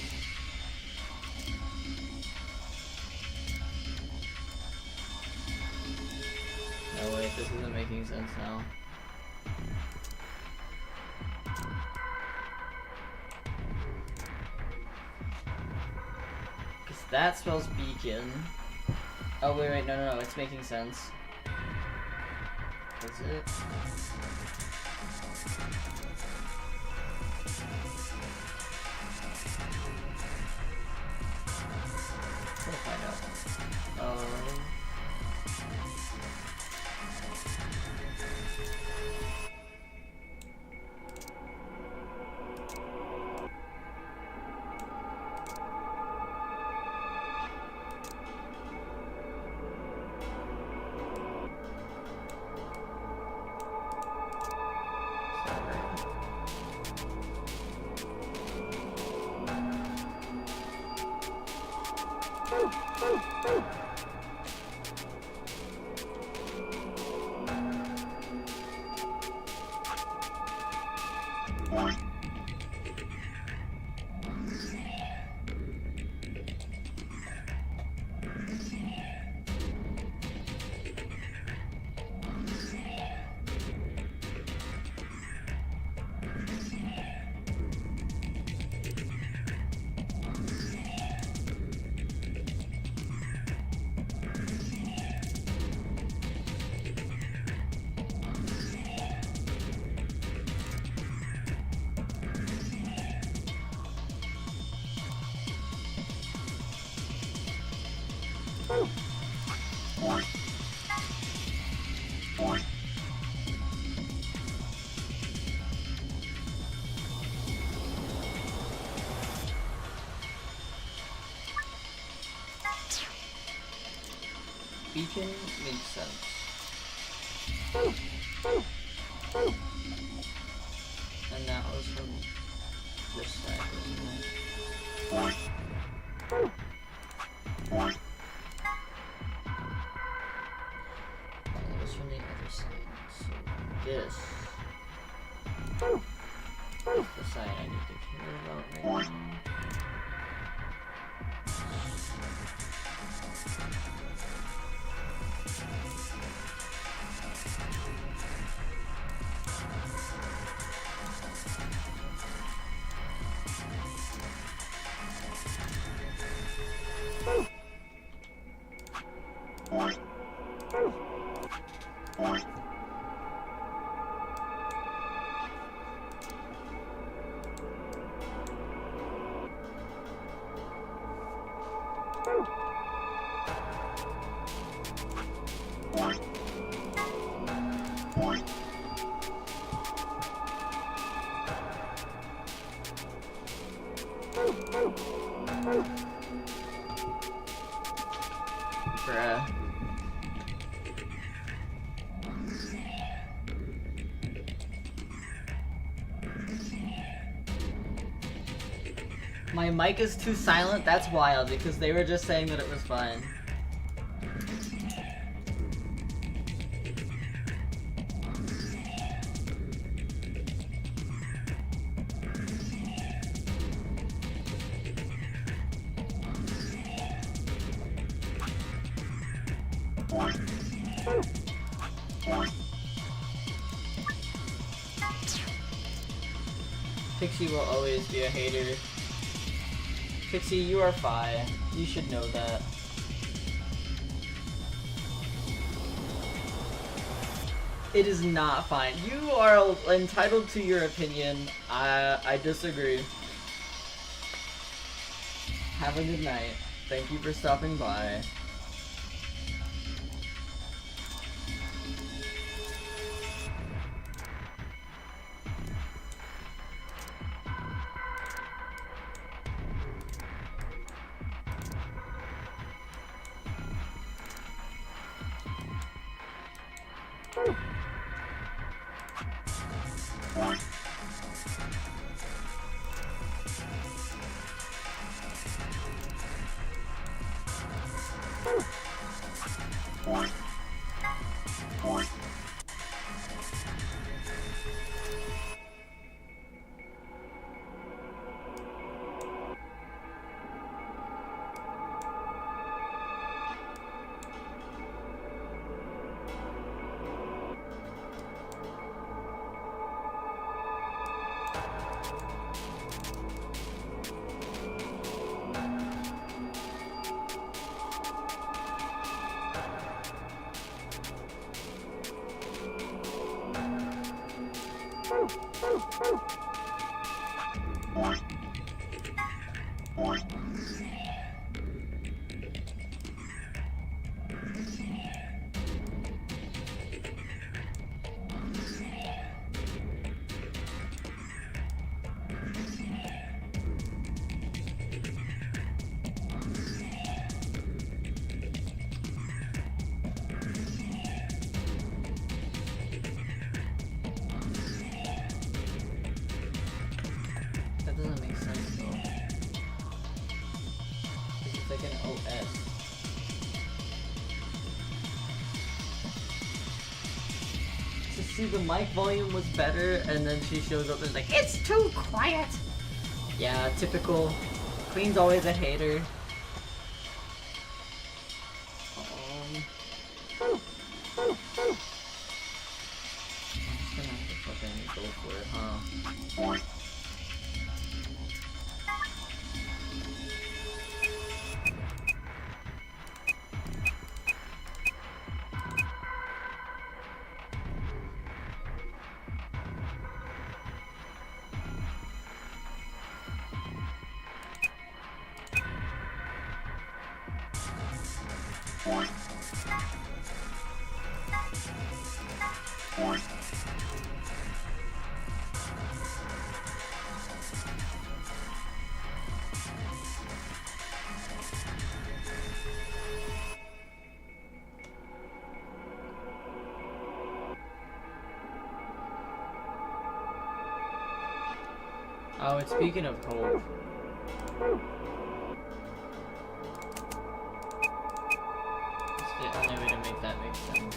No, wait, this isn't making sense now. Because that spells beacon. Oh, wait, no, it's making sense. Is it? We'll find out. Beacon makes sense. And that was from this side, wasn't it? And it was from the other side. So this is the side I need to care about right now. Bruh. My mic is too silent? That's wild, because they were just saying that it was fine. Pixie will always be a hater. Pixie, you are fi. You should know that. It is not fine. You are entitled to your opinion. I disagree. Have a good night. Thank you for stopping by. That doesn't make sense though. It's like an OS. To see the mic volume was better, and then she shows up and is like, it's too quiet! Yeah, typical. Queen's always a hater. I'm just gonna have to fucking go for it, huh? Oh, and speaking of hope. It's the only way to make that make sense.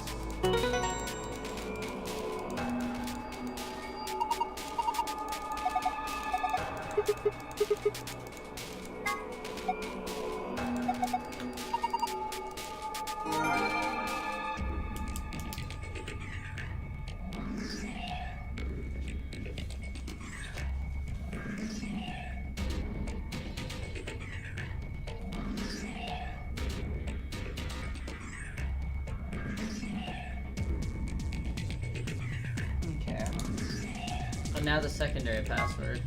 Now the secondary password.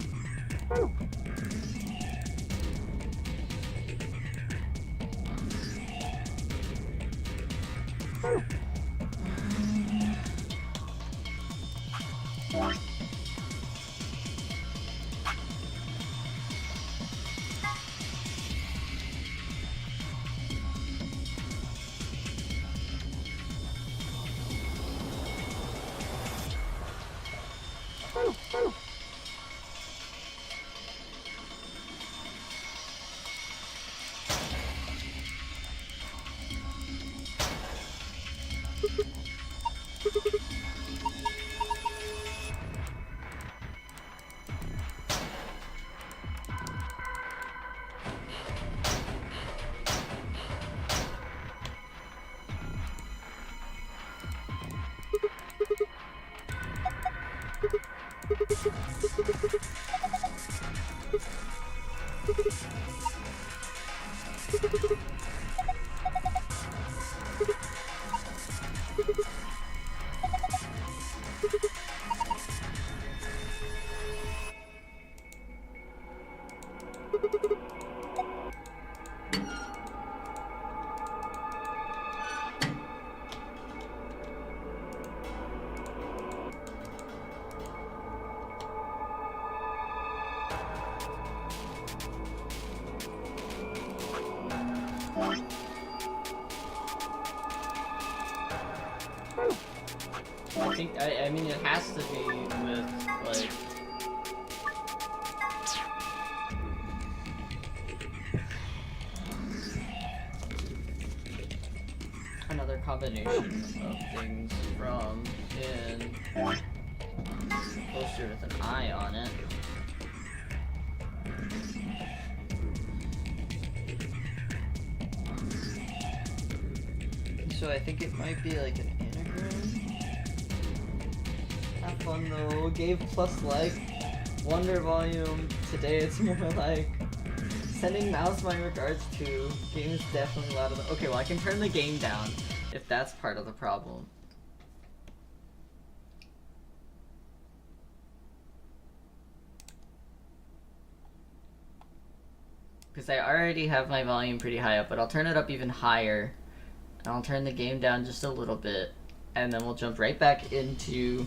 I mean, it has to be with, like... another combination of things from in poster with an eye on it. So I think it might be like an anagram. Have fun though. Gave plus like Wonder Volume. Today it's more like sending mouse my regards to. Game is definitely louder than. Okay, well I can turn the game down if that's part of the problem. Because I already have my volume pretty high up, but I'll turn it up even higher. And I'll turn the game down just a little bit, and then we'll jump right back into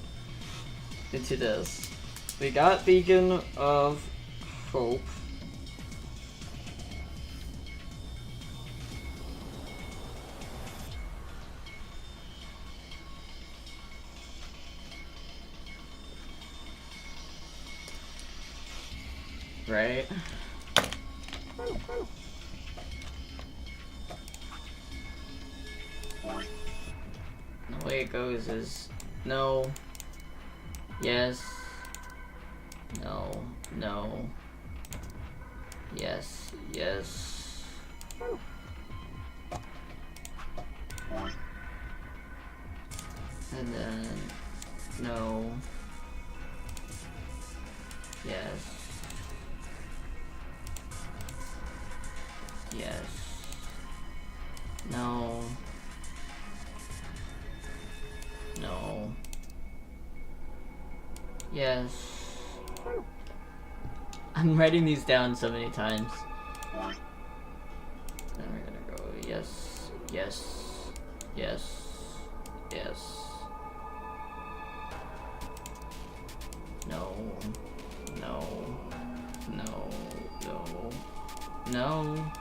this. We got Beacon of Hope. Right? The way it goes is no, yes, no, no, yes, yes. And then no, yes, yes, no. No. Yes. I'm writing these down so many times. Then we're gonna go yes, yes, yes, yes. No. No. No. No. No.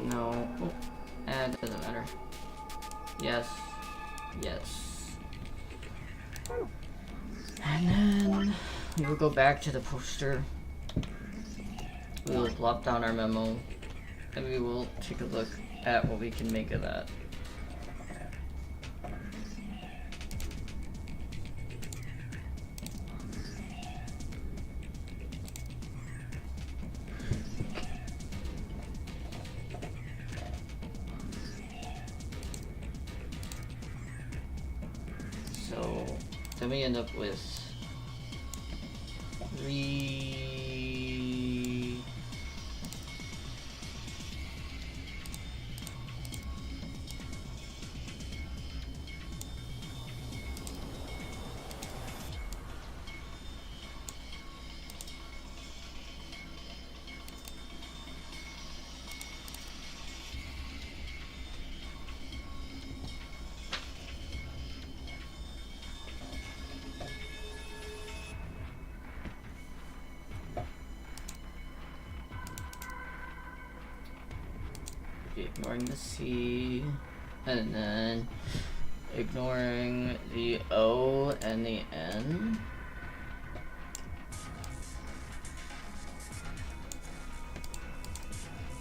No. Oh. It doesn't matter. Yes. Yes. And then we will go back to the poster. We will plop down our memo. And we will take a look at what we can make of that. So then we end up with 3. Ignoring the C, and then ignoring the O and the N.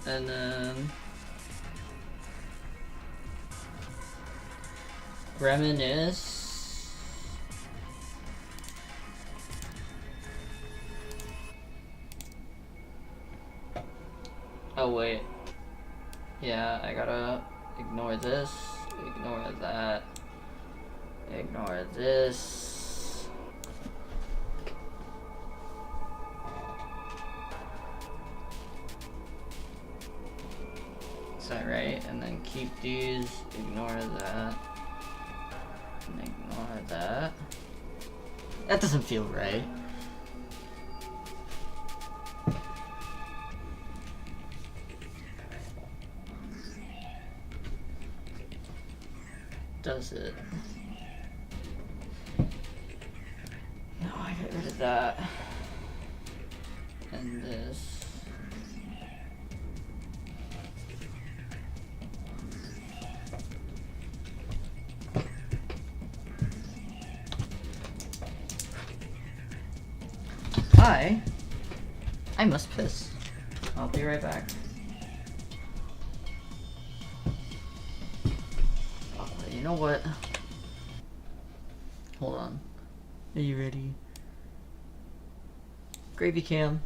And then reminisce. Oh wait. Yeah, I gotta ignore this, ignore that, ignore this. Is that right? And then keep these, ignore that, and ignore that. That doesn't feel right. Does it? No, I got rid of that. And this. I must piss. I'll be right back. Oh, you know what? Hold on. Are you ready? Gravy cam.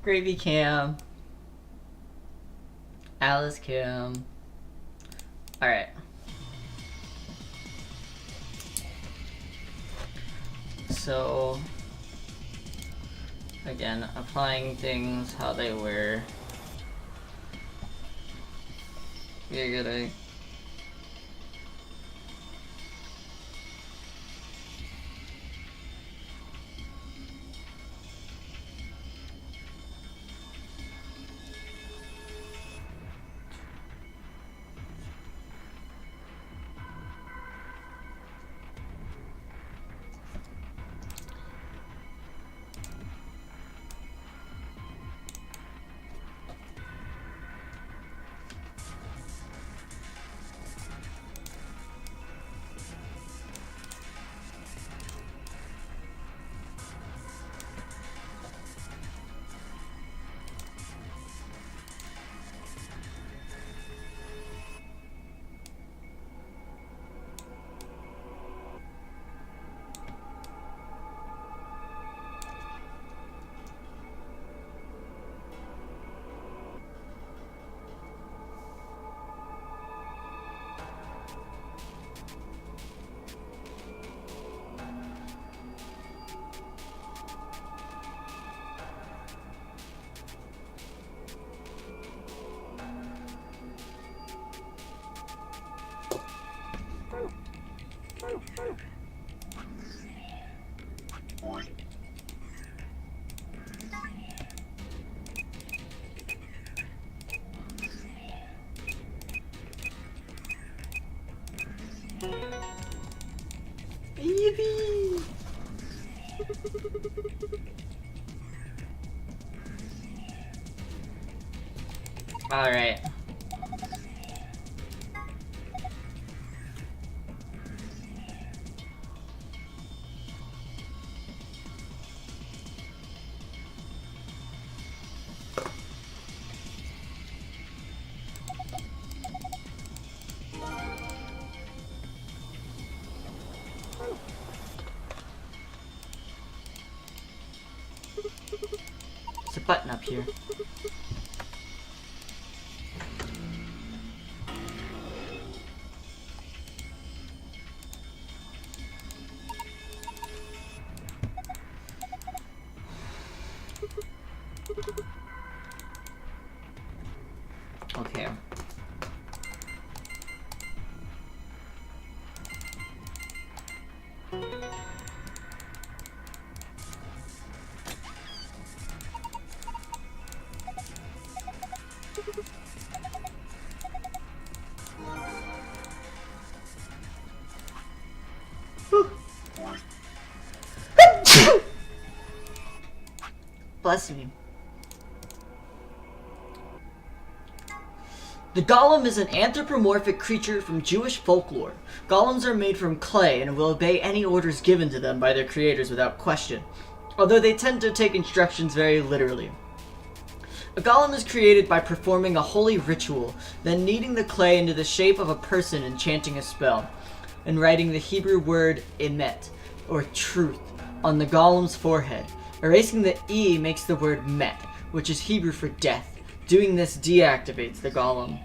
Gravy cam. Alice cam. Alright. So, again, applying things how they were. We're gonna Yippee! Alright. There's a button up here. Okay. Bless me. The golem is an anthropomorphic creature from Jewish folklore. Golems are made from clay and will obey any orders given to them by their creators without question, although they tend to take instructions very literally. A golem is created by performing a holy ritual, then kneading the clay into the shape of a person and chanting a spell, and writing the Hebrew word emet, or truth, on the golem's forehead. Erasing the E makes the word met, which is Hebrew for death. Doing this deactivates the golem.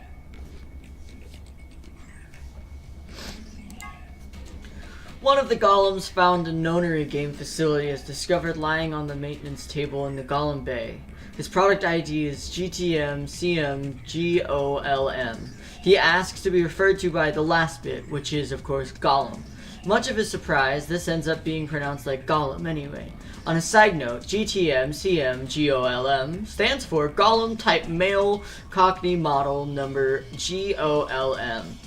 One of the golems found in nonary game facility is discovered lying on the maintenance table in the golem bay. His product ID is GTM-CM-GOLM. He asks to be referred to by the last bit, which is, of course, golem. Much of his surprise, this ends up being pronounced like golem anyway. On a side note, GTM-CM-GOLM stands for Golem Type Male Cockney Model Number GOLM.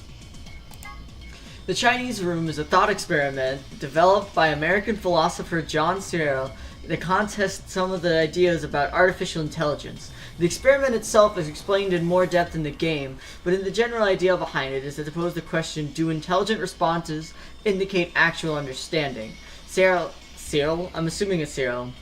The Chinese Room is a thought experiment developed by American philosopher John Searle that contests some of the ideas about artificial intelligence. The experiment itself is explained in more depth in the game, but in the general idea behind it is to pose the question, do intelligent responses indicate actual understanding? Searle, I'm assuming it's Searle,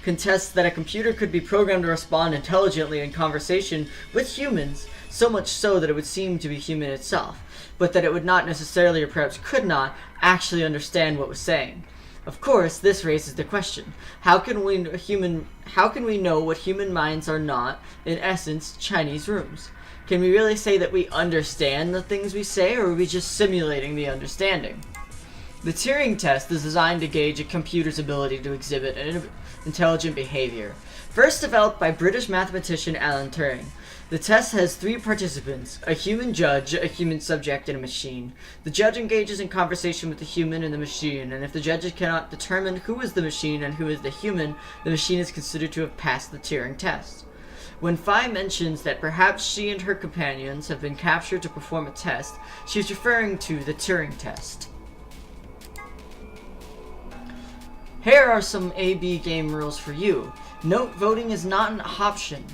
contests that a computer could be programmed to respond intelligently in conversation with humans, so much so that it would seem to be human itself, but that it would not necessarily, or perhaps could not, actually understand what was saying. Of course, this raises the question, how can we know what human minds are not, in essence, Chinese rooms? Can we really say that we understand the things we say, or are we just simulating the understanding? The Turing test is designed to gauge a computer's ability to exhibit an intelligent behavior. First developed by British mathematician Alan Turing. The test has 3 participants, a human judge, a human subject, and a machine. The judge engages in conversation with the human and the machine, and if the judges cannot determine who is the machine and who is the human, the machine is considered to have passed the Turing test. When Phi mentions that perhaps she and her companions have been captured to perform a test, she is referring to the Turing test. Here are some AB game rules for you. Note, voting is not an option.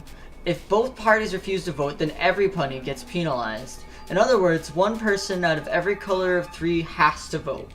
If both parties refuse to vote, then every pony gets penalized. In other words, one person out of every color of 3 has to vote.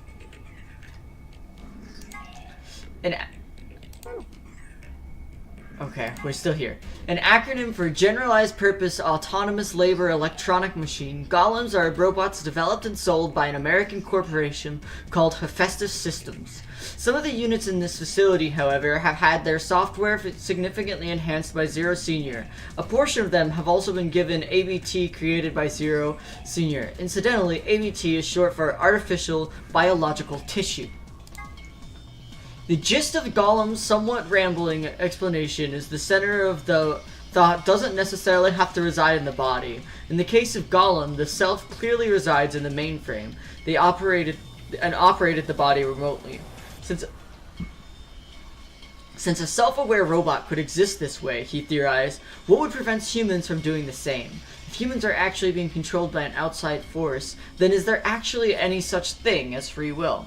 Okay, we're still here. An acronym for Generalized Purpose Autonomous Labor Electronic Machine, golems are robots developed and sold by an American corporation called Hephaestus Systems. Some of the units in this facility, however, have had their software significantly enhanced by Zero Senior. A portion of them have also been given ABT created by Zero Senior. Incidentally, ABT is short for Artificial Biological Tissue. The gist of Golem's somewhat rambling explanation is the center of the thought doesn't necessarily have to reside in the body. In the case of Golem, the self clearly resides in the mainframe. They operated the body remotely. Since a self-aware robot could exist this way, he theorized, what would prevent humans from doing the same? If humans are actually being controlled by an outside force, then is there actually any such thing as free will?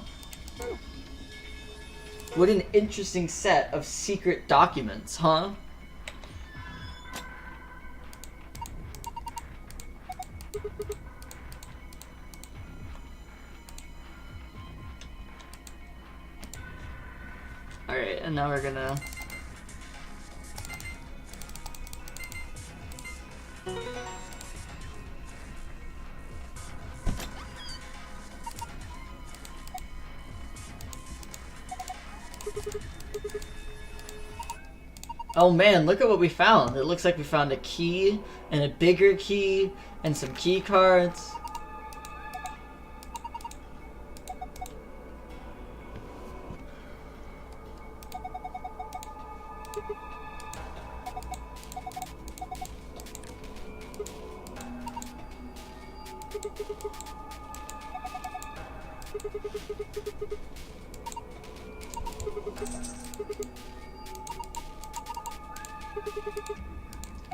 What an interesting set of secret documents, huh? Alright, and now we're gonna... Oh man, look at what we found. It looks like we found a key, and a bigger key, and some key cards.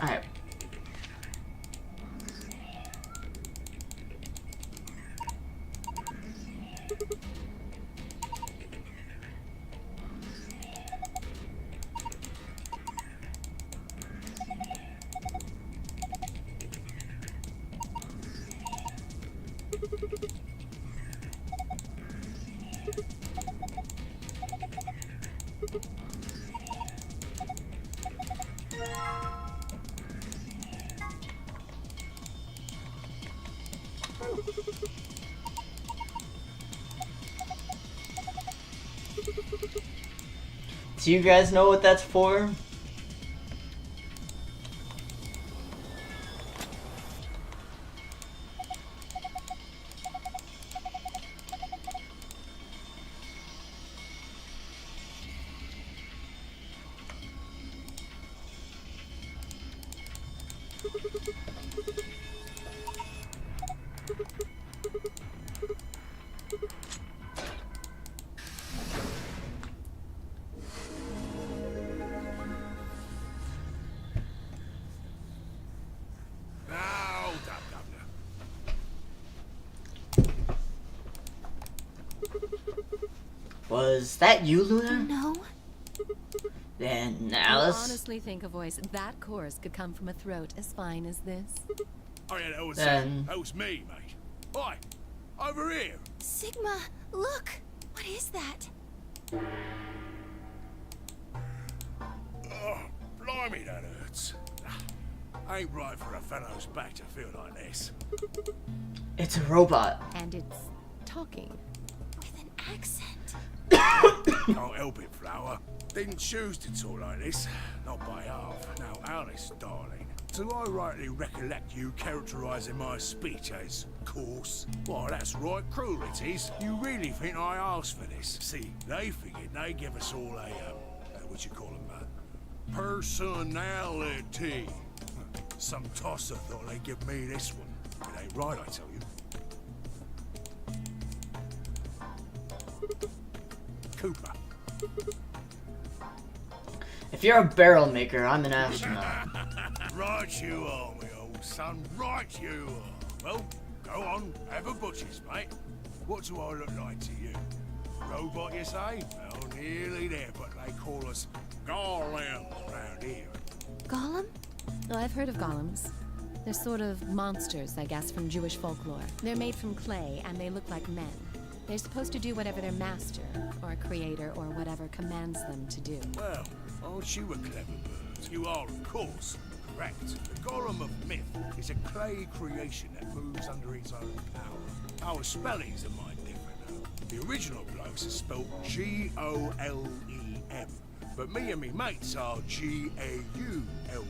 Alright. Do you guys know what that's for? Was that you, Luna? No. Then I Alice? honestly think a voice that coarse could come from a throat as fine as this. Oh yeah, that was me, mate. Oi, over here. Sigma, look! What is that? Oh, blimey, that hurts. Ain't right for a fellow's back to feel like this. It's a robot. And it's talking. With an accent. Can't help it, Flower. Didn't choose to talk like this. Not by half. Now, Alice, darling, do I rightly recollect you characterising my speech as coarse? Why, that's right cruel it is. You really think I asked for this? See, they figured they'd give us all a, what you call them, personality. Some tosser thought they'd give me this one. It ain't right, I tell you. Cooper. If you're a barrel maker, I'm an astronaut. Right you are, my old son. Right you are. Well, go on, have a butcher's, mate. What do I look like to you? Robot, you say? Well, nearly there, but they call us golems round here. Golem? Oh, I've heard of golems. They're sort of monsters, I guess, from Jewish folklore. They're made from clay, and they look like men. They're supposed to do whatever their master, or creator, or whatever commands them to do. Well, aren't you a clever bird? You are, of course, correct. The golem of myth is a clay creation that moves under its own power. Our spellings are might different, though. The original blokes are spelled G-O-L-E-M, but me and me mates are G-A-U-L-E-M.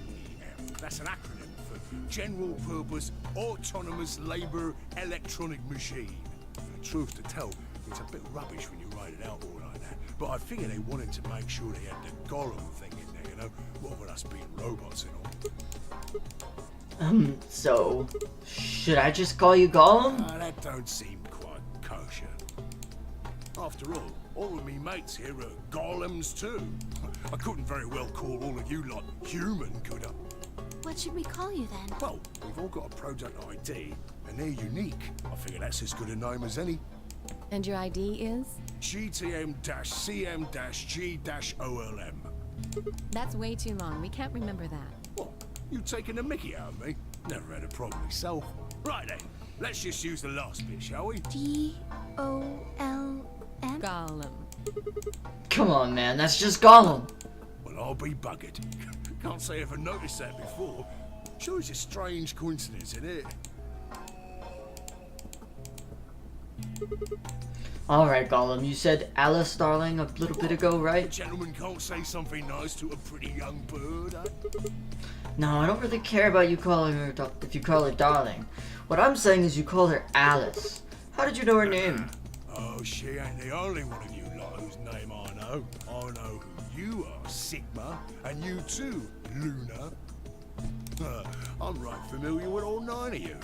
That's an acronym for General Purpose Autonomous Labour Electronic Machine. Truth to tell, it's a bit rubbish when you write it out all like that. But I figure they wanted to make sure they had the golem thing in there, you know? What with us being robots and all. So, should I just call you Gollum? That don't seem quite kosher. After all of me mates here are golems too. I couldn't very well call all of you lot human, could I? What should we call you then? Well, we've all got a project ID, and they're unique. I figure that's as good a name as any. And your ID is? GTM-CM-G-OLM. That's way too long. We can't remember that. What? You taking the mickey out of me? Never had a problem myself. Right then, let's just use the last bit, shall we? G-O-L-M? Gollum. Come on, man, that's just Gollum. Well, I'll be buggered. Can't say I ever noticed that before. Sure, it's a strange coincidence, isn't it? Alright, Gollum, you said Alice, darling, a little bit ago, A right? gentleman can't say something nice to a pretty young bird, eh? No, I don't really care about you calling her, if you call her darling. What I'm saying is you call her Alice. How did you know her name? Oh, she ain't the only one of you lot whose name I know. I know who you are, Sigma, and you too, Luna. I'm right familiar with all 9 of you.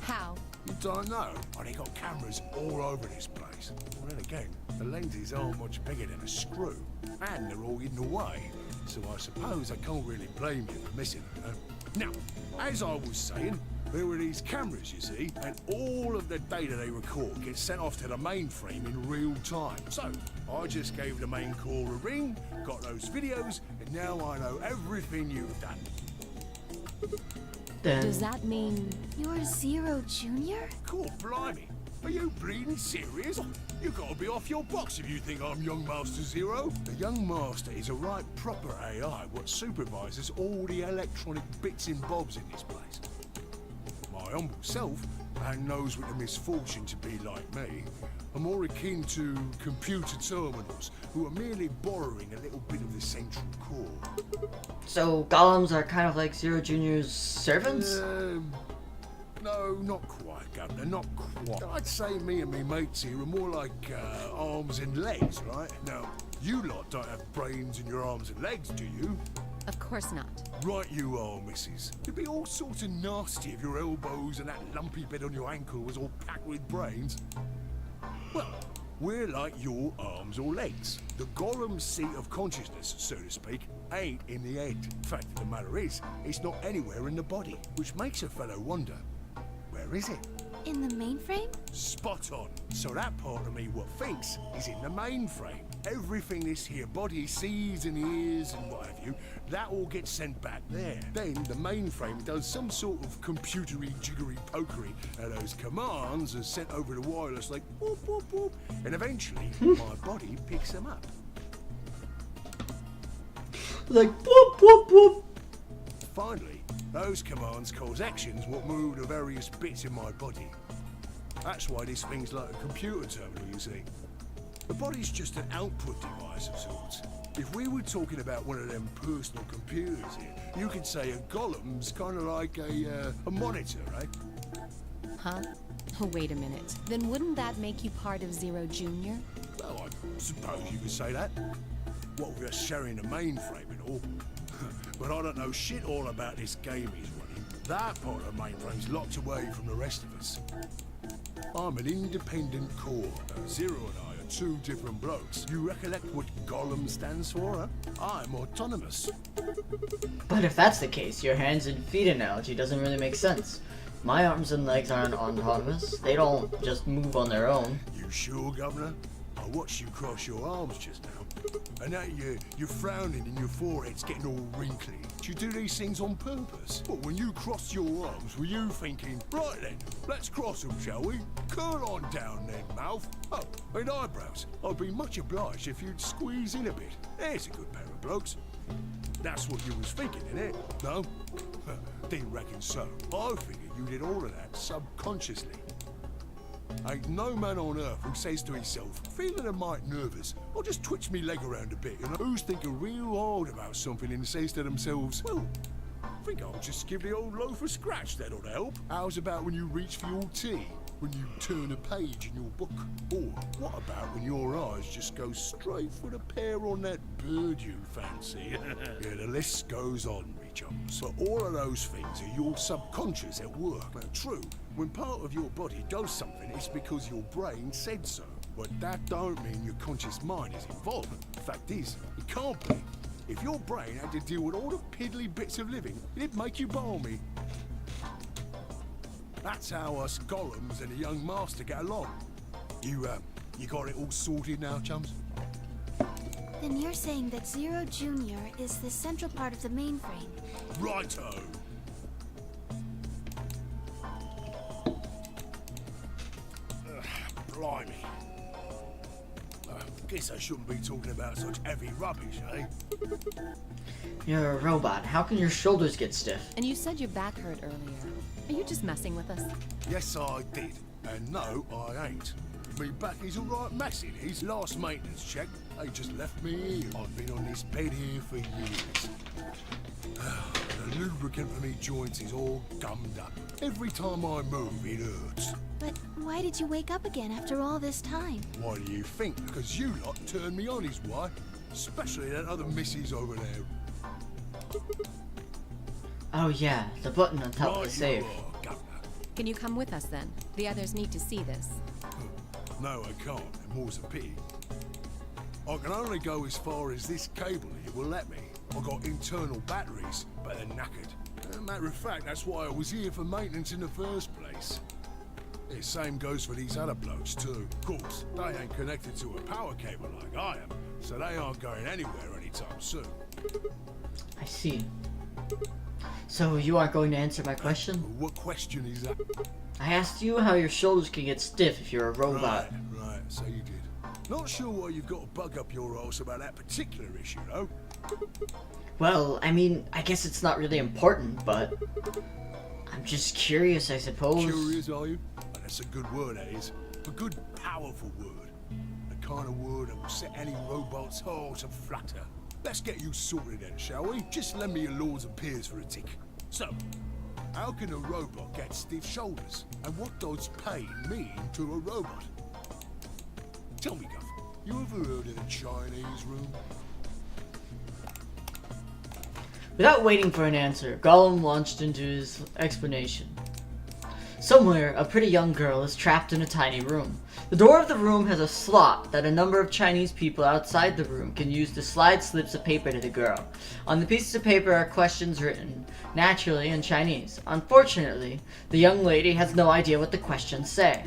How? You don't know? Oh, they got cameras all over this place. Well, then again, the lenses aren't much bigger than a screw, and they're all hidden away. So I suppose I can't really blame you for missing them. Now, as I was saying, there were these cameras, you see, and all of the data they record gets sent off to the mainframe in real time. So, I just gave the main core a ring, got those videos, and now I know everything you've done. Does that mean... You're Zero Junior? Cool, blimey. Are you bleeding serious? You gotta be off your box if you think I'm Young Master Zero. The Young Master is a right proper AI what supervises all the electronic bits and bobs in this place. My humble self, and those with the misfortune to be like me, are more akin to computer terminals who are merely borrowing a little bit of the central core. So golems are kind of like Zero Junior's servants? No, not quite, Governor, not quite. I'd say me and me mates here are more like arms and legs, right? Now, you lot don't have brains in your arms and legs, do you? Of course not. Right you are, missus. You'd be all sorts of nasty if your elbows and that lumpy bit on your ankle was all packed with brains. Well, we're like your arms or legs. The golem's seat of consciousness, so to speak, ain't in the head. Fact of the matter is, it's not anywhere in the body, which makes a fellow wonder, where is it? In the mainframe? Spot on. So that part of me what thinks is in the mainframe. Everything this here body sees and hears and what have you, that all gets sent back there. Then the mainframe does some sort of computery jiggery pokery, and those commands are sent over the wireless like whoop whoop whoop, and eventually my body picks them up. Like whoop whoop whoop. Finally, those commands cause actions what move the various bits in my body. That's why this thing's like a computer terminal, you see. The body's just an output device of sorts. If we were talking about one of them personal computers here, you could say a golem's kind of like a monitor, right? Huh? Oh, wait a minute. Then wouldn't that make you part of Zero Junior? Well, I suppose you could say that. What with us sharing the mainframe and all. But I don't know shit all about this game he's running. That part of the mainframe's locked away from the rest of us. I'm an independent core. Zero and I are two different blokes. You recollect what Golem stands for, huh? I'm autonomous. But if that's the case, your hands and feet analogy doesn't really make sense. My arms and legs aren't autonomous. They don't just move on their own. You sure, Governor? I watched you cross your arms just now. And now you're frowning and your forehead's getting all wrinkly. Do you do these things on purpose? But when you crossed your arms, were you thinking, right then, let's cross them, shall we? Curl on down then, mouth. Oh, and eyebrows. I'd be much obliged if you'd squeeze in a bit. There's a good pair of blokes. That's what you was thinking, innit? No? Didn't reckon so. I figured you did all of that subconsciously. Ain't no man on earth who says to himself, feeling a mite nervous, I'll just twitch me leg around a bit, and who's thinking real hard about something and says to themselves, well, I think I'll just give the old loaf a scratch, that'll help. How's about when you reach for your tea? When you turn a page in your book? Or what about when your eyes just go straight for the pair on that bird you fancy? Yeah, the list goes on, me chums. But all of those things are your subconscious at work. Now, true, when part of your body does something, it's because your brain said so. But that don't mean your conscious mind is involved. Fact is, it can't be. If your brain had to deal with all the piddly bits of living, it'd make you balmy. That's how us golems and the young master get along. You got it all sorted now, chums? Then you're saying that Zero Junior is the central part of the mainframe. Righto. Blimey. Guess I shouldn't be talking about such heavy rubbish, eh? You're a robot. How can your shoulders get stiff? And you said your back hurt earlier. Are you just messing with us? Yes, I did. And no, I ain't. Me back is alright messing. His last maintenance check, they just left me here. I've been on this bed here for years. The lubricant for me joints is all gummed up. Every time I move, it hurts. But why did you wake up again after all this time? Why do you think? Because you lot turned me on is why. Especially that other missus over there. Oh yeah, the button on top of the safe. Can you come with us then? The others need to see this. No, I can't, and more's a pity. I can only go as far as this cable here will let me. I've got internal batteries, but they're knackered. Matter of fact, that's why I was here for maintenance in the first place. The same goes for these other blokes too. Of course, they ain't connected to a power cable like I am, so they aren't going anywhere anytime soon. I see. So you aren't going to answer my question? What question is that? I asked you how your shoulders can get stiff if you're a robot. Right, so you did. Not sure why you've got a bug up your arse about that particular issue, though. Well, I mean, I guess it's not really important, but I'm just curious, I suppose. Curious, are you? Oh, that's a good word, that is. A good, powerful word. The kind of word that will set any robot's heart a flutter. Let's get you sorted then, shall we? Just lend me your lords and peers for a tick. So, how can a robot get stiff shoulders? And what does pain mean to a robot? Tell me, Guff, you ever heard of the Chinese room? Without waiting for an answer, Gollum launched into his explanation. Somewhere, a pretty young girl is trapped in a tiny room. The door of the room has a slot that a number of Chinese people outside the room can use to slide slips of paper to the girl. On the pieces of paper are questions written, naturally in Chinese. Unfortunately, the young lady has no idea what the questions say.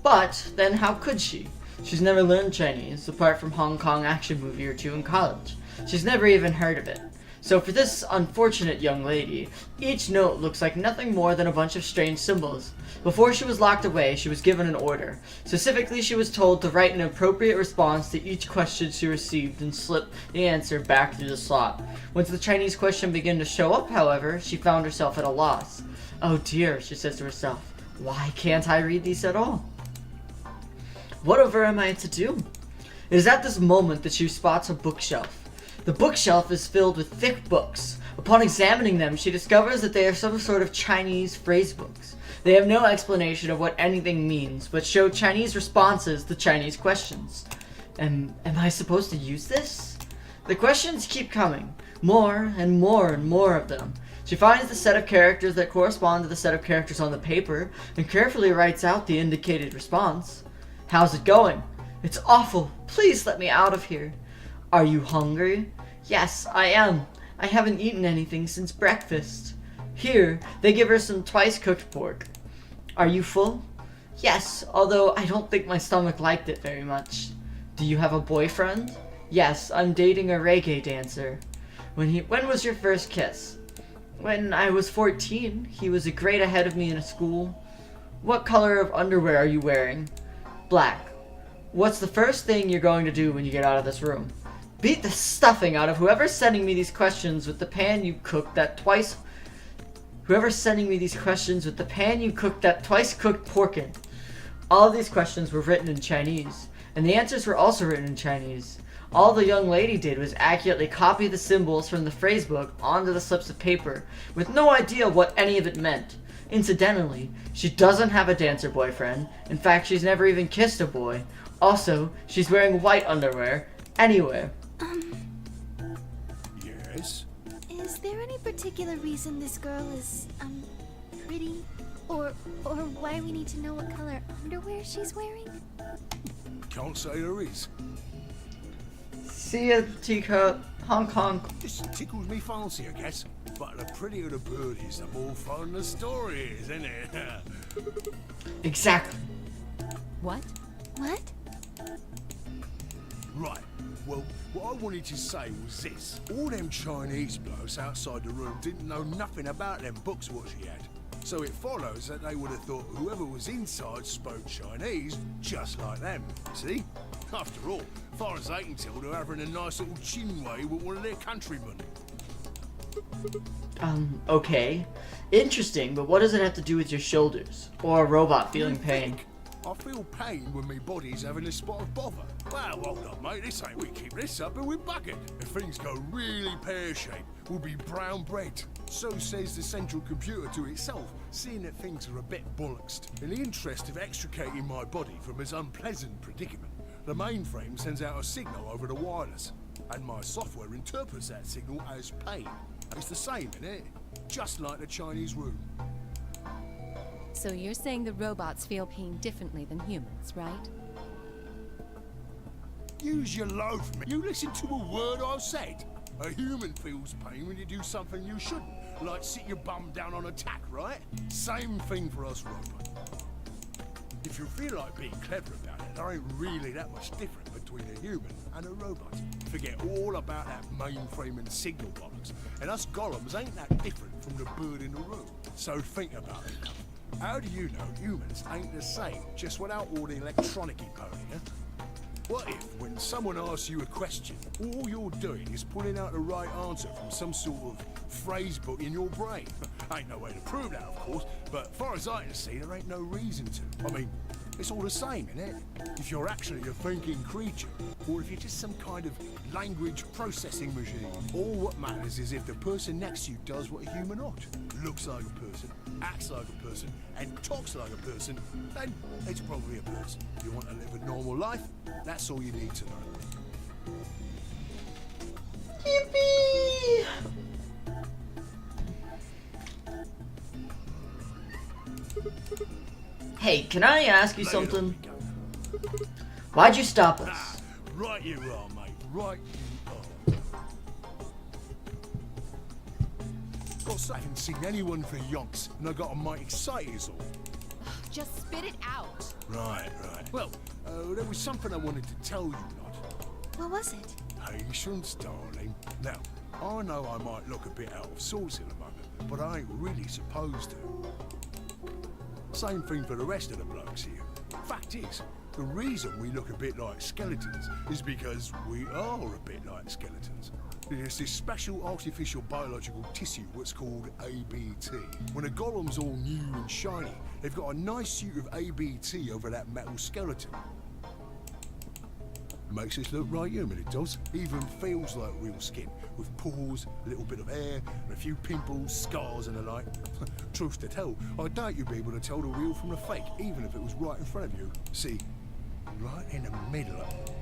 But, then how could she? She's never learned Chinese, apart from Hong Kong action movie or two in college. She's never even heard of it. So for this unfortunate young lady, each note looks like nothing more than a bunch of strange symbols. Before she was locked away, she was given an order. Specifically, she was told to write an appropriate response to each question she received and slip the answer back through the slot. Once the Chinese question began to show up, however, she found herself at a loss. Oh dear, she says to herself, why can't I read these at all? Whatever am I to do? It is at this moment that she spots a bookshelf. The bookshelf is filled with thick books. Upon examining them, she discovers that they are some sort of Chinese phrase books. They have no explanation of what anything means, but show Chinese responses to Chinese questions. Am I supposed to use this? The questions keep coming. More and more and more of them. She finds the set of characters that correspond to the set of characters on the paper, and carefully writes out the indicated response. How's it going? It's awful. Please let me out of here. Are you hungry? Yes, I am. I haven't eaten anything since breakfast. Here, they give her some twice-cooked pork. Are you full? Yes, although I don't think my stomach liked it very much. Do you have a boyfriend? Yes, I'm dating a reggae dancer. When was your first kiss? When I was 14. He was a grade ahead of me in school. What color of underwear are you wearing? Black. What's the first thing you're going to do when you get out of this room? Beat the stuffing out of whoever's sending me these questions with the pan you cooked that twice... Whoever's sending me these questions with the pan you cooked that twice-cooked pork in. All of these questions were written in Chinese, and the answers were also written in Chinese. All the young lady did was accurately copy the symbols from the phrase book onto the slips of paper, with no idea what any of it meant. Incidentally, she doesn't have a dancer boyfriend. In fact, she's never even kissed a boy. Also, she's wearing white underwear. Anyway. Yes? Is there any particular reason this girl is, pretty? Or why we need to know what color underwear she's wearing? Can't say there is. See ya, teacup. Hong Kong. Just tickles me fancy, I guess. But the prettier the bird is, the more fun the story is, isn't it? Exactly. What? What? Right. Well, what I wanted to say was this. All them Chinese blokes outside the room didn't know nothing about them books what she had. So it follows that they would have thought whoever was inside spoke Chinese just like them. See? After all, as far as they can tell, they're having a nice little chinway with one of their countrymen. Okay. Interesting, but what does it have to do with your shoulders? Or a robot feeling pain? I feel pain when my body's having a spot of bother. Well, hold on, mate, this ain't we keep this up and we bucket. If things go really pear-shaped, we'll be brown bread. So says the central computer to itself, seeing that things are a bit bollocksed. In the interest of extricating my body from this unpleasant predicament, the mainframe sends out a signal over the wireless, and my software interprets that signal as pain. It's the same, innit? Just like the Chinese room. So you're saying the robots feel pain differently than humans, right? Use your loaf, man. You listen to a word I've said. A human feels pain when you do something you shouldn't, like sit your bum down on a tack, right? Same thing for us robots. If you feel like being clever about it, there ain't really that much different between a human and a robot. Forget all about that mainframe and signal bollocks. And us golems ain't that different from the bird in the room. So think about it. How do you know humans ain't the same, just without all the electronic-y pony, huh? What if, when someone asks you a question, all you're doing is pulling out the right answer from some sort of phrase book in your brain? Ain't no way to prove that, of course, but far as I can see, there ain't no reason to. I mean, it's all the same, isn't it? If you're actually a thinking creature, or if you're just some kind of language processing machine. All what matters is if the person next to you does what a human ought. Looks like a person, acts like a person, and talks like a person, then it's probably a person. If you want to live a normal life, that's all you need to know. Yippee! Hey, can I ask you something? Why'd you stop us? Right you are, mate. Right you are. I haven't seen anyone for yonks, and I got a mighty excited is all. Just spit it out. Right. Well, there was something I wanted to tell you, lot. What was it? Patience, darling. Now, I know I might look a bit out of sorts in a moment, but I ain't really supposed to. Same thing for the rest of the blokes here. Fact is, the reason we look a bit like skeletons is because we are a bit like skeletons. There's this special artificial biological tissue what's called ABT. When a golem's all new and shiny, they've got a nice suit of ABT over that metal skeleton. Makes us look right human, it does. Even feels like real skin, with pores, a little bit of hair, and a few pimples, scars and the like. Truth to tell, I doubt you'd be able to tell the real from the fake, even if it was right in front of you. See, right in the middle of it.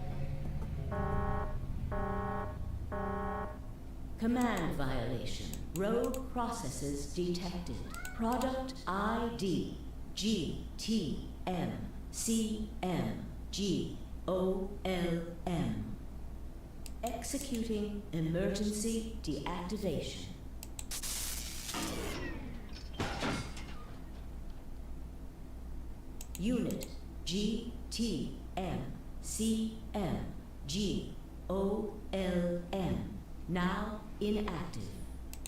Command violation. Rogue processes detected. Product ID GTMCMGOLM. Executing emergency deactivation. Unit GTMCMGOLM. Now inactive.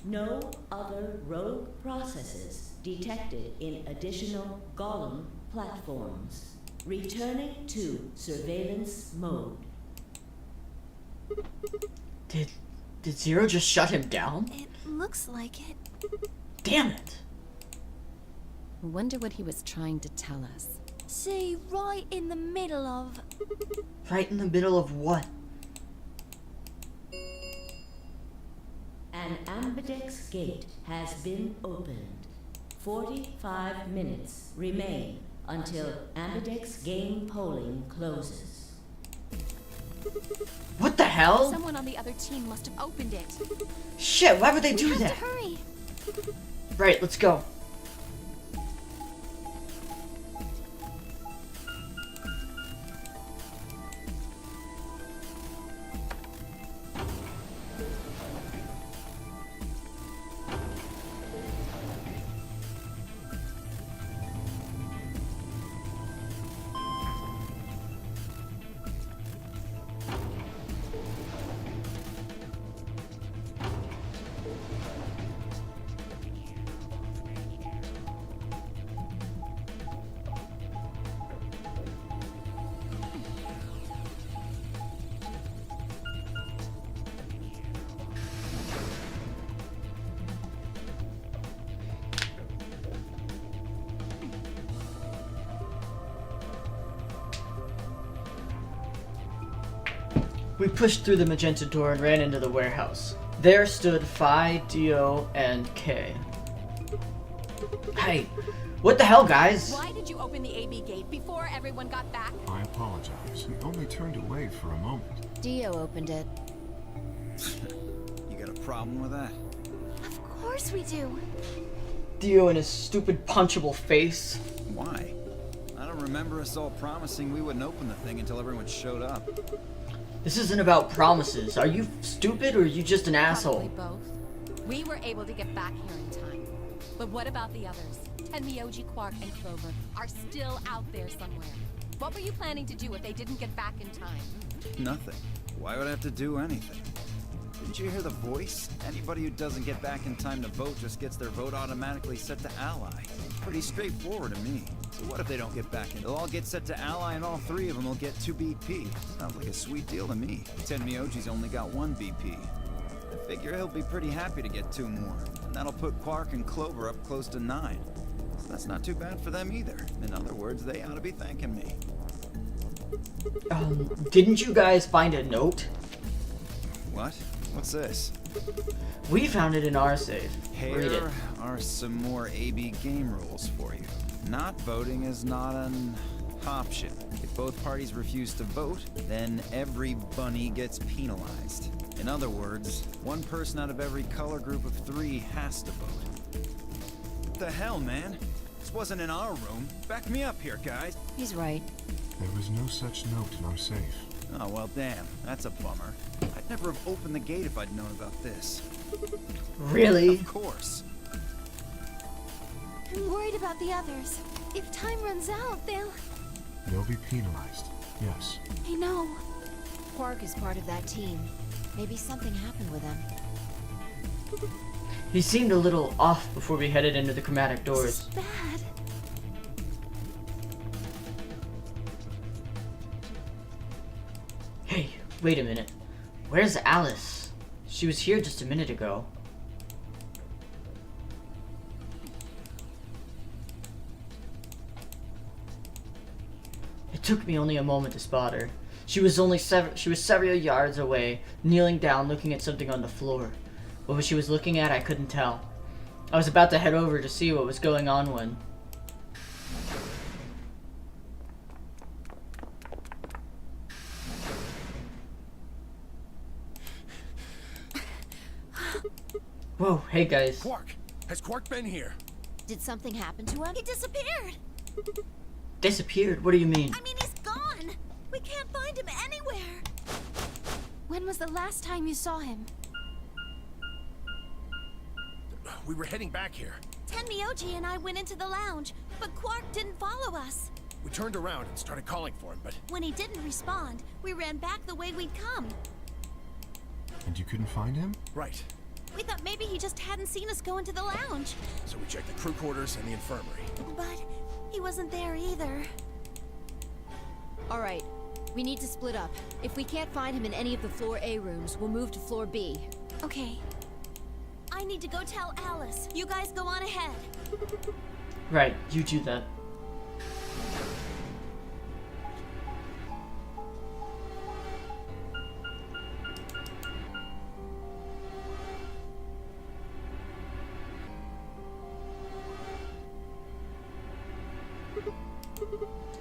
No other rogue processes detected in additional golem platforms. Returning to surveillance mode. Did Zero just shut him down? It looks like it. Damn it! Wonder what he was trying to tell us. See, right in the middle of... Right in the middle of what? An ambidex gate has been opened. 45 minutes remain until ambidex game polling closes. What the hell? Someone on the other team must have opened it. Shit, why would they do that? Hurry! Right, let's go. We pushed through the magenta door and ran into the warehouse. There stood Phi, Dio, and K. Hey, what the hell, guys? Why did you open the AB gate before everyone got back? I apologize. We only turned away for a moment. Dio opened it. You got a problem with that? Of course we do. Dio and his stupid punchable face. Why? I don't remember us all promising we wouldn't open the thing until everyone showed up. This isn't about promises. Are you stupid or are you just an asshole? Probably both. We were able to get back here in time. But what about the others? Tenmyoji, Quark, and Clover are still out there somewhere. What were you planning to do if they didn't get back in time? Nothing. Why would I have to do anything? Didn't you hear the voice? Anybody who doesn't get back in time to vote just gets their vote automatically set to ally. Pretty straightforward to me. So what if they don't get back in? They'll all get set to ally and all three of them will get 2 BP. Sounds like a sweet deal to me. Tenmyoji's only got 1 BP. I figure he'll be pretty happy to get 2 more. And that'll put Quark and Clover up close to 9. So that's not too bad for them either. In other words, they ought to be thanking me. Didn't you guys find a note? What? What's this? We found it in our safe. Read it. Here are some more AB game rules for you. Not voting is not an option. If both parties refuse to vote, then every bunny gets penalized. In other words, 1 person out of every color group of 3 has to vote. What the hell, man? This wasn't in our room. Back me up here, guys. He's right. There was no such note in our safe. Oh, well, damn. That's a bummer. I'd never have opened the gate if I'd known about this. Really? Of course. I'm worried about the others. If time runs out, they'll... They'll be penalized. Yes. I know. Quark is part of that team. Maybe something happened with him. He seemed a little off before we headed into the chromatic This doors. is bad. Hey, wait a minute. Where's Alice? She was here just a minute ago. It took me only a moment to spot her. She was several yards away, kneeling down, looking at something on the floor. What she was looking at, I couldn't tell. I was about to head over to see what was going on when... Whoa, hey guys. Quark! Has Quark been here? Did something happen to him? He disappeared. Disappeared? What do you mean? I mean, he's gone. We can't find him anywhere. When was the last time you saw him? We were heading back here. Tenmyoji and I went into the lounge, but Quark didn't follow us. We turned around and started calling for him, but... When he didn't respond, we ran back the way we'd come. And you couldn't find him? Right. We thought maybe he just hadn't seen us go into the lounge. So we checked the crew quarters and the infirmary. But he wasn't there either. All right. We need to split up. If we can't find him in any of the floor A rooms, we'll move to floor B. Okay. I need to go tell Alice. You guys go on ahead. Right, you do that.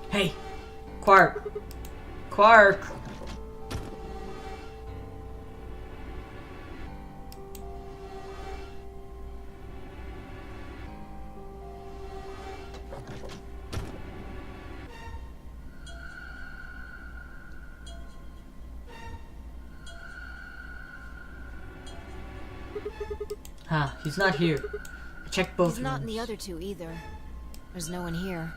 Hey, Quark. Quark. Huh, he's not here. I checked both He's not in rooms. the other two either. There's no one here.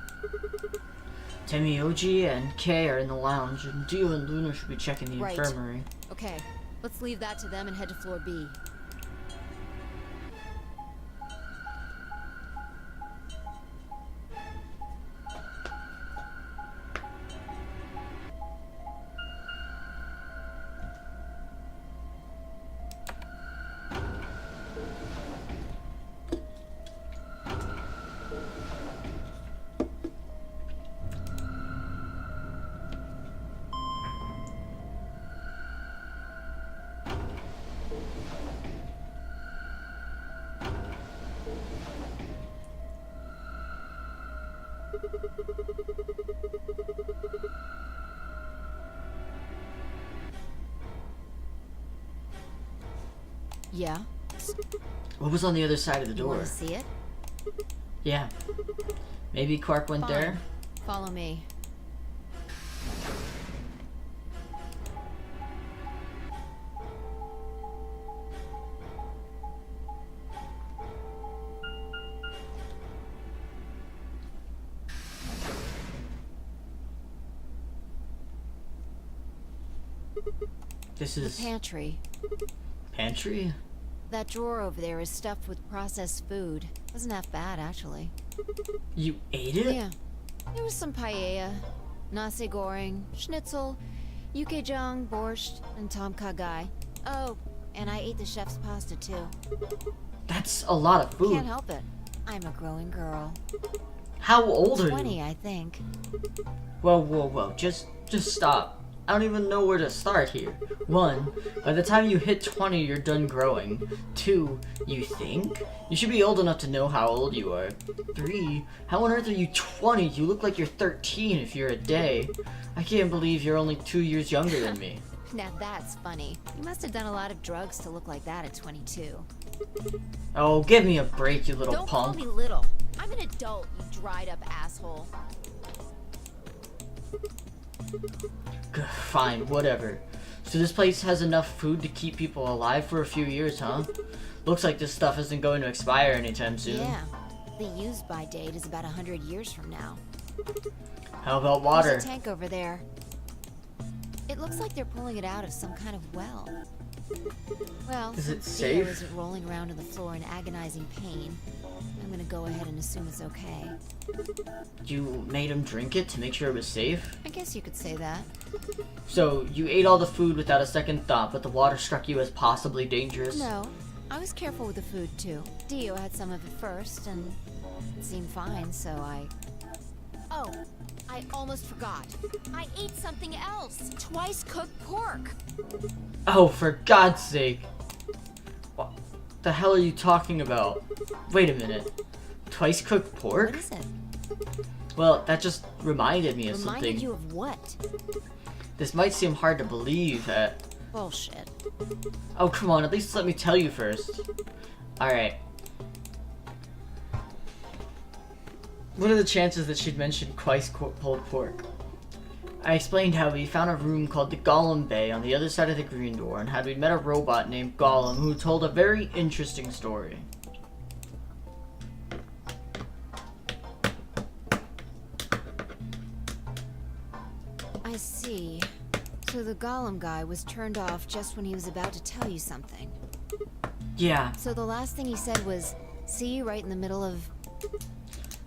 Tenmyoji and Kay are in the lounge, and Dio and Luna should be checking the Right. infirmary. Okay, let's leave that to them and head to floor B. Yeah? What was on the other side of the You door? want to see it? Yeah. Maybe Quark went Fine. there? Follow me. This The is pantry. pantry? That drawer over there is stuffed with processed food. Wasn't half bad, actually. You ate it? Yeah. There was some paella, nasi goreng, schnitzel, yukejang, borscht, and tom kha gai. Oh, and I ate the chef's pasta too. That's a lot of food. Can't help it. I'm a growing girl. How old are 20, you? I think. Whoa. Just stop. I don't even know where to start here. 1, by the time you hit 20, you're done growing. 2, you think? You should be old enough to know how old you are. 3, how on earth are you 20? You look like you're 13 if you're a day. I can't believe you're only 2 years younger than me. Now that's funny. You must have done a lot of drugs to look like that at 22. Oh, give me a break, you little Don't call punk. me little. I'm an adult, you dried up asshole. Fine, whatever. So this place has enough food to keep people alive for a few years, huh? Looks like this stuff isn't going to expire anytime soon. Yeah. The use-by date is about 100 years from now. How about water? There's a tank over there. It looks like they're pulling it out of some kind of well. Well, Is it since Theo safe? isn't rolling around on the floor in agonizing pain, I'm gonna go ahead and assume it's okay. You made him drink it to make sure it was safe? I guess you could say that. So, you ate all the food without a second thought, but the water struck you as possibly dangerous? No, I was careful with the food too. Dio had some of it first, and it seemed fine, so I... Oh, I almost forgot. I ate something else. Twice cooked pork. Oh, for God's sake. What the hell are you talking about? Wait a minute. Twice cooked pork? What is it? Well, that just reminded me of Reminded something. you of what? This might seem hard to believe. Bullshit. Oh, come on, at least let me tell you first. Alright. What are the chances that she'd mentioned twice pulled pork? I explained how we found a room called the Golem Bay on the other side of the green door, and how we'd met a robot named Golem who told a very interesting story. I see. So the golem guy was turned off just when he was about to tell you something. Yeah. So the last thing he said was, see, right in the middle of...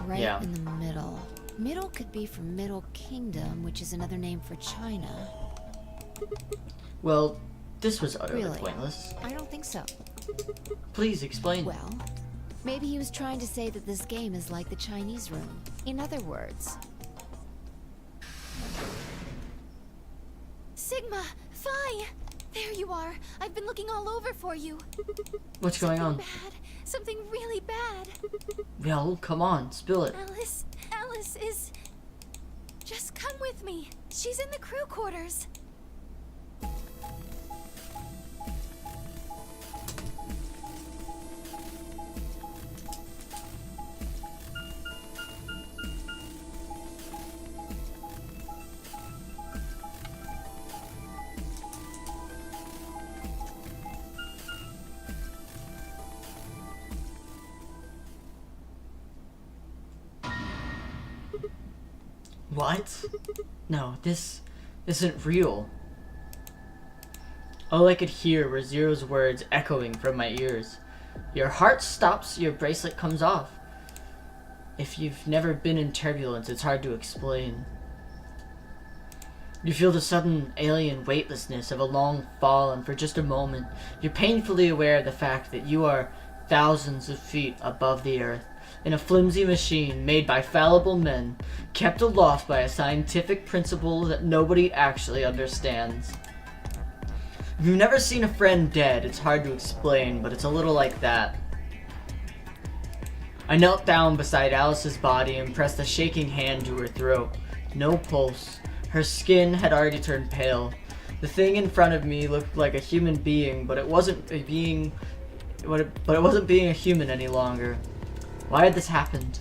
Right Yeah. in the middle. Middle could be from Middle Kingdom, which is another name for China. Well, this was utterly Really? pointless. I don't think so. Please explain. Well, maybe he was trying to say that this game is like the Chinese room. In other words... Sigma! Phi! There you are! I've been looking all over for you. What's going on? Bad. Something really bad. Well, come on, spill it. Alice is... Just come with me. She's in the crew quarters. What? No, this isn't real. All I could hear were Zero's words echoing from my ears. Your heart stops, your bracelet comes off. If you've never been in turbulence, it's hard to explain. You feel the sudden alien weightlessness of a long fall, and for just a moment, you're painfully aware of the fact that you are thousands of feet above the earth, in a flimsy machine made by fallible men, kept aloft by a scientific principle that nobody actually understands. If you've never seen a friend dead, it's hard to explain, but it's a little like that. I knelt down beside Alice's body and pressed a shaking hand to her throat. No pulse. Her skin had already turned pale. The thing in front of me looked like a human being, but it wasn't being a human any longer. Why had this happened?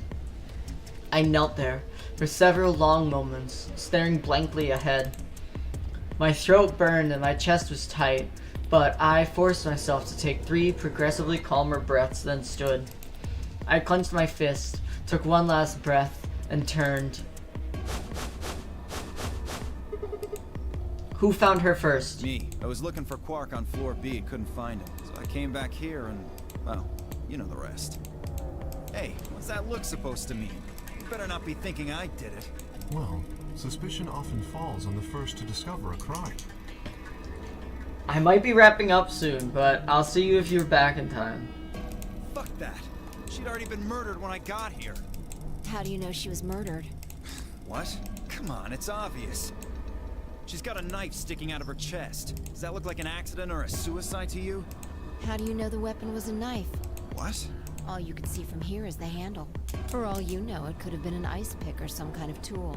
I knelt there for several long moments, staring blankly ahead. My throat burned and my chest was tight, but I forced myself to take 3 progressively calmer breaths, then stood. I clenched my fist, took one last breath, and turned. Who found her first? Me. I was looking for Quark on floor B and couldn't find him. So I came back here and, well, you know the rest. Hey, what's that look supposed to mean? You better not be thinking I did it. Well, suspicion often falls on the first to discover a crime. I might be wrapping up soon, but I'll see you if you're back in time. Fuck that. She'd already been murdered when I got here. How do you know she was murdered? What? Come on, it's obvious. She's got a knife sticking out of her chest. Does that look like an accident or a suicide to you? How do you know the weapon was a knife? What? All you can see from here is the handle. For all you know, it could have been an ice pick or some kind of tool.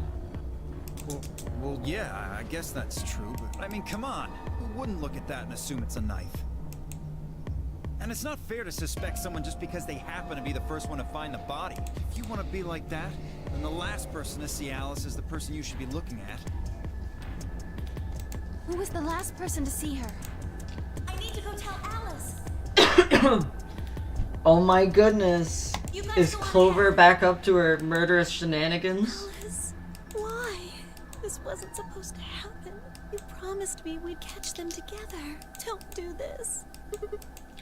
Well, yeah, I guess that's true, but I mean, come on. Who wouldn't look at that and assume it's a knife? And it's not fair to suspect someone just because they happen to be the first one to find the body. If you want to be like that, then the last person to see Alice is the person you should be looking at. Who was the last person to see her? I need to go tell Alice. Oh my goodness. Is Clover back up to her murderous shenanigans? Alice, why? This wasn't supposed to happen. You promised me we'd catch them together. Don't do this.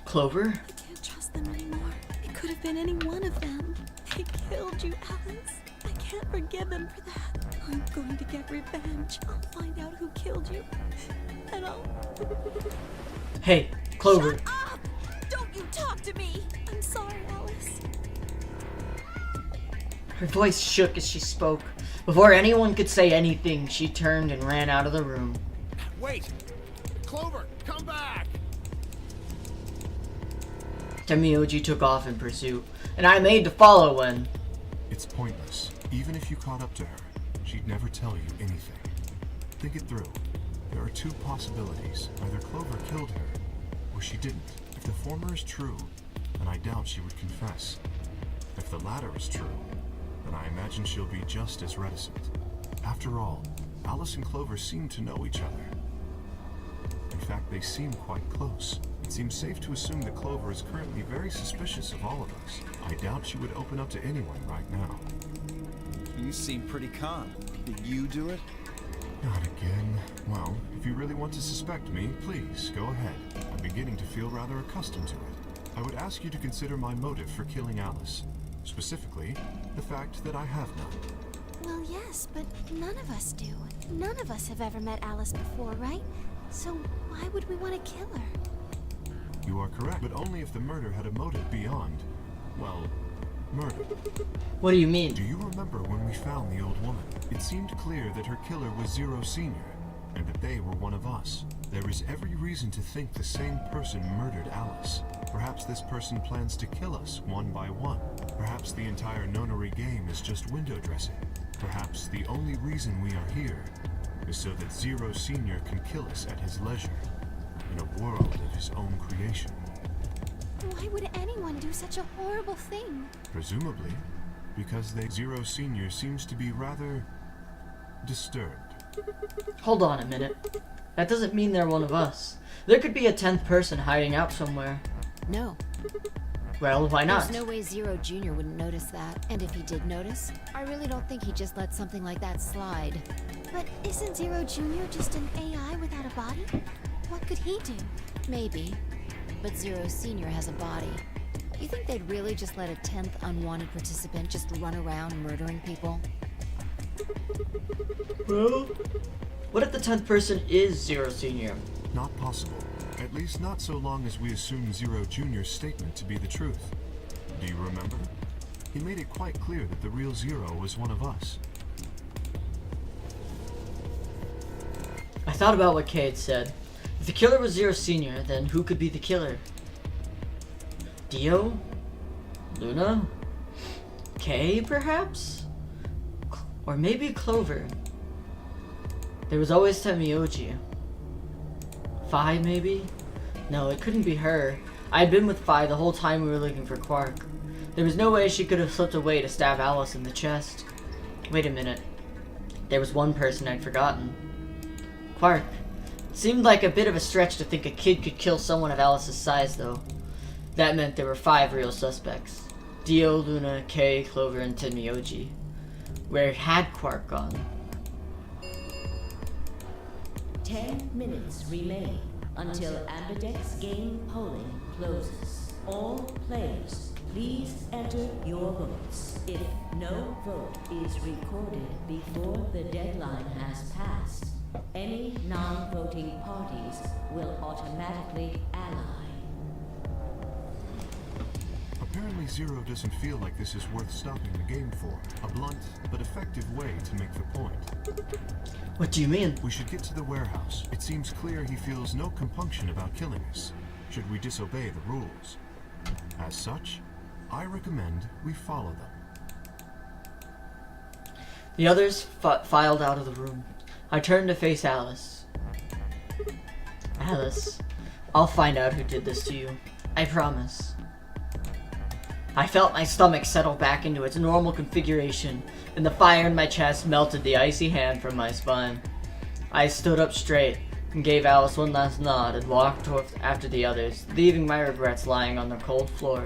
Clover? I can't trust them anymore. It could have been any one of them. They killed you, Alice. I can't forgive them for that. I'm going to get revenge. I'll find out who killed you. And I'll... Hey, Clover. Shut up! Don't you talk to me! I'm sorry, Alice. Her voice shook as she spoke. Before anyone could say anything, she turned and ran out of the room. Wait! Clover, come back! Temioji took off in pursuit, and I made to follow when... It's pointless. Even if you caught up to her, she'd never tell you anything. Think it through. There are two possibilities. Either Clover killed her, or she didn't. If the former is true, then I doubt she would confess. If the latter is true, then I imagine she'll be just as reticent. After all, Alice and Clover seem to know each other. In fact, they seem quite close. It seems safe to assume that Clover is currently very suspicious of all of us. I doubt she would open up to anyone right now. You seem pretty calm. Did you do it? Not again. Well, if you really want to suspect me, please, go ahead. I'm beginning to feel rather accustomed to it. I would ask you to consider my motive for killing Alice. Specifically, the fact that I have none. Well, yes, but none of us do. None of us have ever met Alice before, right? So why would we want to kill her? You are correct, but only if the murder had a motive beyond, well, murder. What do you mean? Do you remember when we found the old woman? It seemed clear that her killer was Zero Senior, and that they were one of us. There is every reason to think the same person murdered Alice. Perhaps this person plans to kill us one by one. Perhaps the entire nonary game is just window dressing. Perhaps the only reason we are here is so that Zero Senior can kill us at his leisure, in a world of his own creation. Why would anyone do such a horrible thing? Presumably, because Zero Senior seems to be rather disturbed. Hold on a minute. That doesn't mean they're one of us. There could be a 10th person hiding out somewhere. No. Well, why not? There's no way Zero Jr. wouldn't notice that. And if he did notice, I really don't think he'd just let something like that slide. But isn't Zero Jr. just an AI without a body? What could he do? Maybe. But Zero Senior has a body. You think they'd really just let a 10th unwanted participant just run around murdering people? Well, what if the 10th person is Zero Senior? Not possible. At least not so long as we assume Zero Jr.'s statement to be the truth. Do you remember? He made it quite clear that the real Zero was one of us. I thought about what Kay had said. If the killer was Zero Senior, then who could be the killer? Dio? Luna? Kay, perhaps? Or maybe Clover. There was always Temioji. Phi, maybe? No, it couldn't be her. I had been with Phi the whole time we were looking for Quark. There was no way she could have slipped away to stab Alice in the chest. Wait a minute. There was one person I'd forgotten. Quark. It seemed like a bit of a stretch to think a kid could kill someone of Alice's size, though. That meant there were 5 real suspects. Dio, Luna, Kay, Clover, and Temioji. Where had Quark gone? 10 minutes remain until Ambidex game polling closes. All players, please enter your votes. If no vote is recorded before the deadline has passed, any non-voting parties will automatically ally. Apparently Zero doesn't feel like this is worth stopping the game for. A blunt but effective way to make the point. What do you mean? We should get to the warehouse. It seems clear he feels no compunction about killing us, should we disobey the rules. As such, I recommend we follow them. The others filed out of the room. I turned to face Alice. Alice, I'll find out who did this to you. I promise. I felt my stomach settle back into its normal configuration, and the fire in my chest melted the icy hand from my spine. I stood up straight and gave Alice one last nod and walked after the others, leaving my regrets lying on the cold floor.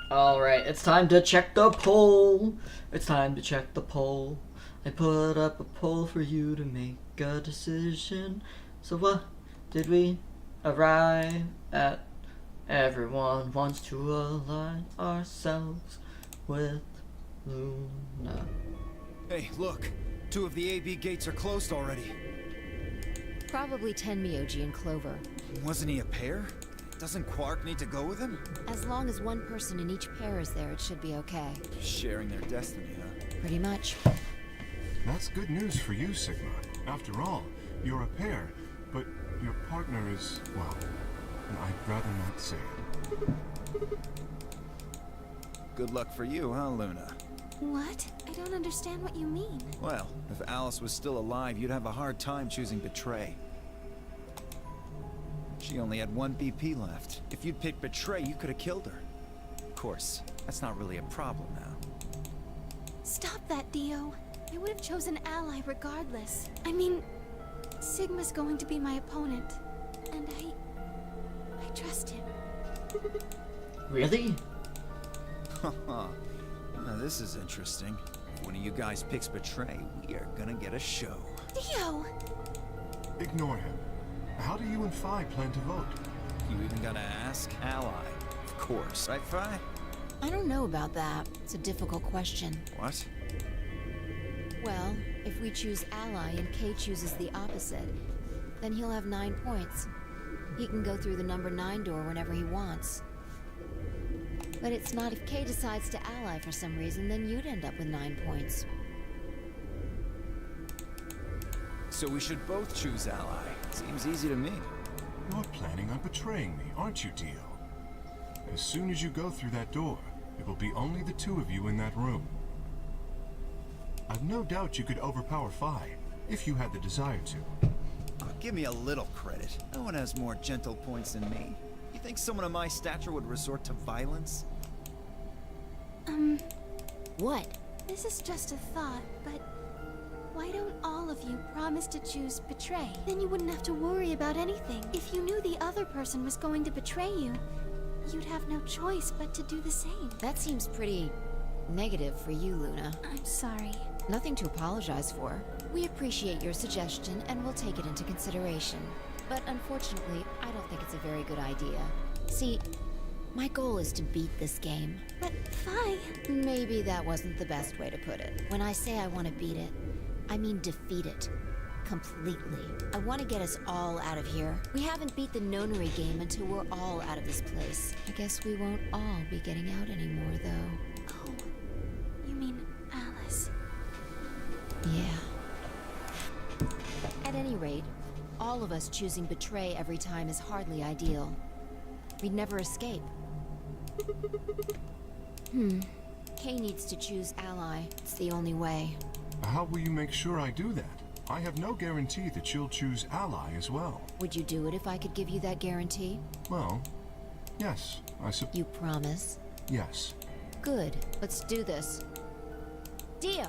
Alright, it's time to check the poll. It's time to check the poll. I put up a poll for you to make a decision. So what did we arrive at? Everyone wants to align ourselves with Luna. Hey, look. 2 of the AB gates are closed already. Probably Tenmyoji and Clover. Wasn't he a pair? Doesn't Quark need to go with him? As long as one person in each pair is there, it should be okay. Sharing their destiny, huh? Pretty much. That's good news for you, Sigma. After all, you're a pair, but your partner is, well, I'd rather not say it. Good luck for you, huh, Luna? What? I don't understand what you mean. Well, if Alice was still alive, you'd have a hard time choosing Betray. She only had 1 BP left. If you'd picked Betray, you could have killed her. Of course, that's not really a problem now. Stop that, Dio. I would have chosen Ally regardless. I mean, Sigma's going to be my opponent, and I trust him. Really? Haha. Now this is interesting. If one of you guys picks Betray, we are gonna get a show. Dio! Ignore him. How do you and Phi plan to vote? You even gotta ask? Ally. Of course. Right, Phi? I don't know about that. It's a difficult question. What? Well, if we choose Ally and Kay chooses the opposite, then he'll have 9 points. He can go through the number 9 door whenever he wants. But it's not if Kay decides to ally for some reason, then you'd end up with 9 points. So we should both choose Ally. Seems easy to me. You're planning on betraying me, aren't you, Dio? As soon as you go through that door, it will be only the 2 of you in that room. I've no doubt you could overpower Phi, if you had the desire to. Oh, give me a little credit. No one has more gentle points than me. You think someone of my stature would resort to violence? What? This is just a thought, but why don't all of you promise to choose Betray? Then you wouldn't have to worry about anything. If you knew the other person was going to betray you, you'd have no choice but to do the same. That seems pretty negative for you, Luna. I'm sorry. Nothing to apologize for. We appreciate your suggestion and we'll take it into consideration. But unfortunately, I don't think it's a very good idea. See, my goal is to beat this game. But Phi... Maybe that wasn't the best way to put it. When I say I want to beat it, I mean defeat it. Completely. I want to get us all out of here. We haven't beat the nonary game until we're all out of this place. I guess we won't all be getting out anymore, though. Oh, you mean Alice? Yeah. At any rate, all of us choosing Betray every time is hardly ideal. We'd never escape. Kay needs to choose Ally. It's the only way. How will you make sure I do that? I have no guarantee that she'll choose Ally as well. Would you do it if I could give you that guarantee? Well, yes, You promise? Yes. Good. Let's do this. Dio!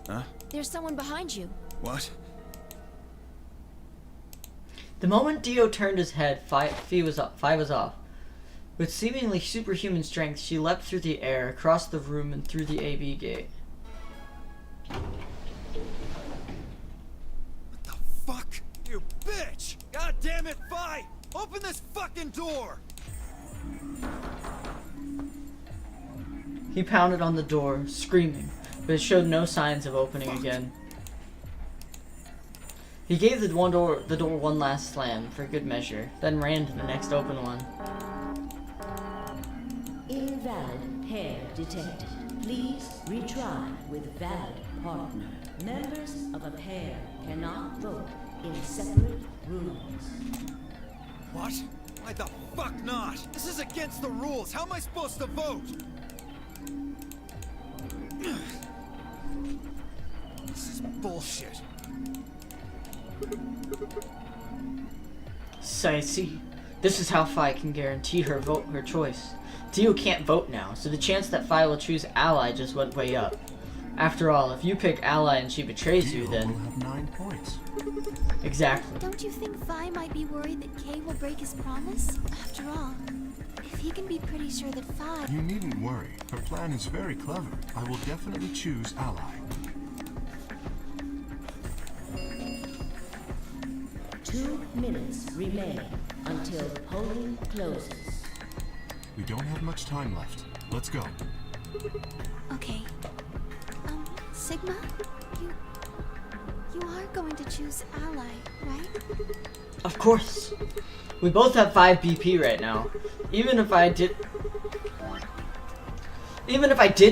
Huh? There's someone behind you. What? The moment Dio turned his head, Phi was off. With seemingly superhuman strength, she leapt through the air, across the room, and through the AB gate. What the fuck? You bitch! God damn it, Vi! Open this fucking door! He pounded on the door, screaming, but it showed no signs of opening again. He gave the door one last slam, for good measure, then ran to the next open one. Invalid pair detected. Please retry with valid partner. Members of a pair cannot vote in separate rooms. What? Why the fuck not? This is against the rules. How am I supposed to vote? This is bullshit. So I see. This is how Phi can guarantee her choice. Dio can't vote now, so the chance that Phi will choose Ally just went way up. After all, if you pick Ally and she betrays you, then... will have 9 points. Exactly. Don't you think Phi might be worried that Kay will break his promise? After all, if he can be pretty sure that Phi... You needn't worry. Her plan is very clever. I will definitely choose Ally. 2 minutes remain until polling closes. We don't have much time left. Let's go. Okay. Sigma? You are going to choose Ally, right? Of course. We both have 5 BP right now. Even if I did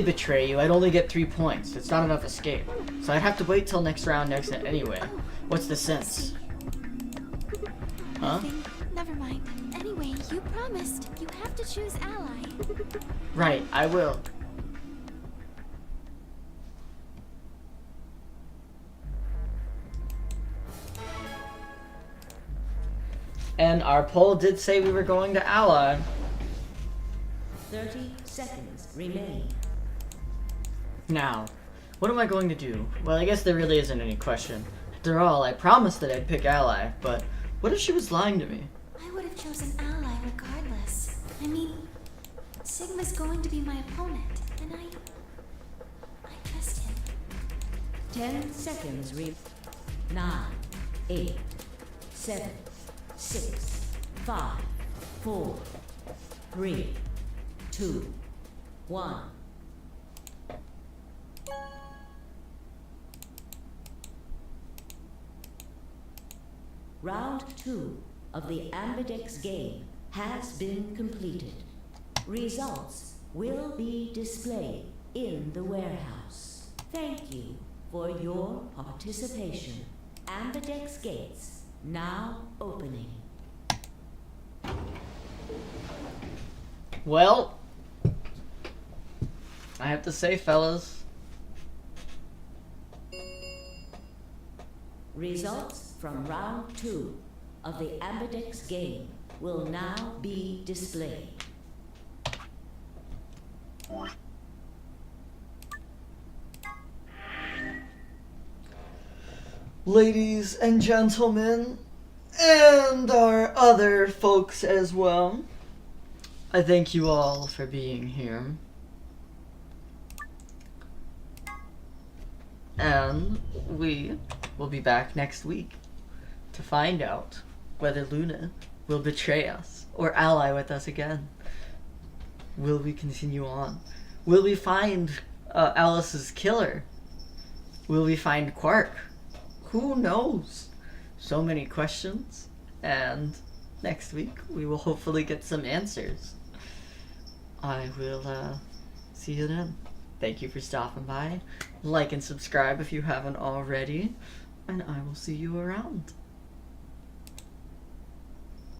betray you, I'd only get 3 points. It's not enough escape. So I'd have to wait till next round anyway. What's the sense? Huh? Nothing. Never mind. Anyway, you promised. You have to choose Ally. Right, I will. And our poll did say we were going to Ally. 30 seconds remain. Now, what am I going to do? Well, I guess there really isn't any question. After all, I promised that I'd pick Ally, but what if she was lying to me? I would have chosen Ally regardless. I mean, Sigma's going to be my opponent, and I trust him. 10 seconds 9, 8, 7, 6, 5, 4, 3, 2, 1. Round 2 of the Ambidex game has been completed. Results will be displayed in the warehouse. Thank you for your participation. Ambidex gates now opening. Well, I have to say, fellas. Results from round 2 of the Ambidex game will now be displayed. Ladies and gentlemen, and our other folks as well, I thank you all for being here. And we will be back next week to find out whether Luna will betray us or ally with us again. Will we continue on? Will we find Alice's killer? Will we find Quark? Who knows? So many questions, and next week we will hopefully get some answers. I will see you then. Thank you for stopping by. Like and subscribe if you haven't already, and I will see you around.